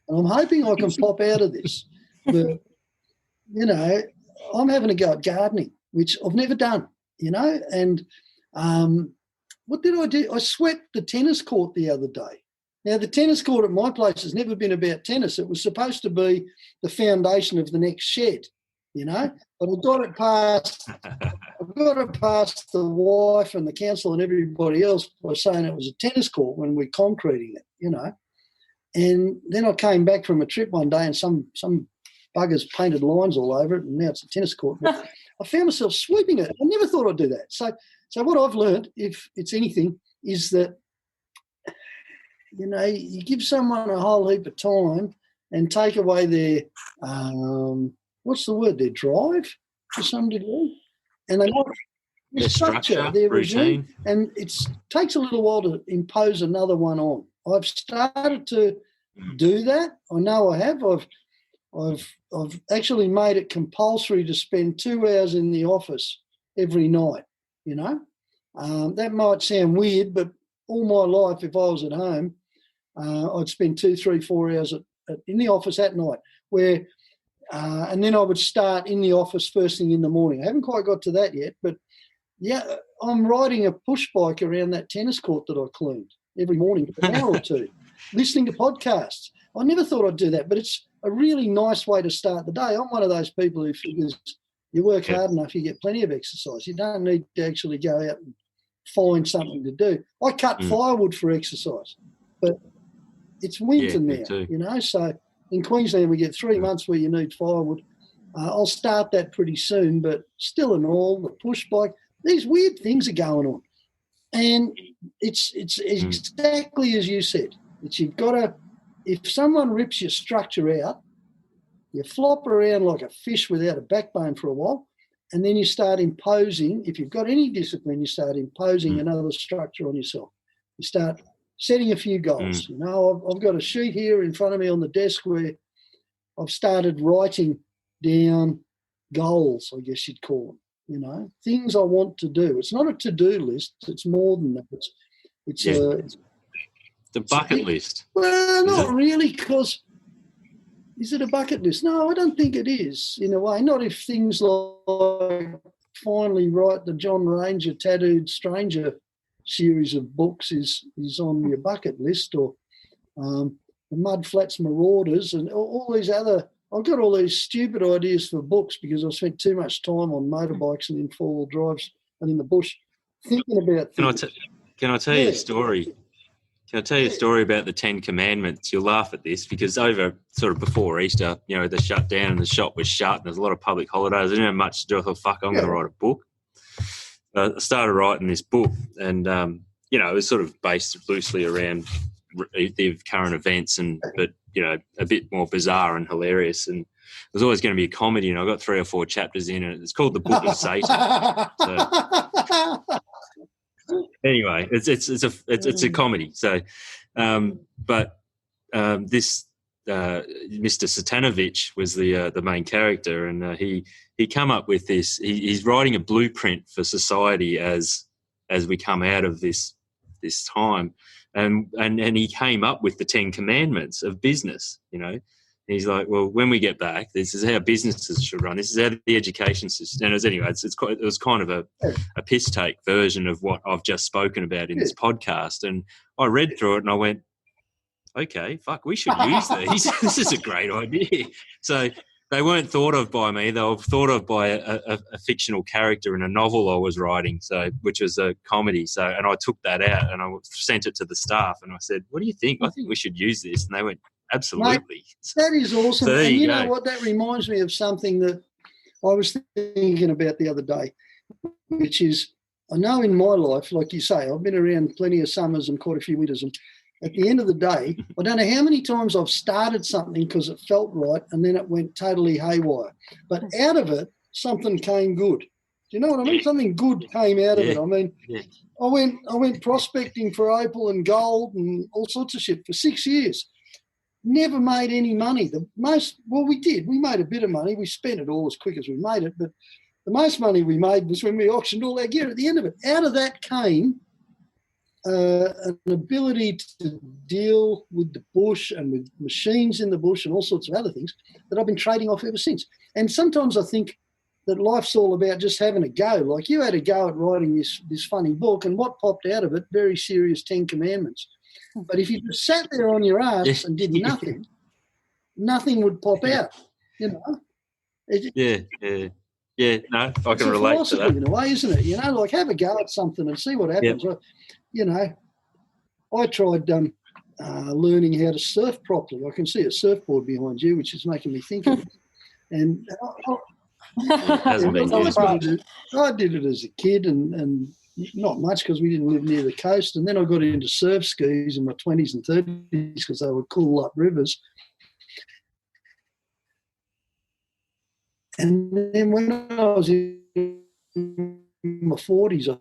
And I'm hoping I can pop out of this. But, you know, I'm having a go at gardening, which I've never done, you know. And what did I do? I swept the tennis court the other day. Now, the tennis court at my place has never been about tennis. It was supposed to be the foundation of the next shed, you know. But I got it past the wife and the council and everybody else by saying it was a tennis court when we're concreting it, you know. And then I came back from a trip one day and some buggers painted lines all over it, and now it's a tennis court. But I found myself sweeping it. I never thought I'd do that. So what I've learned, if it's anything, is that, you know, you give someone a whole heap of time and take away their, their drive to some degree. And they want their structure, their regime. And it takes a little while to impose another one on. I've started to do that. I know I have. I've actually made it compulsory to spend 2 hours in the office every night, you know. That might sound weird, but all my life, if I was at home, I'd spend 2, 3, 4 hours in the office at night, and then I would start in the office first thing in the morning. I haven't quite got to that yet, but yeah, I'm riding a push bike around that tennis court that I cleaned every morning for an hour or two, listening to podcasts. I never thought I'd do that, but it's a really nice way to start the day. I'm one of those people who figures you work hard enough, you get plenty of exercise. You don't need to actually go out and find something to do. I cut firewood for exercise, but it's winter now, you know. So in Queensland, we get 3 months where you need firewood. I'll start that pretty soon, but still and all, the push bike, these weird things are going on. And it's exactly as you said. It's you've got to, if someone rips your structure out, you flop around like a fish without a backbone for a while, and then you start imposing, if you've got any discipline, you start imposing another structure on yourself. You start setting a few goals. You know, I've got a sheet here in front of me on the desk where I've started writing down goals, I guess you'd call them, you know, things I want to do. It's not a to-do list. It's more than that. It's the bucket list. Well, not really, because is it a bucket list? No, I don't think it is, in a way. Not if things like finally write the John Ranger Tattooed Stranger series of books is on your bucket list, or the Mud Flats Marauders and all these other. I've got all these stupid ideas for books because I've spent too much time on motorbikes and in four-wheel drives and in the bush thinking about things. Can I tell you a story? Can I tell you a story about the 10 Commandments? You'll laugh at this because over sort of before Easter, you know, the shut down and the shop was shut and there's a lot of public holidays. I didn't have much to do. I thought, fuck, I'm going to write a book. I started writing this book and, you know, it was sort of based loosely around the current events, but a bit more bizarre and hilarious. And it was always going to be a comedy, and I got 3 or 4 chapters in it. It's called The Book of Satan. So anyway, it's a comedy. So, but this Mr. Satanovich was the main character, and he come up with this. He's writing a blueprint for society as we come out of this time, and he came up with the 10 commandments of business. He's like, well, when we get back, this is how businesses should run. This is how the education system. And it was kind of a piss take version of what I've just spoken about in this podcast. And I read through it and I went, okay, fuck, we should use these. This is a great idea. So they weren't thought of by me. They were thought of by a fictional character in a novel I was writing, which was a comedy. And I took that out and I sent it to the staff and I said, what do you think? I think we should use this. And they went, absolutely. Mate, that is awesome. So and you know what? That reminds me of something that I was thinking about the other day, which is, I know in my life, like you say, I've been around plenty of summers and quite a few winters, and at the end of the day, I don't know how many times I've started something because it felt right and then it went totally haywire. But out of it, something came good. Do you know what I mean? Something good came out of it. I mean, I went prospecting for opal and gold and all sorts of shit for 6 years. Never made any money. We did. We made a bit of money. We spent it all as quick as we made it. But the most money we made was when we auctioned all our gear at the end of it. Out of that came an ability to deal with the bush and with machines in the bush and all sorts of other things that I've been trading off ever since. And sometimes I think that life's all about just having a go. Like you had a go at writing this funny book, and what popped out of it, very serious 10 commandments. But if you just sat there on your ass and did nothing, nothing would pop out, No, I can relate to that. In a way, isn't it? Like have a go at something and see what happens. Yep. I tried learning how to surf properly. I can see a surfboard behind you, which is making me think of it. And I did it as a kid and not much because we didn't live near the coast. And then I got into surf skis in my 20s and 30s because they would cool up rivers. And then when I was in my 40s, I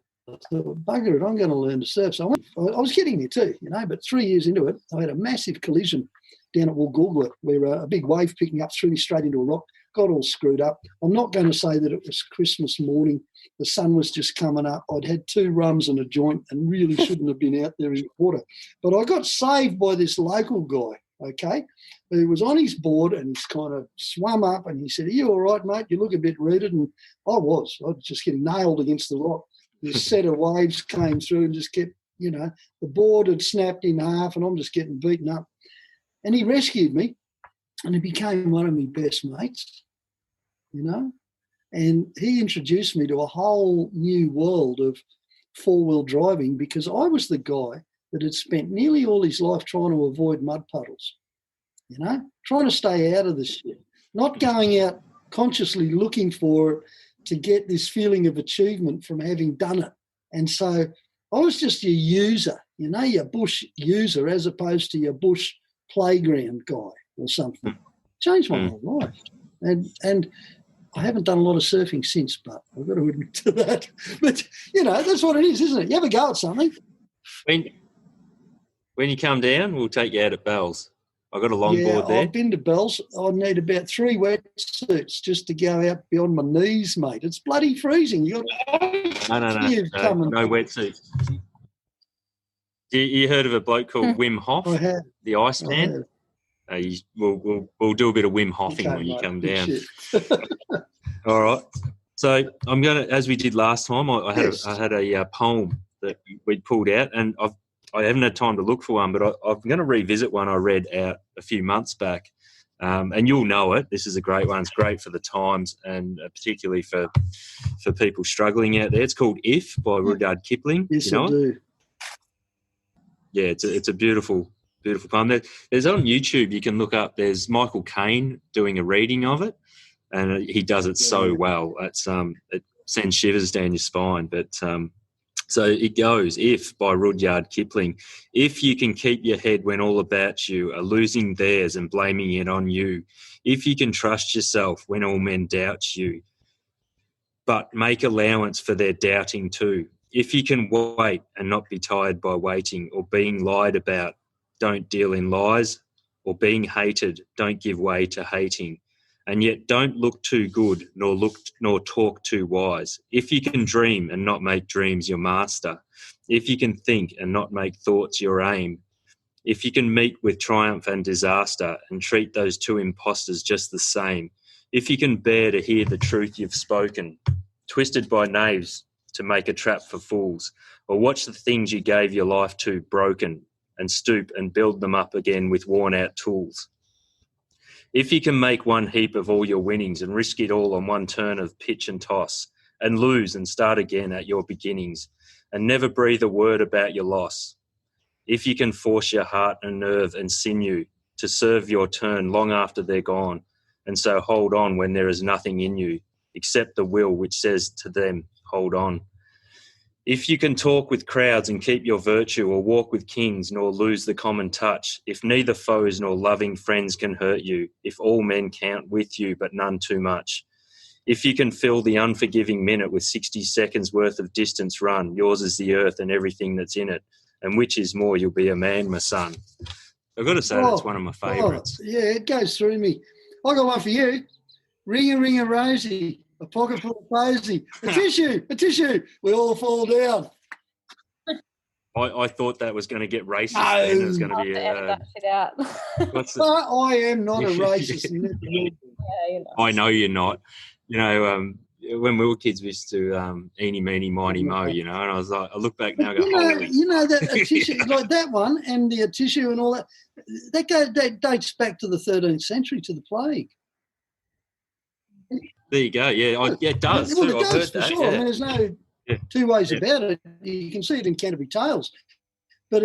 thought, bugger it, I'm going to learn to surf. So I was getting there too, but 3 years into it, I had a massive collision down at Woolgoolga where a big wave picking up threw me straight into a rock, got all screwed up. I'm not going to say that it was Christmas morning. The sun was just coming up. I'd had 2 rums and a joint and really shouldn't have been out there in the water. But I got saved by this local guy, okay, who was on his board and he's kind of swum up and he said, are you all right, mate? You look a bit rooted. And I was just getting nailed against the rock. This set of waves came through and just kept, the board had snapped in half and I'm just getting beaten up. And he rescued me and he became one of my best mates, and he introduced me to a whole new world of four-wheel driving because I was the guy that had spent nearly all his life trying to avoid mud puddles, trying to stay out of this shit, not going out consciously looking for it to get this feeling of achievement from having done it. And so I was just your user, your bush user as opposed to your bush playground guy or something. Changed my whole life. And I haven't done a lot of surfing since, but I've got to admit to that. But, that's what it is, isn't it? You have a go at something. When you come down, we'll take you out at Bells. I've got a longboard there. I've been to Bells. I need about 3 wetsuits just to go out beyond my knees, mate. It's bloody freezing. No wetsuits. You heard of a bloke called Wim Hof, the Iceman? We'll do a bit of Wim Hofing when you come down. All right. So I'm going to, as we did last time, I had a poem that we'd pulled out, and I haven't had time to look for one, but I'm going to revisit one I read out a few months back, and you'll know it. This is a great one. It's great for the times, and particularly for people struggling out there. It's called "If" by Rudyard Kipling. Yes, I do. Yeah, it's a beautiful poem. There's on YouTube, you can look up, there's Michael Caine doing a reading of it, and he does it so well. It sends shivers down your spine. But So it goes, if, by Rudyard Kipling, if you can keep your head when all about you are losing theirs and blaming it on you, if you can trust yourself when all men doubt you, but make allowance for their doubting too, if you can wait and not be tired by waiting or being lied about, don't deal in lies, or being hated, don't give way to hating. And yet don't look too good nor talk too wise. If you can dream and not make dreams your master, if you can think and not make thoughts your aim, if you can meet with triumph and disaster and treat those two impostors just the same, if you can bear to hear the truth you've spoken, twisted by knaves to make a trap for fools, or watch the things you gave your life to broken and stoop and build them up again with worn-out tools. If you can make one heap of all your winnings and risk it all on one turn of pitch and toss and lose and start again at your beginnings and never breathe a word about your loss, if you can force your heart and nerve and sinew to serve your turn long after they're gone, and so hold on when there is nothing in you except the will which says to them, hold on. If you can talk with crowds and keep your virtue, or walk with kings nor lose the common touch, if neither foes nor loving friends can hurt you, if all men count with you but none too much, if you can fill the unforgiving minute with 60 seconds worth of distance run, yours is the earth and everything that's in it, and which is more, you'll be a man, my son. I've got to say that's one of my favourites. Yeah, it goes through me. I got one for you. Ring a Rosie. A pocket full of posy. A tissue. We all fall down. I thought that was going to get racist. No. Then it was going to be. That shit out. I am not a racist. Yeah, you know. I know you're not. You know, when we were kids, we used to eeny, meeny, miny, mo. You know, and I was like, I look back now, and go, holy. You know that a tissue like that one, and the tissue and all that. That dates back to the 13th century, to the plague. There you go. Yeah, it does. Well, too. it I've does heard for that. sure. Yeah. I mean, there's no two ways about it. You can see it in Canterbury Tales, but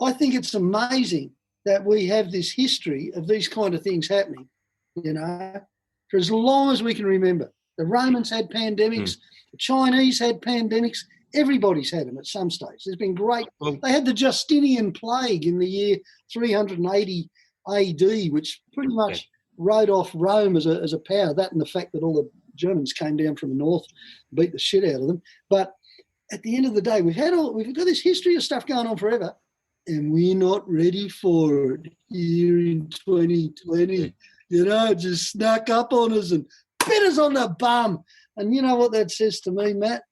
I think it's amazing that we have this history of these kind of things happening. You know, for as long as we can remember, the Romans had pandemics, the Chinese had pandemics. Everybody's had them at some stage. There's been great. They had the Justinian plague in the year 380 AD, which pretty much wrote off Rome as a power, that and the fact that all the Germans came down from the north, beat the shit out of them. But at the end of the day, we've got this history of stuff going on forever, and we're not ready for it here in 2020. You know, it just snuck up on us and bit us on the bum. And you know what that says to me, Matt?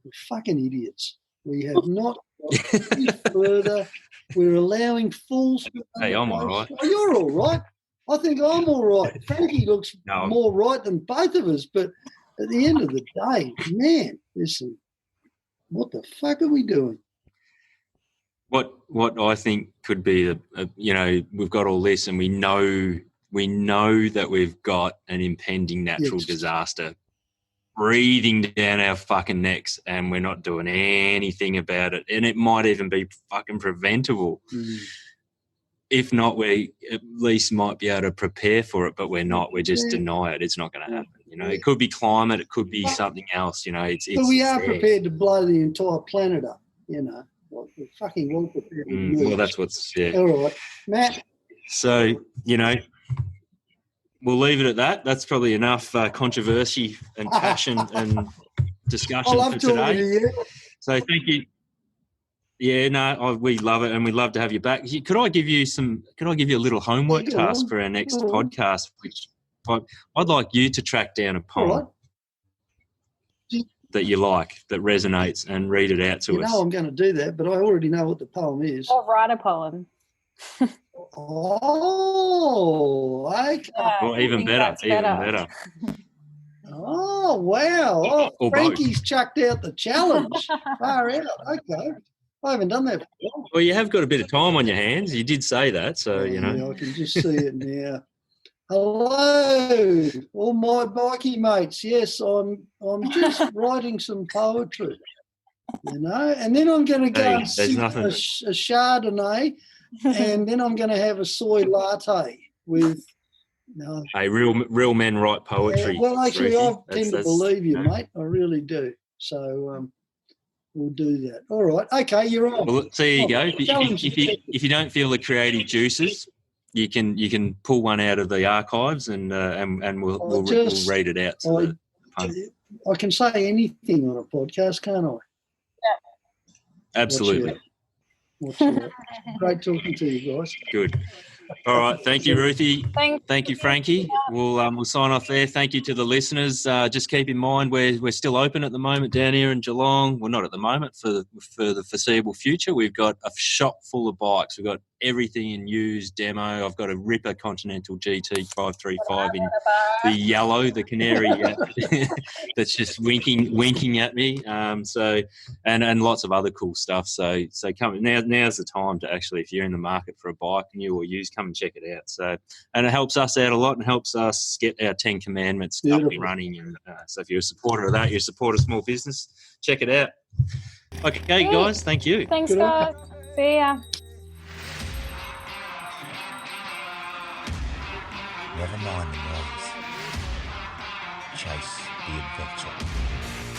We're fucking idiots. We have not got any further. We're allowing fools. Hey, I'm all right. Oh, you're all right. I think I'm all right. Frankie looks more right than both of us, but at the end of the day, man, listen, what the fuck are we doing? What I think could be we've got all this, and we know that we've got an impending natural disaster breathing down our fucking necks, and we're not doing anything about it, and it might even be fucking preventable. If not, we at least might be able to prepare for it, but we're not. We just deny it. It's not going to happen. You know, it could be climate. It could be something else. You know, but we are prepared to blow the entire planet up. You know, we're fucking well prepared. Well, that's what's All right, Matt. So we'll leave it at that. That's probably enough controversy and passion and discussion for today. To you. So thank you. Yeah, no, we love it, and we'd love to have you back. Could I give you a little homework task for our next podcast? Which I'd like you to track down a poem that you like, that resonates, and read it out to us. I'm going to do that, but I already know what the poem is. Or write a poem. Oh, okay. Well, even better. Oh, wow. Or Frankie's chucked out the challenge. Far out. Okay. I haven't done that before. Well, you have got a bit of time on your hands. You did say that, so, you know. Yeah, I can just see it now. Hello, all my bikie mates. Yes, I'm just writing some poetry, you know, and then I'm going to go and sip a Chardonnay, and then I'm going to have a soy latte with... Hey, real men write poetry. Well, actually, Roothie. I tend to believe you, mate. I really do. So, We'll do that. All right. Okay, you're on. Well, there you go. Challenge. If you don't feel the creative juices, you can pull one out of the archives and we'll read it out. So I can say anything on a podcast, can't I? Absolutely. Watch out. Great talking to you guys. Good. All right. Thank you, Roothy. Thank you, Frankie. We'll sign off there. Thank you to the listeners. Just keep in mind we're still open at the moment down here in Geelong. Well, not at the moment, for the foreseeable future. We've got a shop full of bikes. We've got everything in used demo. I've got a Ripper Continental GT 535 in the yellow, the canary that's just winking at me. And lots of other cool stuff. So come now's the time to actually, if you're in the market for a bike, new or used, come and check it out. So, and it helps us out a lot and helps us get our 10 commandments up and running. And so if you're a supporter of that, you support a small business, check it out. Okay, guys, thank you. Thanks, guys. See ya. Never mind the noise. Chase the adventure.